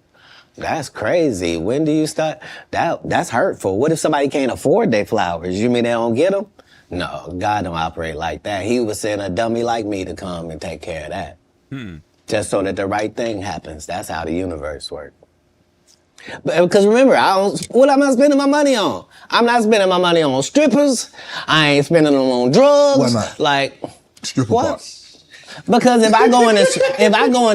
That's crazy. When do you start? That's hurtful. What if somebody can't afford their flowers? You mean they don't get them? No, God don't operate like that. He would send a dummy like me to come and take care of that. Just so that the right thing happens. That's how the universe works. But because remember, what am I spending my money on? I'm not spending my money on strippers. I ain't spending them on drugs. Why not? Like, Stripper what? bar. Because if I go in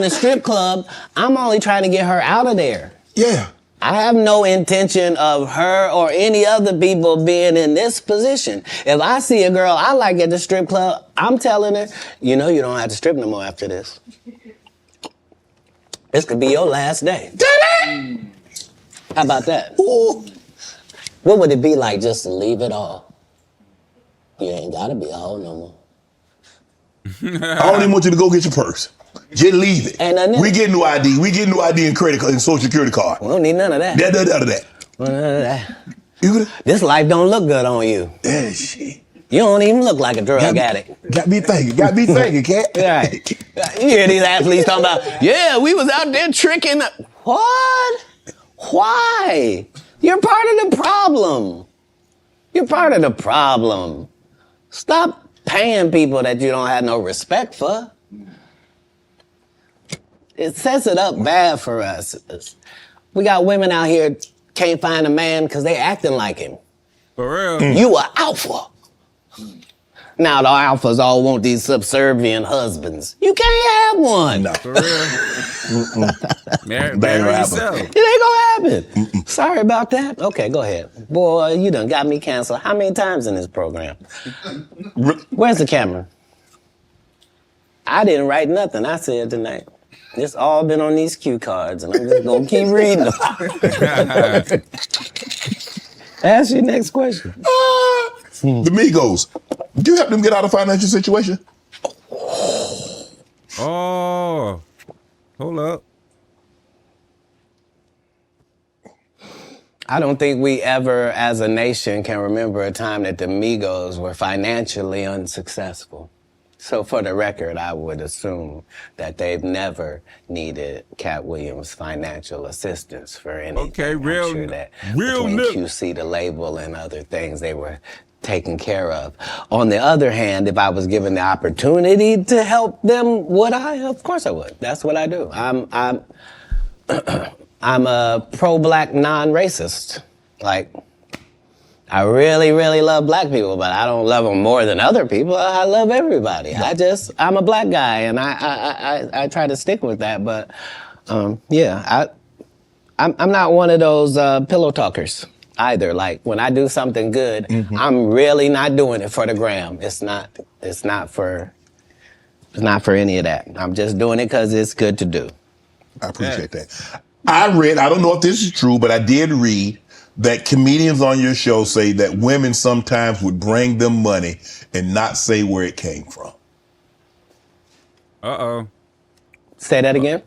a strip club, I'm only trying to get her out of there. Yeah. I have no intention of her or any other people being in this position. If I see a girl I like at the strip club, I'm telling her, you know you don't have to strip no more after this. This could be your last day. How about that? Ooh. What would it be like just to leave it all? You ain't gotta be a hoe no more. I don't even want you to go get your purse. Just leave it. Ain't nothing in We it. get new ID. We get new ID and credit card and social security card. We don't need none of that. That. None of that. You gonna? This life don't look good on you. Yeah, shit. You don't even look like a drug addict. Got me thinking, Cat. Right. You hear these athletes talking about, yeah, we was out there tricking. What? Why? You're part of the problem. You're part of the problem. Stop paying people that you don't have no respect for. It sets it up bad for us. We got women out here can't find a man because they acting like him. For real. You are alpha. Now the alphas all want these subservient husbands. You can't have one. No. For real. Marry gonna yourself. happen. It ain't gonna happen. Sorry about that. Okay, go ahead. Boy, you done got me canceled. How many times in this program? Where's the camera? I didn't write nothing I said tonight. It's all been on these cue cards, and I'm just gonna keep reading them. Ask your next question. The Migos. Do you help them get out of financial situation? Oh, hold up. I don't think we ever, as a nation, can remember a time that the Migos were financially unsuccessful. So for the record, I would assume that they've never needed Katt Williams' financial assistance for anything. Okay, I'm real- sure that real between nip. QC, the label, and other things, they were taken care of. On the other hand, if I was given the opportunity to help them, would I? Of course I would. That's what I do. I'm a pro-black non-racist. Like, I really, really love black people, but I don't love them more than other people. I love everybody. I'm a black guy, and I try to stick with that. But yeah, I'm not one of those pillow talkers either. Like when I do something good, I'm really not doing it for the gram. It's not for any of that. I'm just doing it because it's good to do. I appreciate that. I don't know if this is true, but I did read that comedians on your show say that women sometimes would bring them money and not say where it came from. Uh-oh. Say that again.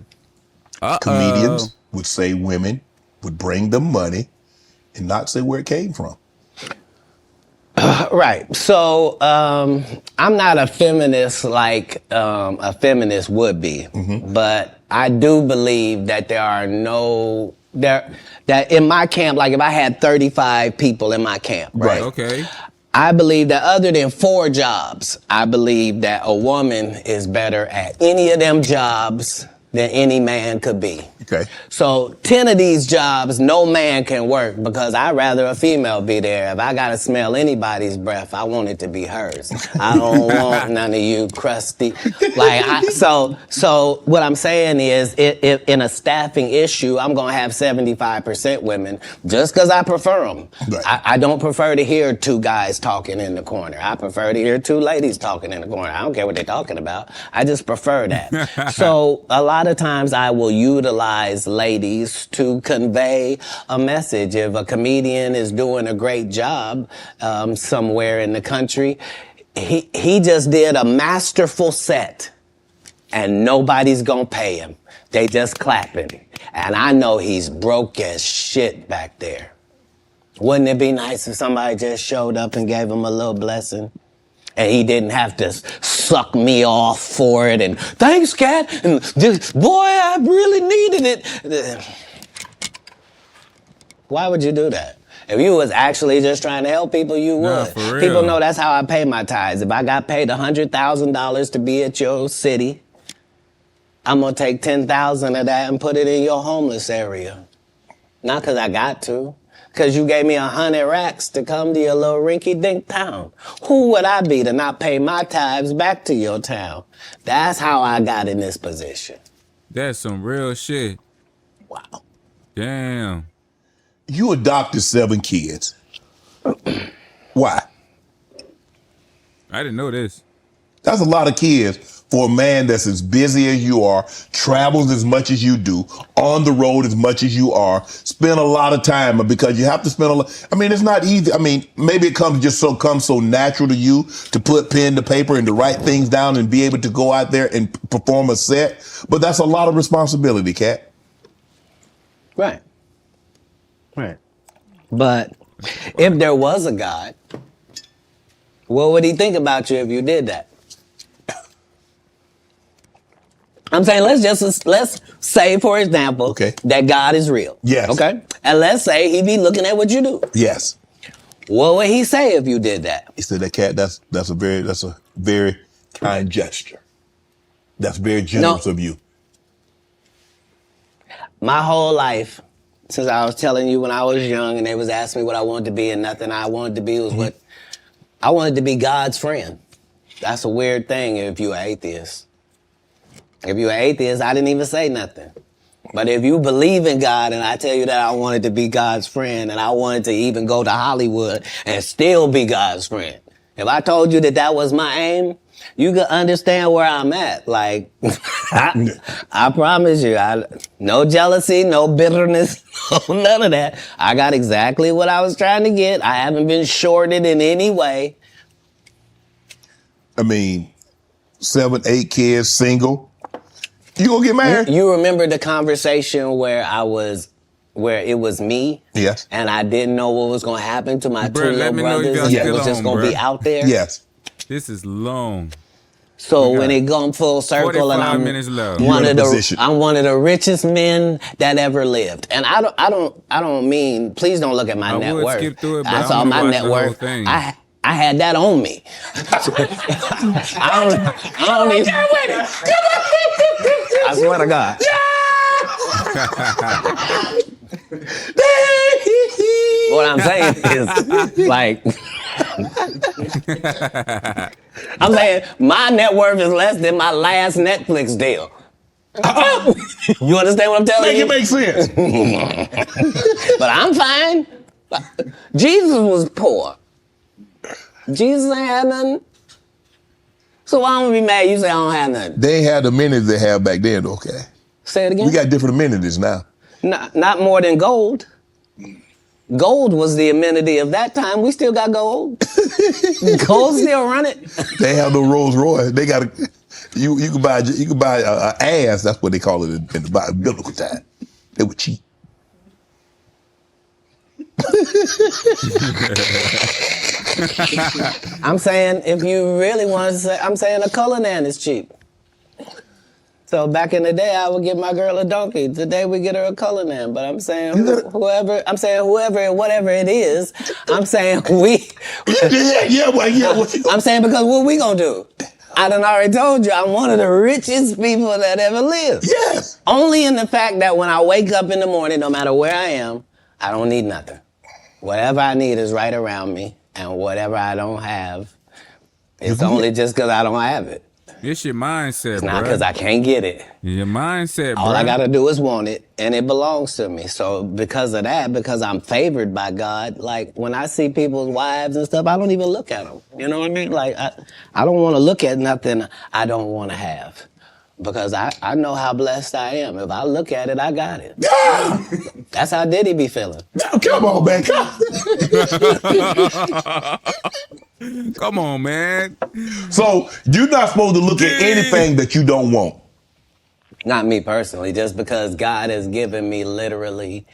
Comedians would say women would bring them money and not say where it came from. Right. So I'm not a feminist like a feminist would be, but I do believe that that in my camp, like if I had 35 people in my camp, right? Okay. I believe that other than 4 jobs, I believe that a woman is better at any of them jobs than any man could be. Okay. So 10 of these jobs, no man can work because I'd rather a female be there. If I gotta smell anybody's breath, I want it to be hers. I don't want none of you crusty. So what I'm saying is, if in a staffing issue, I'm gonna have 75% women just because I prefer them. Right. I don't prefer to hear 2 guys talking in the corner. I prefer to hear 2 ladies talking in the corner. I don't care what they're talking about. I just prefer that. So a lot of times I will utilize ladies to convey a message. If a comedian is doing a great job somewhere in the country, he just did a masterful set and nobody's gonna pay him. They just clapping. And I know he's broke as shit back there. Wouldn't it be nice if somebody just showed up and gave him a little blessing? And he didn't have to suck me off for it and thanks, Katt, and just, boy, I really needed it. Why would you do that? If you was actually just trying to help people, you would. Nah, for real. People know that's how I pay my tithes. If I got paid $100,000 to be at your city, I'm gonna take 10,000 of that and put it in your homeless area. Not because I got to. Because you gave me 100 racks to come to your little rinky-dink town. Who would I be to not pay my tithes back to your town? That's how I got in this position. That's some real shit. Wow. Damn. You adopted 7 kids. Why? I didn't know this. That's a lot of kids for a man that's as busy as you are, travels as much as you do, on the road as much as you are, spend a lot of time because you have to spend a lot. I mean, it's not easy. I mean, maybe it comes so natural to you to put pen to paper and to write things down and be able to go out there and perform a set. But that's a lot of responsibility, Katt. Right. Right. But if there was a God, what would he think about you if you did that? I'm saying let's say, for example, that God is real. Yes. Okay. And let's say he be looking at what you do. Yes. What would he say if you did that? He said, "That Katt, that's a very kind gesture. That's very generous of you." My whole life, since I was telling you when I was young and they was asking me what I wanted to be, and nothing I wanted to be was what I wanted to be, God's friend. That's a weird thing if you're an atheist. If you're an atheist, I didn't even say nothing. But if you believe in God and I tell you that I wanted to be God's friend and I wanted to even go to Hollywood and still be God's friend, if I told you that that was my aim, you could understand where I'm at. Like, I promise you, no jealousy, no bitterness, no, none of that. I got exactly what I was trying to get. I haven't been shorted in any way. I mean, 7, 8 kids, single. You gonna get married? You remember the conversation where it was me? Yes. And I didn't know what was gonna happen to my 2 little brothers. And it was just gonna be out there. Yes. This is long. So when it comes full circle and I'm I'm one of the richest men that ever lived. And I don't mean, please don't look at my net worth. Skip through it, but I saw my net worth. I had that on me. I don't even. I swear to God. What I'm saying is, like, I'm saying my net worth is less than my last Netflix deal. You understand what I'm telling you? Make it make sense. But I'm fine. Jesus was poor. Jesus ain't had nothing. So why don't we be mad you say I don't have nothing? They had the amenities they had back then, okay? Say it again? We got different amenities now. Not more than gold. Gold was the amenity of that time. We still got gold. Gold still run it. They have no Rolls Royce. They got you could buy a ass. That's what they call it in the biblical time. They were cheap. I'm saying if you really want to say, I'm saying a Cullinan is cheap. So back in the day, I would give my girl a donkey. Today we get her a Cullinan. But I'm saying whoever, whatever it is, I'm saying we. I'm saying because what we gonna do? I done already told you I'm one of the richest people that ever lived. Yes. Only in the fact that when I wake up in the morning, no matter where I am, I don't need nothing. Whatever I need is right around me, and whatever I don't have, it's only just because I don't have it. It's your mindset, It's not because I can't get it. Your mindset, bro. All I gotta do is want it, and it belongs to me. So because of that, because I'm favored by God, like when I see people's wives and stuff, I don't even look at them. You know what I mean? Like I don't want to look at nothing I don't want to have. Because I know how blessed I am. If I look at it, I got it. That's how Diddy be feeling. Come on, man. Come on, man. So you're not supposed to look at anything that you don't want. Not me personally, just because God has given me literally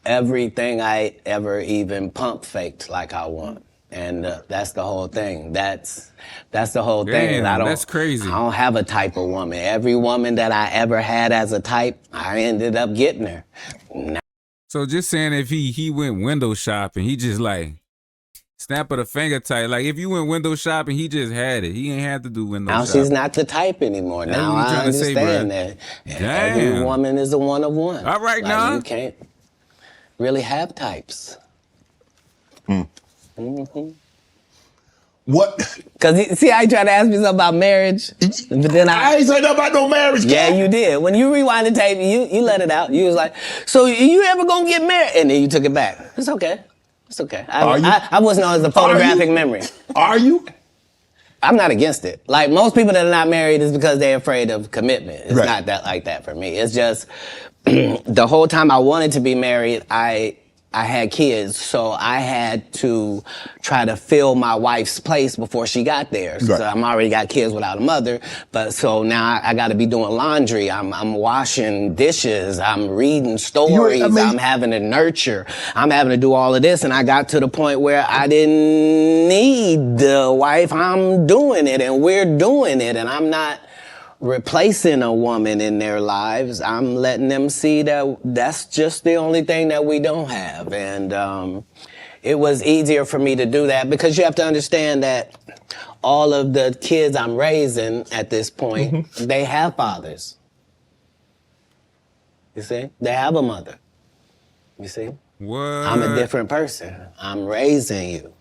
everything I ever even pump faked like I want. And that's the whole thing. That's the whole thing. That's crazy. I don't have a type of woman. Every woman that I ever had as a type, I ended up getting her. So just saying if he went window shopping, he just like snap of the finger type. Like if you went window shopping, he just had it. He ain't had to do window shopping. Now she's not the type anymore. That's now what you I trying to say, understand bro. that. Every woman is a one of one. All right, now. You can't really have types. Mm. Mm-hmm. What? Cause see how you trying to ask me something about marriage, but then I ain't saying nothing about no marriage. Yeah, Katt. you did. When you rewind the tape, you let it out. You was like, so you ever gonna get married? And then you took it back. It's okay. It's okay. Are you? I was known as a photographic memory. Are you? I'm not against it. Like most people that are not married is because they're afraid of commitment. It's Right. not that like that for me. It's just the whole time I wanted to be married, I had kids, so I had to try to fill my wife's place before she got there. Right. So I'm already got kids without a mother, but so now I got to be doing laundry. I'm washing dishes. I'm reading stories. I'm having to nurture. I'm having to do all of this, and I got to the point where I didn't need the wife. I'm doing it, and we're doing it, and I'm not replacing a woman in their lives. I'm letting them see that that's just the only thing that we don't have. And it was easier for me to do that because you have to understand that all of the kids I'm raising at this point, they have fathers. You see? They have a mother. You see? What? I'm a different person. I'm raising you.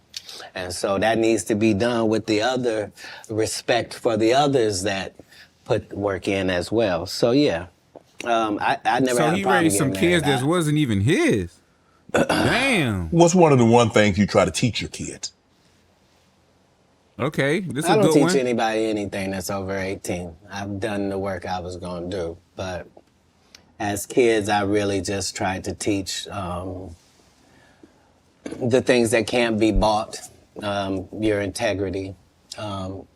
And so that needs to be done with the other respect for the others that put work in as well. So yeah, I never So had a he problem raised some getting married. kids that wasn't even his. Damn. What's one of the one things you try to teach your kids? Okay, this is I a don't good teach one. anybody anything that's over 18. I've done the work I was going to do. But as kids, I really just tried to teach the things that can't be bought, your integrity,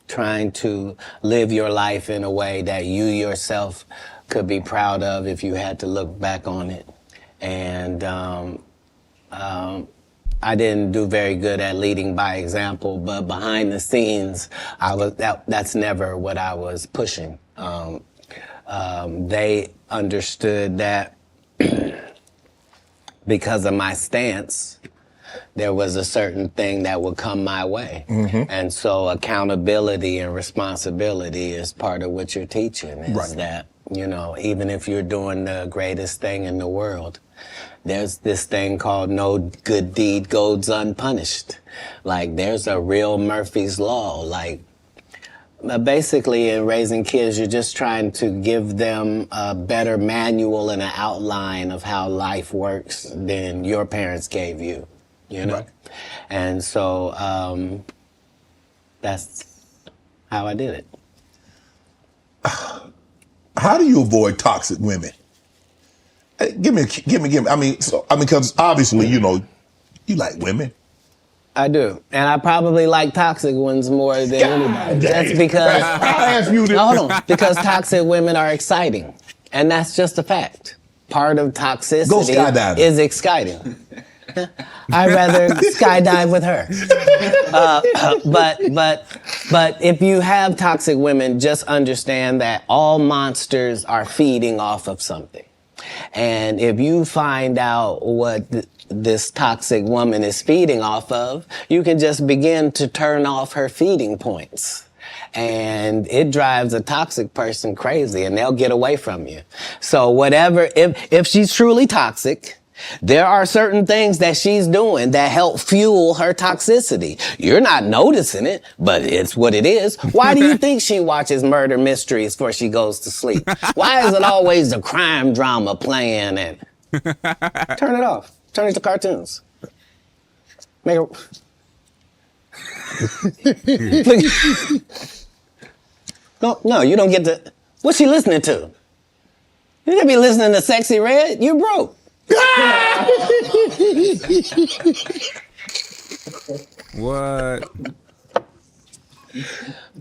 trying to live your life in a way that you yourself could be proud of if you had to look back on it. And I didn't do very good at leading by example, but behind the scenes, that's never what I was pushing. They understood that because of my stance, there was a certain thing that would come my way. And so accountability and responsibility is part of what you're teaching, is that, you know, even if you're doing the greatest thing in the world, there's this thing called no good deed goes unpunished. Like there's a real Murphy's Law. Like basically in raising kids, you're just trying to give them a better manual and an outline of how life works than your parents gave you. You know? Right. And so that's how I did it. How do you avoid toxic women? Give me. I mean, because obviously, you know, you like women. I do. And I probably like toxic ones more than anybody. That's because I'll ask you this. No, hold on. Because toxic women are exciting. And that's just a fact. Part of toxicity is exciting. I'd rather skydive with her. But if you have toxic women, just understand that all monsters are feeding off of something. And if you find out what this toxic woman is feeding off of, you can just begin to turn off her feeding points. And it drives a toxic person crazy and they'll get away from you. So whatever, if she's truly toxic, there are certain things that she's doing that help fuel her toxicity. You're not noticing it, but it's what it is. Why do you think she watches murder mysteries before she goes to sleep? Why is it always the crime drama playing? And turn it off. Turn it to cartoons. Make it. No, you don't get to. What's she listening to? You can't be listening to Sexy Red. You're broke. What?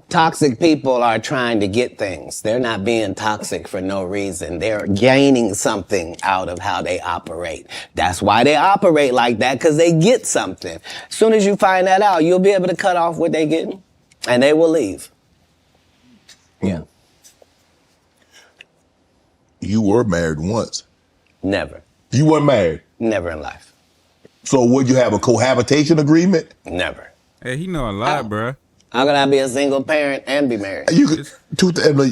Toxic people are trying to get things. They're not being toxic for no reason. They're gaining something out of how they operate. That's why they operate like that, because they get something. As soon as you find that out, you'll be able to cut off what they're getting, and they will leave. Yeah. You were married once. Never. You weren't married? Never in life. So would you have a cohabitation agreement? Never. Hey, he know a lot, bruh. How can I be a single parent and be married? You could,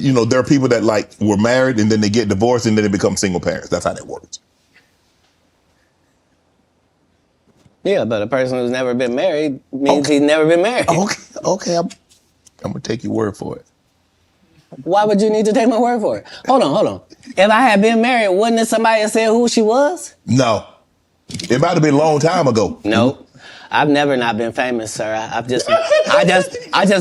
you know, there are people that like were married and then they get divorced and then they become single parents. That's how that works. Yeah, but a person who's never been married means he's never been married. Okay, I'm gonna take your word for it. Why would you need to take my word for it? Hold on. If I had been married, wouldn't somebody have said who she was? No. It might have been a long time ago. Nope. I've never not been famous, sir. I just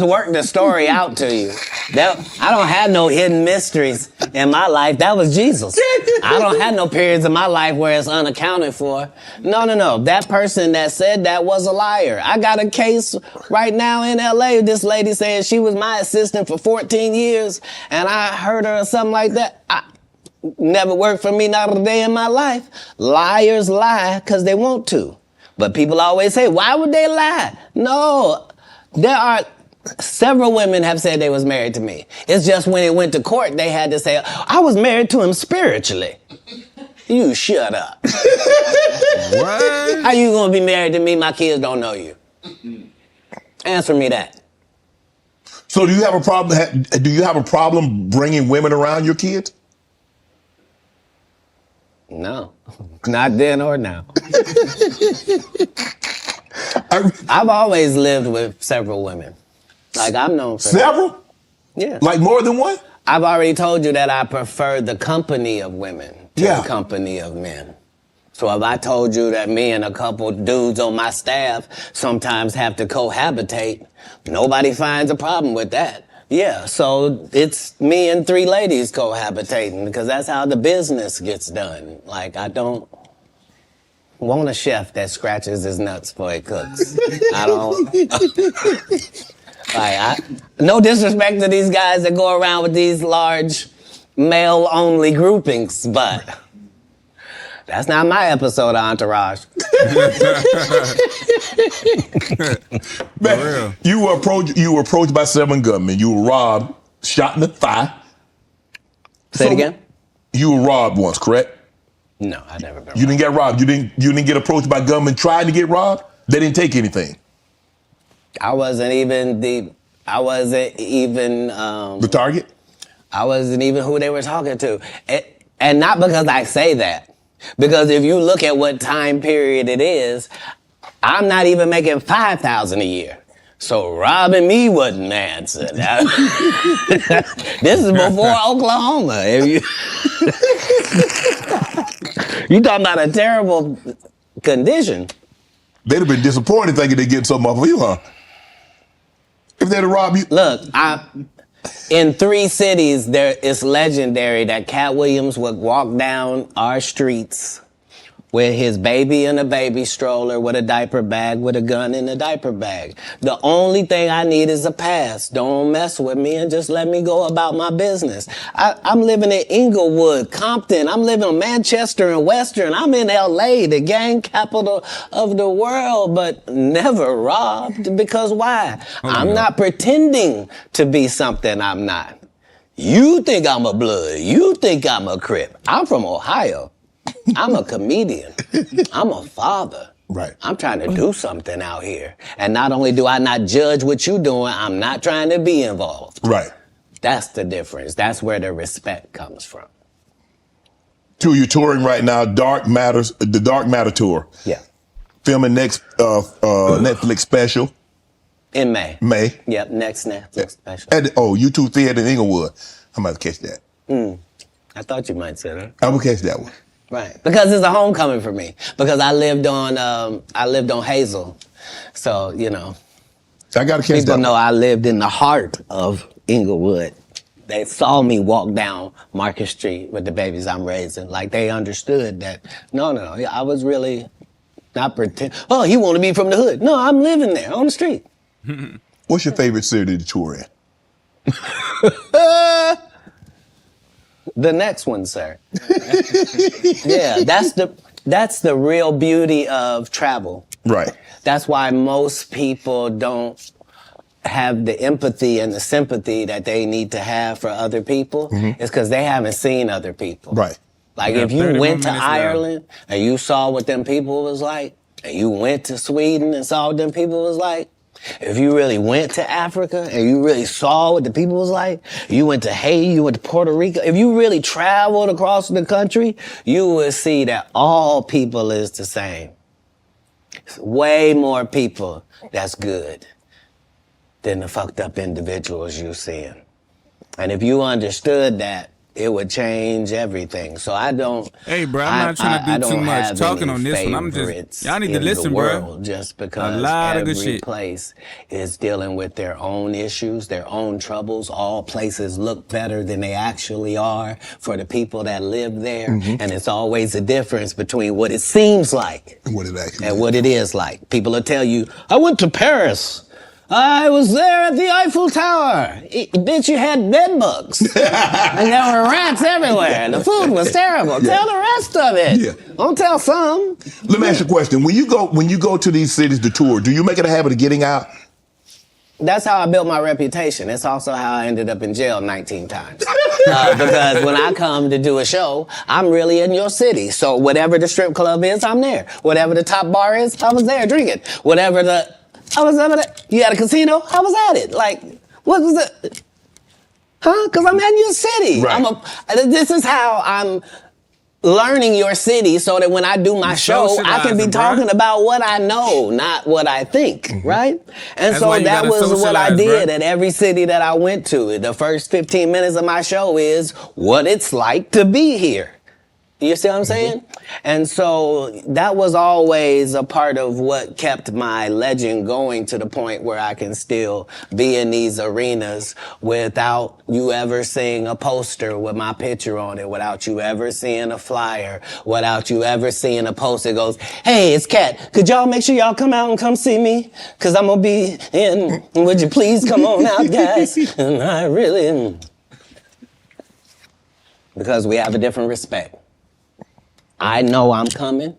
worked the story out to you. I don't have no hidden mysteries in my life. That was Jesus. I don't have no periods in my life where it's unaccounted for. No. That person that said that was a liar. I got a case right now in LA. This lady saying she was my assistant for 14 years and I heard her or something like that. Never worked for me, not a day in my life. Liars lie because they want to. But people always say, why would they lie? No, there are several women have said they was married to me. It's just when it went to court, they had to say, I was married to him spiritually. You shut up. What? How you gonna be married to me? My kids don't know you. Answer me that. So do you have a problem? Do you have a problem bringing women around your kids? No, not then or now. I've always lived with several women. Like, I'm known for Several? that. Yeah. Like more than one? I've already told you that I prefer the company of women to the company of men. So if I told you that me and a couple dudes on my staff sometimes have to cohabitate, nobody finds a problem with that. Yeah, so it's me and 3 ladies cohabitating because that's how the business gets done. Like, I don't want a chef that scratches his nuts before he cooks. I don't. No disrespect to these guys that go around with these large male-only groupings, but that's not my episode of Entourage. Man, you were approached by 7 gunmen. You were robbed, shot in the thigh. Say it again? You were robbed once, correct? No, I never been robbed. You didn't get robbed. You didn't get approached by gunmen trying to get robbed? They didn't take anything. I wasn't even the target? I wasn't even who they were talking to. And not because I say that. Because if you look at what time period it is, I'm not even making $5,000 a year. So robbing me wasn't the answer. This is before Oklahoma. You talking about a terrible condition. They'd have been disappointed thinking they'd get something off of you, huh? If they'd have robbed you. Look, in 3 cities, it's legendary that Katt Williams would walk down our streets with his baby in a baby stroller, with a diaper bag, with a gun in a diaper bag. The only thing I need is a pass. Don't mess with me and just let me go about my business. I'm living in Inglewood, Compton. I'm living in Manchester and Western. I'm in LA, the gang capital of the world, but never robbed. Because why? I'm not pretending to be something I'm not. You think I'm a blood. You think I'm a Crip. I'm from Ohio. I'm a comedian. I'm a father. Right. I'm trying to do something out here. And not only do I not judge what you're doing, I'm not trying to be involved. Right. That's the difference. That's where the respect comes from. Two, you're touring right now, the Dark Matter tour. Yeah. Filming next Netflix special. In May. May. Yep, next Netflix special. At U2 Theater in Inglewood. I'm about to catch that. I thought you might say that. I will catch that one. Right. Because it's a homecoming for me. Because I lived on Hazel. So, you know. I got to catch that People one. know I lived in the heart of Inglewood. They saw me walk down Market Street with the babies I'm raising. Like, they understood that, no, I was really not pretending. Oh, he want to be from the hood. No, I'm living there on the street. What's your favorite city to tour in? The next one, sir. Yeah, that's the real beauty of travel. Right. That's why most people don't have the empathy and the sympathy that they need to have for other people. It's because they haven't seen other people. Right. Like, Yeah, if you 31 went to minutes left. Ireland and you saw what them people was like, and you went to Sweden and saw what them people was like, if you really went to Africa and you really saw what the people was like, you went to Haiti, you went to Puerto Rico, if you really traveled across the country, you would see that all people is the same. Way more people that's good than the fucked up individuals you seeing. And if you understood that, it would change everything. So I don't. Hey, bro, I'm not trying to do too much talking on this one. I'm just, y'all need to listen, bro. Just because a lot every of good shit. place is dealing with their own issues, their own troubles. All places look better than they actually are for the people that live there. And it's always a difference between what it seems like And what it actually and what it is like. People will tell you, I went to Paris. I was there at the Eiffel Tower. Bitch, you had bed bugs. And there were rats everywhere. The food was terrible. Tell the rest of it. Yeah. Don't tell some. Let me ask you a question. When you go to these cities to tour, do you make it a habit of getting out? That's how I built my reputation. That's also how I ended up in jail 19 times. Because when I come to do a show, I'm really in your city. So whatever the strip club is, I'm there. Whatever the top bar is, I was there drinking. Whatever I was over there. You had a casino? I was at it. Like, what was it? Huh? Because I'm in your city. Right. This is how I'm learning your city so that when I do my show, I can be talking about what I know, not what I think, right? And That's so why you that gotta was what I socialize, did bruh. at every city that I went to. The first 15 minutes of my show is what it's like to be here. You see what I'm saying? And so that was always a part of what kept my legend going to the point where I can still be in these arenas without you ever seeing a poster with my picture on it, without you ever seeing a flyer, without you ever seeing a post that goes, hey, it's Katt. Could y'all make sure y'all come out and come see me? Because I'm going to be in. Would you please come on out, guys? And I really... Because we have a different respect. I know I'm coming.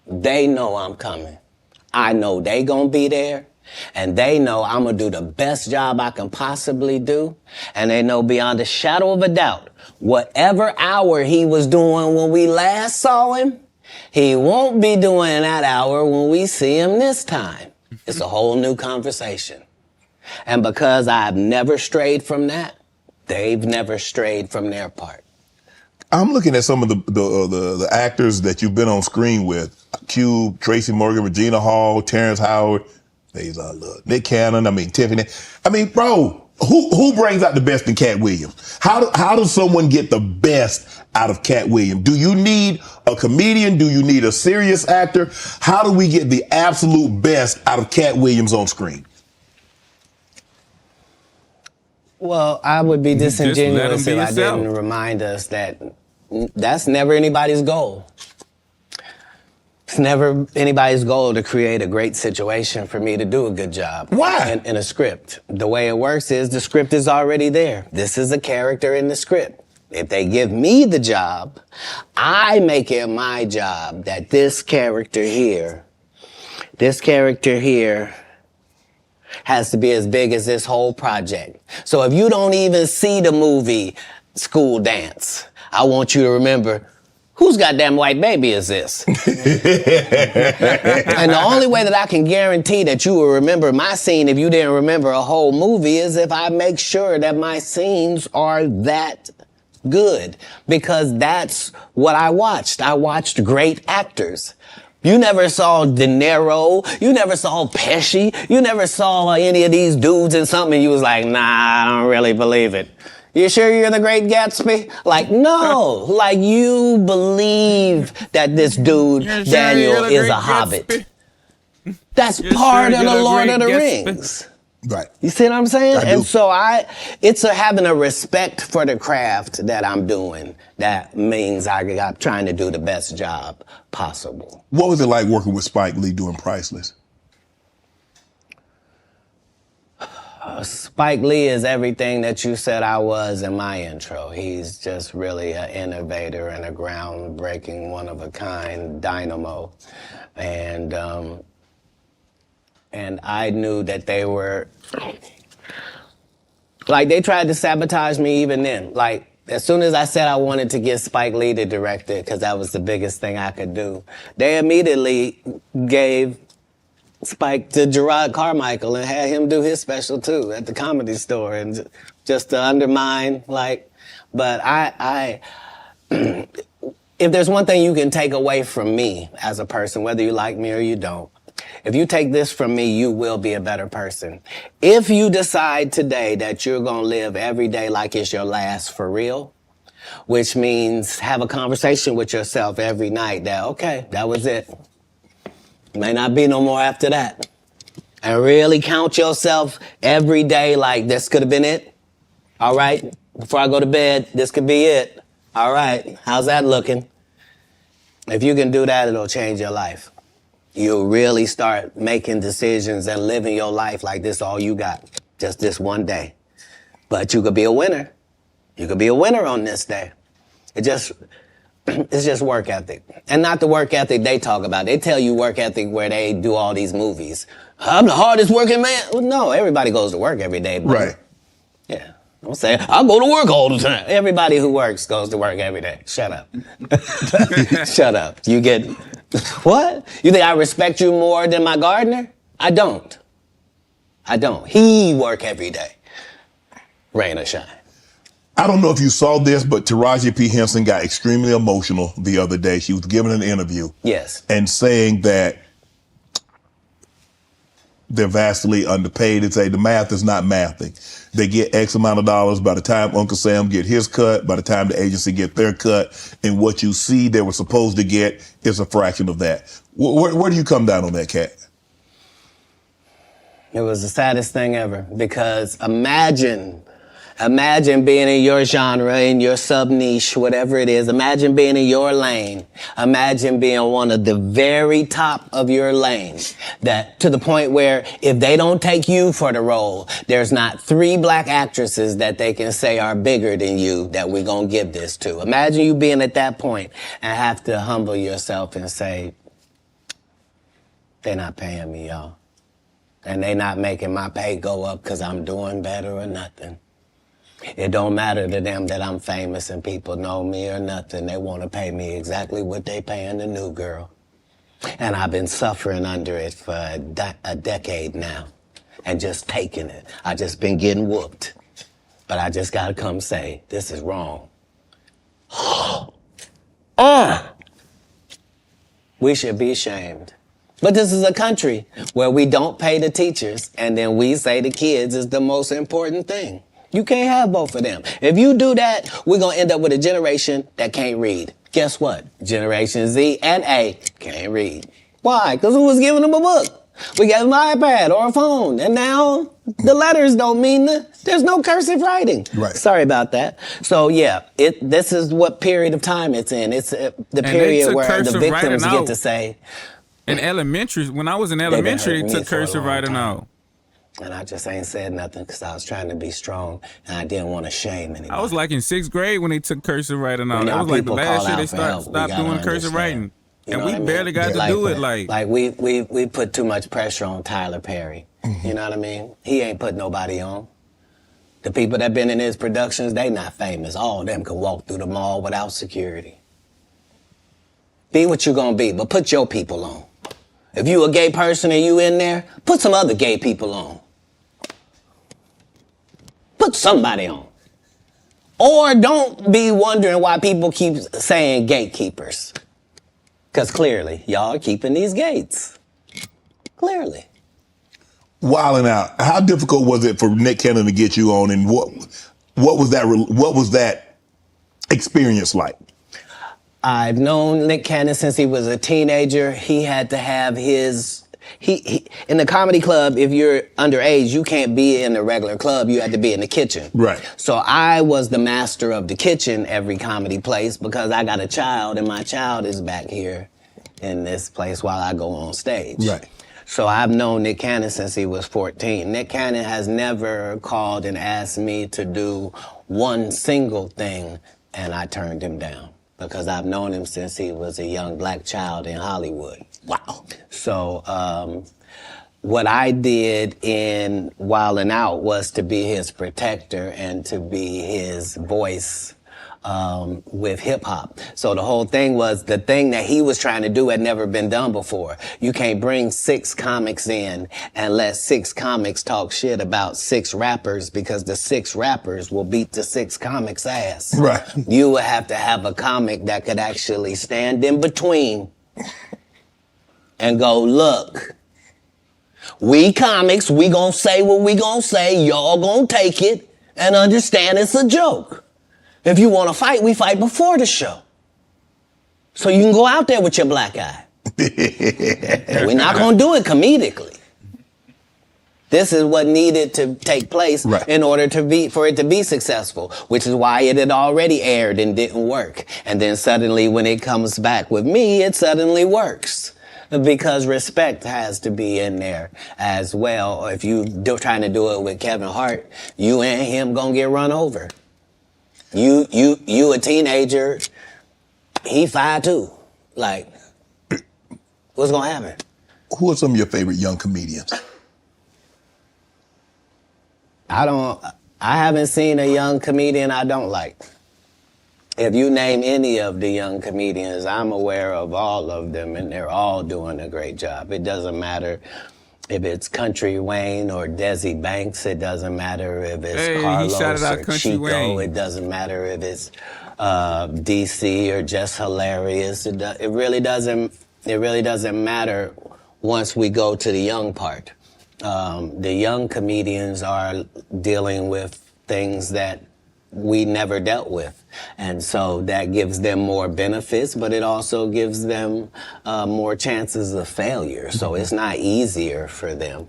They know I'm coming. I know they gonna be there. And they know I'm gonna do the best job I can possibly do. And they know beyond a shadow of a doubt, whatever hour he was doing when we last saw him, he won't be doing that hour when we see him this time. It's a whole new conversation. And because I've never strayed from that, they've never strayed from their part. I'm looking at some of the actors that you've been on screen with. Cube, Tracy Morgan, Regina Hall, Terrence Howard, Nick Cannon, Tiffany. Bro, who brings out the best in Katt Williams? How does someone get the best out of Katt Williams? Do you need a comedian? Do you need a serious actor? How do we get the absolute best out of Katt Williams on screen? Well, I would be disingenuous if I didn't remind us that that's never anybody's goal. It's never anybody's goal to create a great situation for me to do a good job. Why? In a script. The way it works is the script is already there. This is a character in the script. If they give me the job, I make it my job that this character here has to be as big as this whole project. So if you don't even see the movie School Dance, I want you to remember, whose goddamn white baby is this? And the only way that I can guarantee that you will remember my scene if you didn't remember a whole movie is if I make sure that my scenes are that good. Because that's what I watched. I watched great actors. You never saw De Niro, you never saw Pesci, you never saw any of these dudes in something and you was like, nah, I don't really believe it. You sure you're the Great Gatsby? Like, no. Like, you believe that this dude, Daniel, is a hobbit. That's part of the Lord of the Rings. Right. You see what I'm saying? I do. And so it's having a respect for the craft that I'm doing. That means I'm trying to do the best job possible. What was it like working with Spike Lee doing Priceless? Spike Lee is everything that you said I was in my intro. He's just really an innovator and a groundbreaking, one-of-a-kind dynamo. And I knew that they were, like, they tried to sabotage me even then. Like, as soon as I said I wanted to get Spike Lee to direct it, because that was the biggest thing I could do, they immediately gave Spike to Gerard Carmichael and had him do his special too at the Comedy Store, and just to undermine, like, but if there's one thing you can take away from me as a person, whether you like me or you don't, if you take this from me, you will be a better person. If you decide today that you're going to live every day like it's your last for real, which means have a conversation with yourself every night that, okay, that was it. May not be no more after that. And really count yourself every day like this could have been it. All right, before I go to bed, this could be it. All right, how's that looking? If you can do that, it'll change your life. You'll really start making decisions and living your life like this all you got, just this one day. But you could be a winner. You could be a winner on this day. It's just work ethic. And not the work ethic they talk about. They tell you work ethic where they do all these movies. I'm the hardest working man. Well, no, everybody goes to work every day. Right. Yeah. Don't say, I go to work all the time. Everybody who works goes to work every day. Shut up. Shut up. You get, what? You think I respect you more than my gardener? I don't. He work every day. Rain or shine. I don't know if you saw this, but Taraji P. Henson got extremely emotional the other day. She was giving an interview. Yes. And saying that they're vastly underpaid. They say the math is not mathing. They get X amount of dollars by the time Uncle Sam get his cut, by the time the agency get their cut, and what you see they were supposed to get is a fraction of that. Where do you come down on that, Katt? It was the saddest thing ever, because imagine being in your genre, in your sub-niche, whatever it is. Imagine being in your lane. Imagine being one of the very top of your lane. That to the point where if they don't take you for the role, there's not 3 black actresses that they can say are bigger than you that we're going to give this to. Imagine you being at that point and have to humble yourself and say, they're not paying me, y'all. And they not making my pay go up because I'm doing better or nothing. It don't matter to them that I'm famous and people know me or nothing. They want to pay me exactly what they paying the new girl. And I've been suffering under it for a decade now and just taking it. I just been getting whooped. But I just got to come say, this is wrong. We should be ashamed. But this is a country where we don't pay the teachers and then we say the kids is the most important thing. You can't have both of them. If you do that, we're going to end up with a generation that can't read. Guess what? Generation Z and A can't read. Why? Because who was giving them a book? We gave them an iPad or a phone. And now the letters don't mean there's no cursive writing. Right. Sorry about that. So yeah, this is what period of time it's in. It's the period where the victims get to say. In elementary, when I was in elementary, they took cursive writing out. And I just ain't said nothing because I was trying to be strong and I didn't want to shame anybody. I was like in 6th grade when they took cursive writing out. That was like the last year they stopped doing cursive writing. You know and we barely got to do it. Like we put too much pressure on Tyler Perry. Mm-hmm. You know what I mean? He ain't put nobody on. The people that been in his productions, they not famous. All of them can walk through the mall without security. Be what you gonna be, but put your people on. If you a gay person and you in there, put some other gay people on. Put somebody on. Or don't be wondering why people keep saying gatekeepers. Because clearly, y'all are keeping these gates. Clearly. Wilding out. How difficult was it for Nick Cannon to get you on, and what was that experience like? I've known Nick Cannon since he was a teenager. He had to have his... He in the comedy club, if you're underage, you can't be in the regular club. You had to be in the kitchen. Right. So I was the master of the kitchen every comedy place because I got a child, and my child is back here in this place while I go on stage. Right. So I've known Nick Cannon since he was 14. Nick Cannon has never called and asked me to do one single thing, and I turned him down. Because I've known him since he was a young black child in Hollywood. Wow. So what I did in Wildin' Out was to be his protector and to be his voice with hip hop. So the whole thing was the thing that he was trying to do had never been done before. You can't bring 6 comics in and let 6 comics talk shit about 6 rappers because the 6 rappers will beat the 6 comics' ass. Right. You would have to have a comic that could actually stand in between and go, look, we comics, we gonna say what we gonna say, y'all gonna take it and understand it's a joke. If you want to fight, we fight before the show. So you can go out there with your black eye. We're not going to do it comedically. This is what needed to take place in order for it to be successful, which is why it had already aired and didn't work. And then suddenly when it comes back with me, it suddenly works. Because respect has to be in there as well. If you're trying to do it with Kevin Hart, you and him going to get run over. You a teenager, he 5'2". Like, what's gonna happen? Who are some of your favorite young comedians? I haven't seen a young comedian I don't like. If you name any of the young comedians, I'm aware of all of them, and they're all doing a great job. It doesn't matter if it's Country Wayne or Desi Banks. It doesn't matter if it's Carlos or Chico. Wayne. It doesn't matter if it's DC or Just Hilarious. It really doesn't matter once we go to the young part. The young comedians are dealing with things that we never dealt with. And so that gives them more benefits, but it also gives them more chances of failure. So it's not easier for them.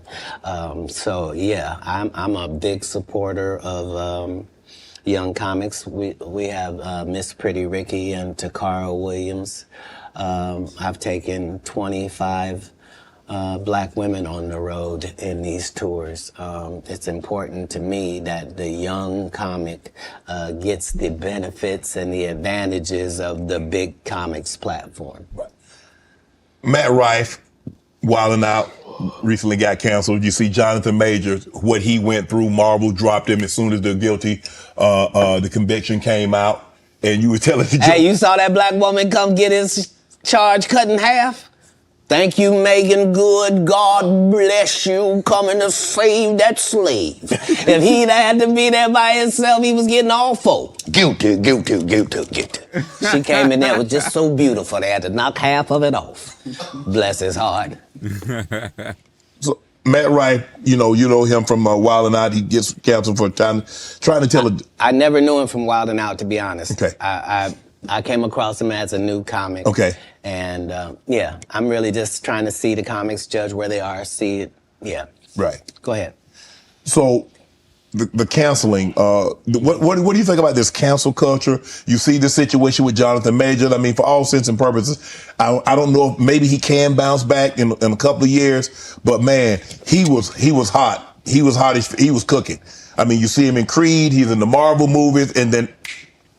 So yeah, I'm a big supporter of young comics. We have Miss Pretty Ricky and Takara Williams. I've taken 25 black women on the road in these tours. It's important to me that the young comic gets the benefits and the advantages of the big comics platform. Matt Rife, Wildin' Out, recently got canceled. You see Jonathan Majors, what he went through. Marvel dropped him as soon as the conviction came out. And you were telling the Hey, you saw that black woman come get his charge cut in half? Thank you, Megan Good. God bless you coming to save that slave. If he'd had to be there by himself, he was getting all 4. Guilty, guilty, guilty, guilty. She came in there, was just so beautiful, they had to knock half of it off. Bless his heart. So Matt Rife, you know him from Wildin' Out. He gets canceled for trying to tell I never knew him from Wildin' Out, to be honest. Okay. I came across him as a new comic. Okay. And yeah, I'm really just trying to see the comics, judge where they are, see it. Yeah. Right. Go ahead. So the canceling, what do you think about this cancel culture? You see the situation with Jonathan Majors. I mean, for all intents and purposes, I don't know if maybe he can bounce back in a couple of years, but man, he was hot. He was hot. He was cooking. I mean, you see him in Creed, he's in the Marvel movies, and then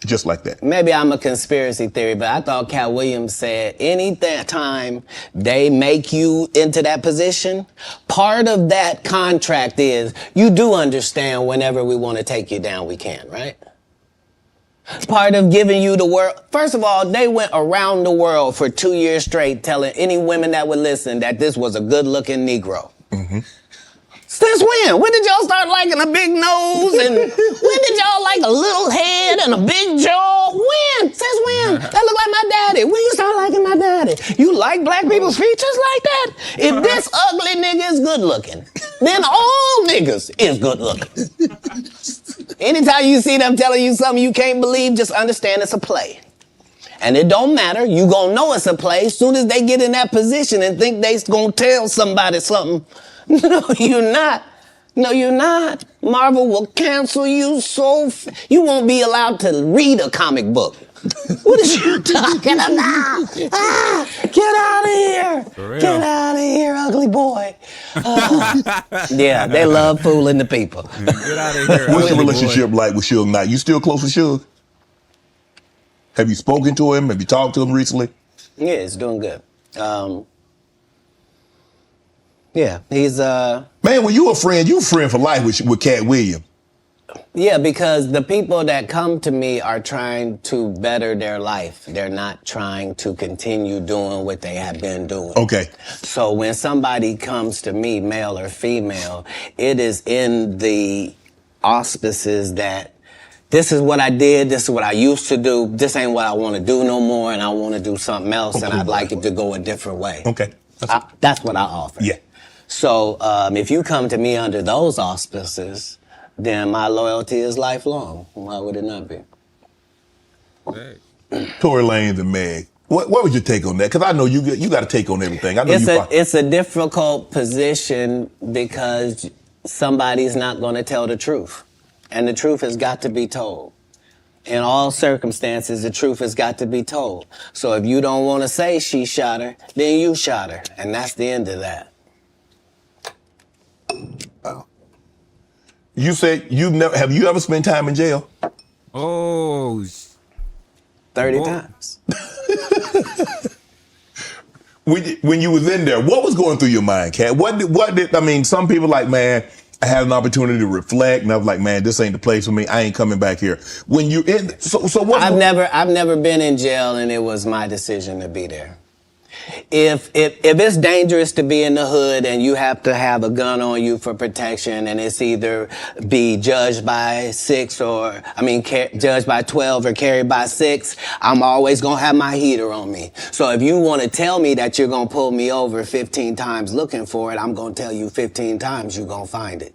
just like that. Maybe I'm a conspiracy theory, but I thought Katt Williams said any time they make you into that position, part of that contract is you do understand whenever we want to take you down, we can, right? Part of giving you the world. First of all, they went around the world for 2 years straight telling any women that would listen that this was a good-looking Negro. Mm-hmm. Since when? When did y'all start liking a big nose? And when did y'all like a little head and a big jaw? When? Since when? That look like my daddy. When you start liking my daddy? You like black people's features like that? If this ugly nigga is good looking, then all niggas is good looking. Anytime you see them telling you something you can't believe, just understand it's a play. And it don't matter. You gonna know it's a play as soon as they get in that position and think they gonna tell somebody something. No, you're not. No, you're not. Marvel will cancel you you won't be allowed to read a comic book. What is you talking about? Get out of here. Get out of here, ugly boy. Yeah, they love fooling the people. Get out of here. What's the relationship like with Suge Knight? You still close with Suge? Have you spoken to him? Have you talked to him recently? Yeah, it's doing good. Yeah, he's Man, when you a friend for life with Katt Williams. Yeah, because the people that come to me are trying to better their life. They're not trying to continue doing what they have been doing. Okay. So when somebody comes to me, male or female, it is in the auspices that this is what I did, this is what I used to do, this ain't what I want to do no more, and I want to do something else, and I'd like it to go a different way. Okay. That's what I offer. Yeah. So if you come to me under those auspices, then my loyalty is lifelong. Why would it not be? Hey. Tory Lanez and Meg. What was your take on that? Because I know you got to take on everything. I know it's a difficult position because somebody's not going to tell the truth. And the truth has got to be told. In all circumstances, the truth has got to be told. So if you don't want to say she shot her, then you shot her. And that's the end of that. You said have you ever spent time in jail? Oh, 30 times. When you was in there, what was going through your mind, Katt? What did I mean, some people like, man, I had an opportunity to reflect, and I was like, man, this ain't the place for me. I ain't coming back here. When you in, so what? I've never been in jail, and it was my decision to be there. If it's dangerous to be in the hood and you have to have a gun on you for protection, and it's either be judged by judged by 12 or carried by 6, I'm always gonna have my heater on me. So if you want to tell me that you're gonna pull me over 15 times looking for it, I'm gonna tell you 15 times you're gonna find it.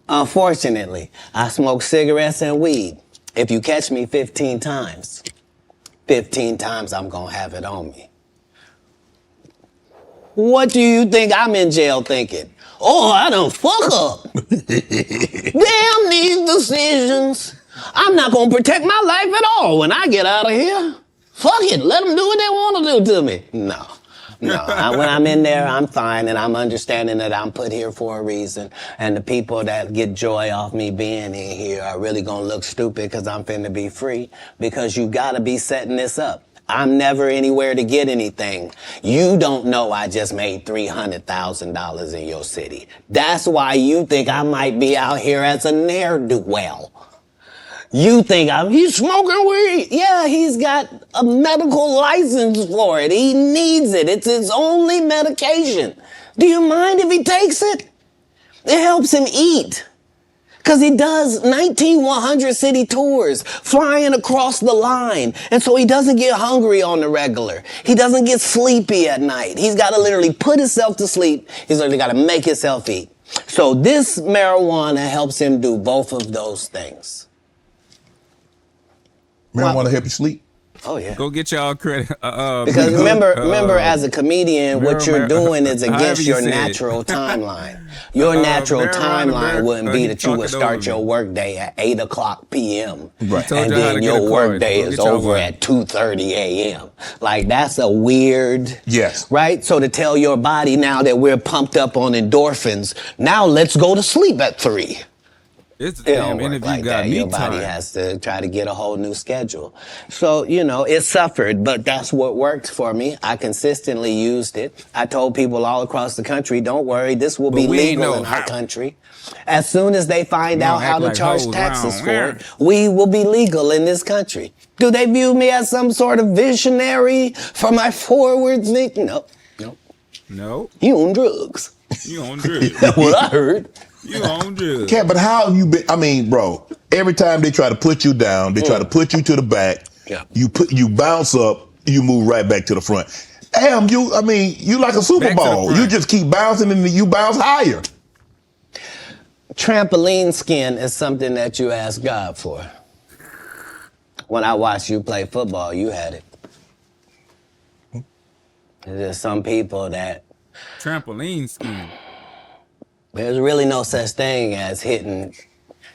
Unfortunately, I smoke cigarettes and weed. If you catch me 15 times, 15 times I'm gonna have it on me. What do you think I'm in jail thinking? Oh, I done fuck up. Damn these decisions. I'm not gonna protect my life at all when I get out of here. Fuck it, let them do what they want to do to me. No. When I'm in there, I'm fine, and I'm understanding that I'm put here for a reason. And the people that get joy off me being in here are really gonna look stupid because I'm finna be free, because you gotta be setting this up. I'm never anywhere to get anything. You don't know I just made $300,000 in your city. That's why you think I might be out here as a ne'er-do-well. You think he's smoking weed. Yeah, he's got a medical license for it. He needs it. It's his only medication. Do you mind if he takes it? It helps him eat. Because he does 19 100 city tours, flying across the line. And so he doesn't get hungry on the regular. He doesn't get sleepy at night. He's got to literally put himself to sleep. He's literally got to make himself eat. So this marijuana helps him do both of those things. Marijuana help you sleep? Oh, yeah. Go get y'all credit. Because remember, as a comedian, what you're doing is against your natural timeline. Your natural timeline wouldn't be that you would start your workday at 8:00 p.m. Right. And then your workday is over at 2:30 a.m. Like, that's a weird... Yes. Right? So to tell your body now that we're pumped up on endorphins, now let's go to sleep at 3. It's a It damn don't work interview like got that. me Your body tired. has to try to get a whole new schedule. So, it suffered, but that's what worked for me. I consistently used it. I told people all across the country, don't worry, this will be we ain't legal know in our how. country. As soon as they find We out don't how act to like charge hoes taxes round for here. it, we will be legal in this country. Do they view me as some sort of visionary for my forward thinking? No. No, You on drugs. you on drugs. That's what I heard. You on drugs. Katt, but how have you been? I mean, bro, every time they try to put you down, they try to put you to the back. Yeah. You bounce up, you move right back to the front. Damn, you like a Super Back to the Bowl. front. You just keep bouncing and you bounce higher. Trampoline skin is something that you ask God for. When I watched you play football, you had it. There's some people that Trampoline scheme. there's really no such thing as hitting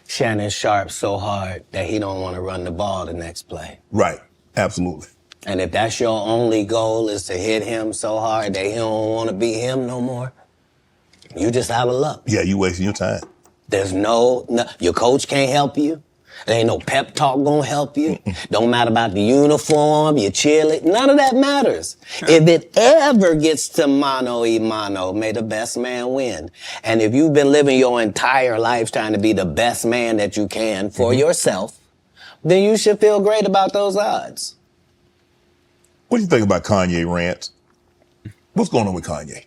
Shannon Sharp so hard that he don't want to run the ball the next play. Right. Absolutely. And if that's your only goal is to hit him so hard that he don't want to be him no more, you just out of luck. Yeah, you wasting your time. There's no, your coach can't help you. There ain't no pep talk gonna help you. Don't matter about the uniform, your cheerleader. None of that matters. If it ever gets to mano y mano, may the best man win. And if you've been living your entire life trying to be the best man that you can for yourself, then you should feel great about those odds. What do you think about Kanye rants? What's going on with Kanye?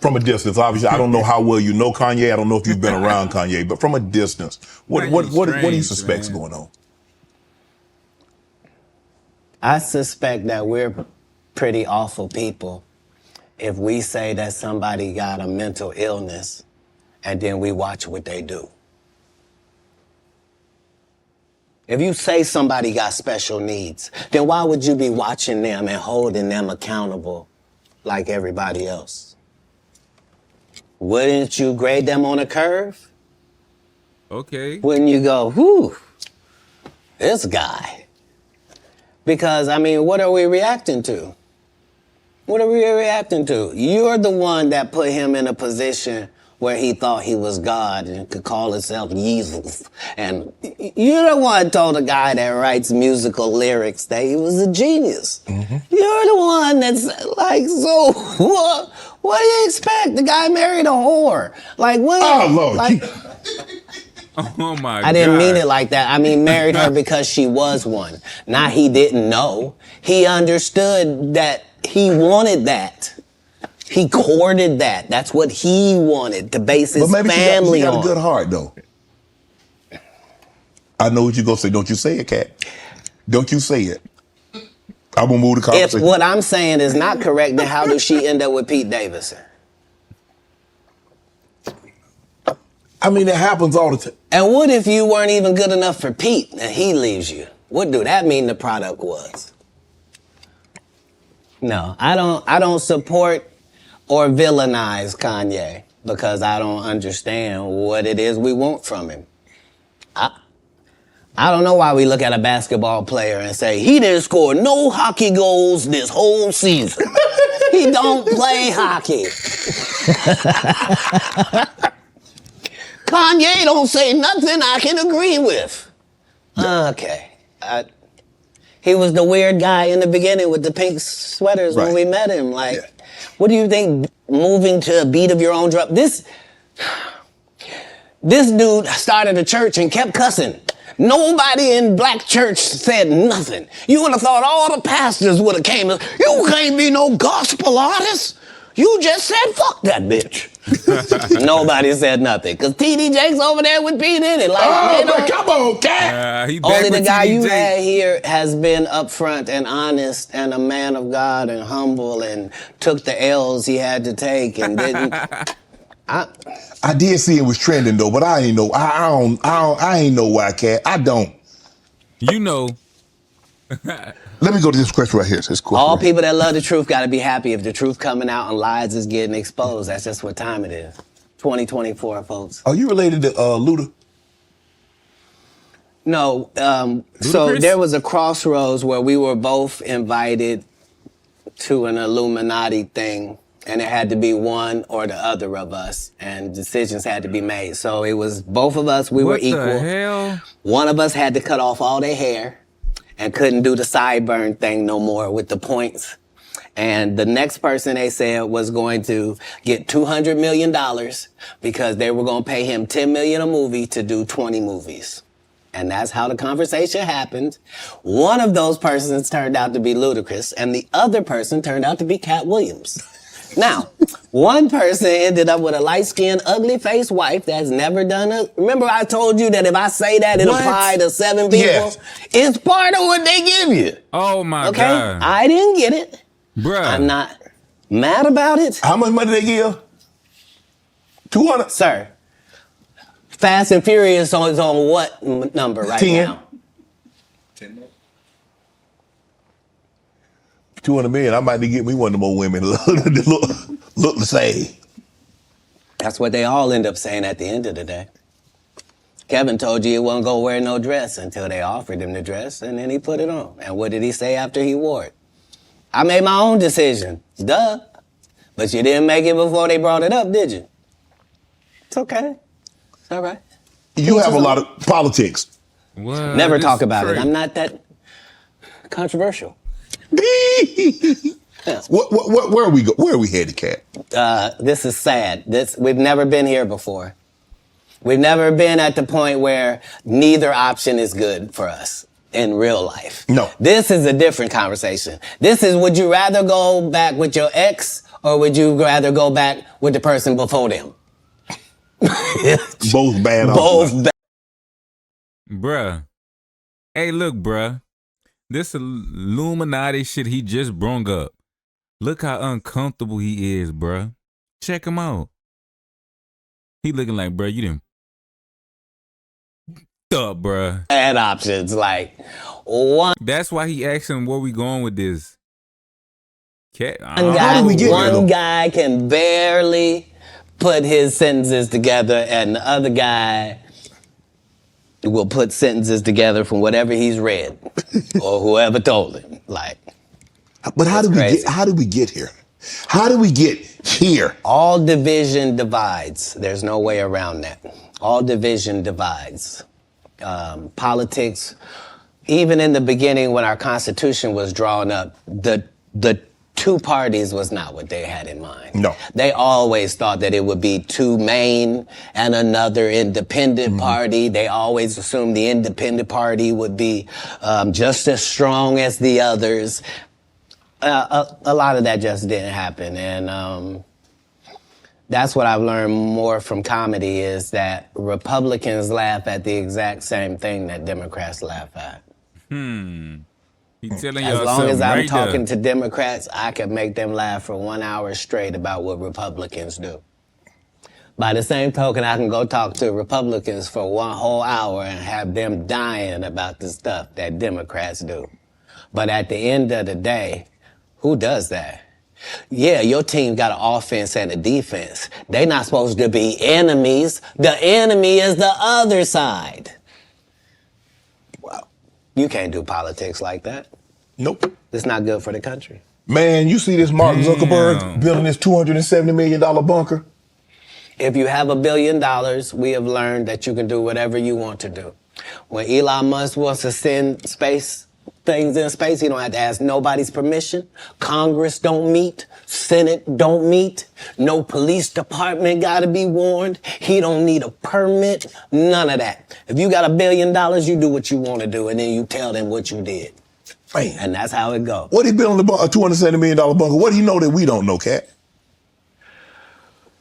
From a distance, obviously, I don't know how well you know Kanye. I don't know if you've been around Kanye, but from a distance, what do you suspect's going on? I suspect that we're pretty awful people if we say that somebody got a mental illness and then we watch what they do. If you say somebody got special needs, then why would you be watching them and holding them accountable like everybody else? Wouldn't you grade them on a curve? Okay. Wouldn't you go, whew, this guy? Because, I mean, what are we reacting to? What are we reacting to? You're the one that put him in a position where he thought he was God and could call himself Jesus. And you're the one told a guy that writes musical lyrics that he was a genius. Mm-hmm. You're the one that's like, so what do you expect? The guy married a whore. Like, what? Oh, Lord. Like, Oh my God. I didn't mean it like that. I mean, married her because she was one. Not he didn't know. He understood that he wanted that. He courted that. That's what he wanted to base his family on. She got a good heart, though. I know what you're going to say. Don't you say it, Katt. Don't you say it. I'm going to move the conversation. If what I'm saying is not correct, then how does she end up with Pete Davidson? I mean, it happens all the time. And what if you weren't even good enough for Pete and he leaves you? What do that mean the product was? No, I don't support or villainize Kanye because I don't understand what it is we want from him. I don't know why we look at a basketball player and say, he didn't score no hockey goals this whole season. He don't play hockey. Kanye don't say nothing I can agree with. Okay. He was the weird guy in the beginning with the pink sweaters when we met him. Like, what do you think moving to a beat of your own drum? This dude started a church and kept cussing. Nobody in black church said nothing. You would have thought all the pastors would have came. You can't be no gospel artist. You just said, fuck that bitch. Nobody said nothing. Because TD Jakes over there with P. Diddy. Like, come on, Katt. Only the guy you had here has been upfront and honest and a man of God and humble and took the L's he had to take and didn't. I did see it was trending though, but I ain't know. I ain't know why, Katt. I don't. You know. Let me go to this question right here. This question All people that love the truth got to be happy if the truth coming out and lies is getting exposed. That's just what time it is. 2024, folks. Are you related to Luda? No. So there was a crossroads where we were both invited to an Illuminati thing. And it had to be one or the other of us, and decisions had to be made. So it was both of us, we were equal. What the hell? One of us had to cut off all their hair and couldn't do the sideburn thing no more with the points. And the next person they said was going to get $200 million because they were going to pay him $10 million a movie to do 20 movies. And that's how the conversation happened. One of those persons turned out to be Ludacris, and the other person turned out to be Katt Williams. Now, one person ended up with a light-skinned, ugly-faced wife that's never done a... Remember I told you that if I say that, it applied to 7 people? Yes. It's part of what they give you. Oh, my God. God. I didn't get it. Bruh. I'm not mad about it. How much money they give? 200? Sir, Fast and Furious is on what number right 10. now? 10. 200 million. I might need to get me one of them old women look the same. That's what they all end up saying at the end of the day. Kevin told you he wasn't going to wear no dress until they offered him the dress, and then he put it on. And what did he say after he wore it? I made my own decision. Duh. But you didn't make it before they brought it up, did you? It's okay. It's all right. You have a lot of politics. What? Never This talk about it. straight. I'm not that controversial. Where are we go? Where are we headed, Katt? This is sad. We've never been here before. We've never been at the point where neither option is good for us in real life. No. This is a different conversation. This is, would you rather go back with your ex or would you rather go back with the person before them? Both bad. Both bad. Bruh. Hey, look, bruh. This Illuminati shit he just brung up. Look how uncomfortable he is, bruh. Check him out. He looking like, bruh, you didn't up, bruh. Bad options, like one That's why he asking where we going with this. Katt, guy, did we get here, though? one guy can barely put his sentences together, and the other guy will put sentences together from whatever he's read or whoever told him. Like, But how That's did we crazy. get? How did we get here? How did we get here? all division divides. There's no way around that. All division divides. Politics, even in the beginning when our Constitution was drawn up, the two parties was not what they had in mind. No. They always thought that it would be two main and another independent party. They always assumed the independent party would be just as strong as the others. A lot of that just didn't happen. And that's what I've learned more from comedy is that Republicans laugh at the exact same thing that Democrats laugh at. he telling As y'all long something as I'm right talking there. to Democrats, I can make them laugh for 1 hour straight about what Republicans do. By the same token, I can go talk to Republicans for 1 whole hour and have them dying about the stuff that Democrats do. But at the end of the day, who does that? Yeah, your team got an offense and a defense. They not supposed to be enemies. The enemy is the other side. Wow. You can't do politics like that. Nope. It's not good for the country. Man, you see this Mark Zuckerberg Damn. building this $270 million bunker? If you have $1 billion, we have learned that you can do whatever you want to do. When Elon Musk wants to send things in space, he don't have to ask nobody's permission. Congress don't meet. Senate don't meet. No police department gotta be warned. He don't need a permit. None of that. If you got $1 billion, you do what you want to do, and then you tell them what you did. Man. And that's how it goes. What he building a $270 million bunker? What do he know that we don't know, Katt?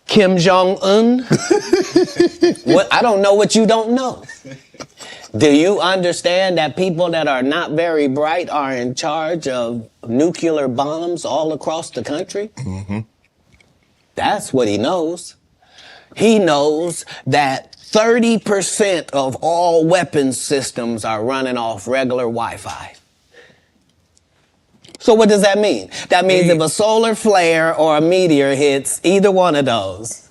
Kim Jong-un? What? I don't know what you don't know. Do you understand that people that are not very bright are in charge of nuclear bombs all across the country? Mm-hmm. That's what he knows. He knows that 30% of all weapons systems are running off regular Wi-Fi. So what does that mean? That means if a solar flare or a meteor hits either one of those,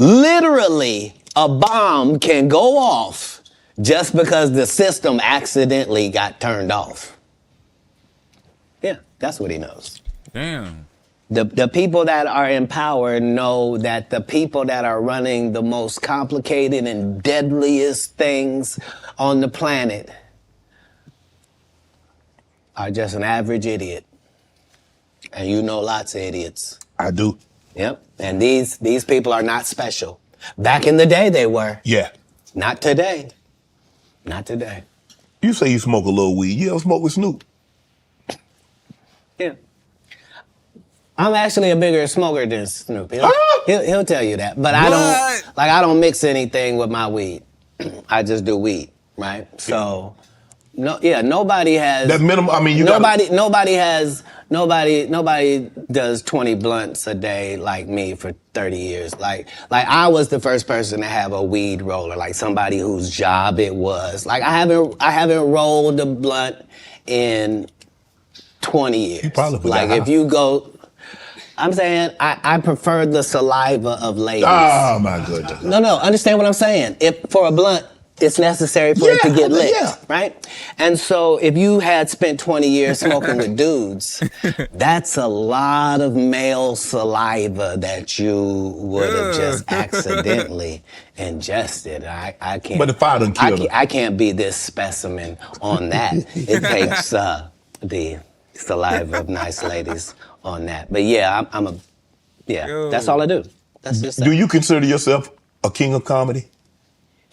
literally a bomb can go off just because the system accidentally got turned off. Yeah, that's what he knows. Damn. The people that are in power know that the people that are running the most complicated and deadliest things on the planet are just an average idiot. And you know lots of idiots. I do. Yep. And these people are not special. Back in the day they were. Yeah. Not today. Not today. You say you smoke a little weed. You ever smoke with Snoop? Yeah. I'm actually a bigger smoker than Snoop. He'll tell you that. But I don't mix anything with my weed. I just do weed, right? So nobody has That minimum, I mean, nobody does 20 blunts a day like me for 30 years. Like I was the first person to have a weed roller, like somebody whose job it was. Like I haven't rolled a blunt in 20 years. You probably put like that if high. you go, I'm saying I prefer the saliva of ladies. Oh, my goodness. No, understand what I'm saying. If for a blunt, it's necessary for it to get lit, yeah. right? And so if you had spent 20 years smoking with dudes, that's a lot of male saliva that you would have just accidentally ingested. I can't. But the fire done killed him. I can't be this specimen on that. It takes the saliva of nice ladies on that. But yeah, that's all I do. That's just Do you consider yourself a king of comedy?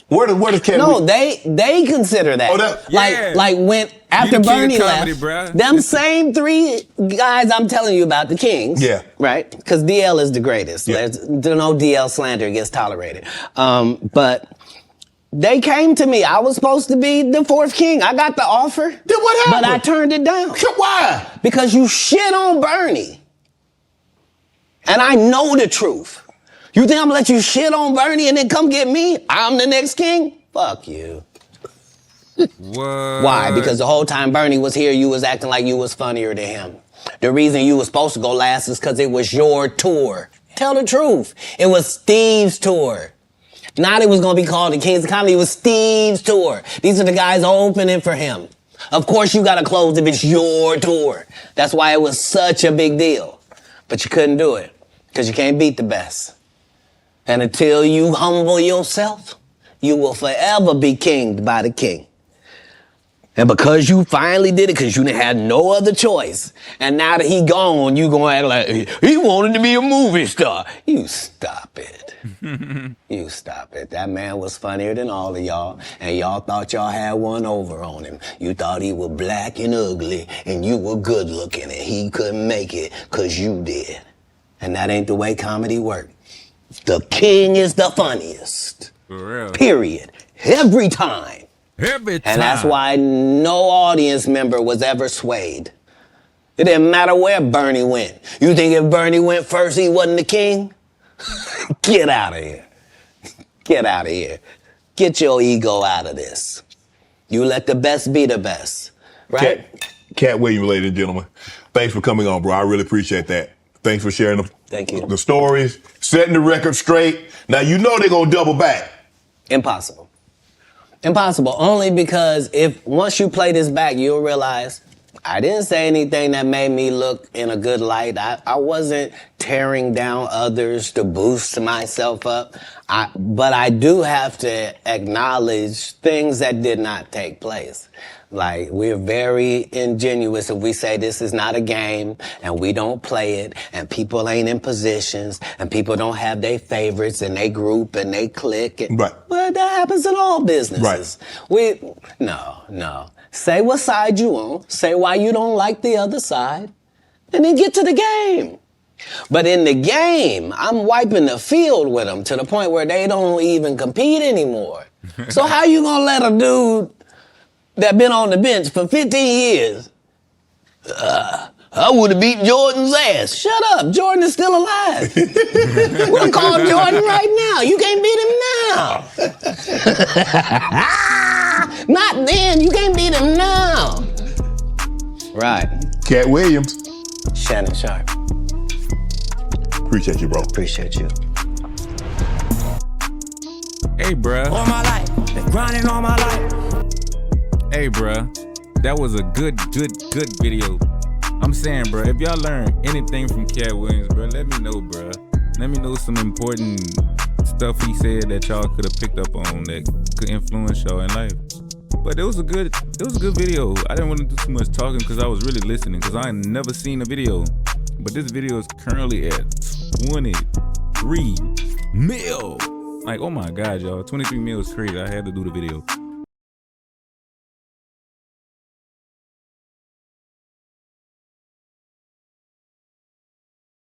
Where does Katt? No, they consider that. Oh, that- like when after You the king Bernie of comedy, left, bruh. them same 3 guys I'm telling you about, the kings. Yeah. Right? Because DL is the greatest. Yeah. There's no DL slander gets tolerated. But they came to me. I was supposed to be the 4th king. I got the offer. Then what happened? But I turned it down. Why? Because you shit on Bernie. And I know the truth. You think I'm gonna let you shit on Bernie and then come get me? I'm the next king? Fuck you. What? Why? Because the whole time Bernie was here, you was acting like you was funnier than him. The reason you was supposed to go last is because it was your tour. Tell the truth. It was Steve's tour. Not it was gonna be called the Kings of Comedy, it was Steve's tour. These are the guys opening for him. Of course you gotta close if it's your tour. That's why it was such a big deal. But you couldn't do it, because you can't beat the best. And until you humble yourself, you will forever be kinged by the king. And because you finally did it, because you didn't have no other choice, and now that he gone, you gonna act like he wanted to be a movie star. You stop it. You stop it. That man was funnier than all of y'all, and y'all thought y'all had one over on him. You thought he was black and ugly, and you were good looking, and he couldn't make it because you did. And that ain't the way comedy works. The king is the funniest. For real. Period. Every time. Every time. And that's why no audience member was ever swayed. It didn't matter where Bernie went. You think if Bernie went first, he wasn't the king? Get out of here. Get out of here. Get your ego out of this. You let the best be the best. Right? Katt Williams, ladies and gentlemen. Thanks for coming on, bro. I really appreciate that. Thanks for sharing Thank you. the stories, setting the record straight. Now, you know they're going to double back. Impossible. Impossible. Only because once you play this back, you'll realize I didn't say anything that made me look in a good light. I wasn't tearing down others to boost myself up. But I do have to acknowledge things that did not take place. Like, we're very ingenuous if we say this is not a game and we don't play it and people ain't in positions and people don't have their favorites and they group and they click. Right. Well, that happens in all businesses. Right. No. Say what side you on. Say why you don't like the other side. And then get to the game. But in the game, I'm wiping the field with them to the point where they don't even compete anymore. So how you gonna let a dude that been on the bench for 15 years, I would have beat Jordan's ass. Shut up, Jordan is still alive. We'll call Jordan right now. You can't beat him now. Not then, you can't beat him now. Right. Katt Williams. Shannon Sharp. Appreciate you, bro. Appreciate you. Hey, bruh. All my life, been grinding all my life. Hey, bruh. That was a good video. I'm saying, bruh, if y'all learn anything from Katt Williams, bruh, let me know, bruh. Let me know some important stuff he said that y'all could have picked up on that could influence y'all in life. But it was a good video. I didn't want to do too much talking because I was really listening because I ain't never seen a video. But this video is currently at 23 mil. Like, oh my God, y'all. 23 mil is crazy. I had to do the video.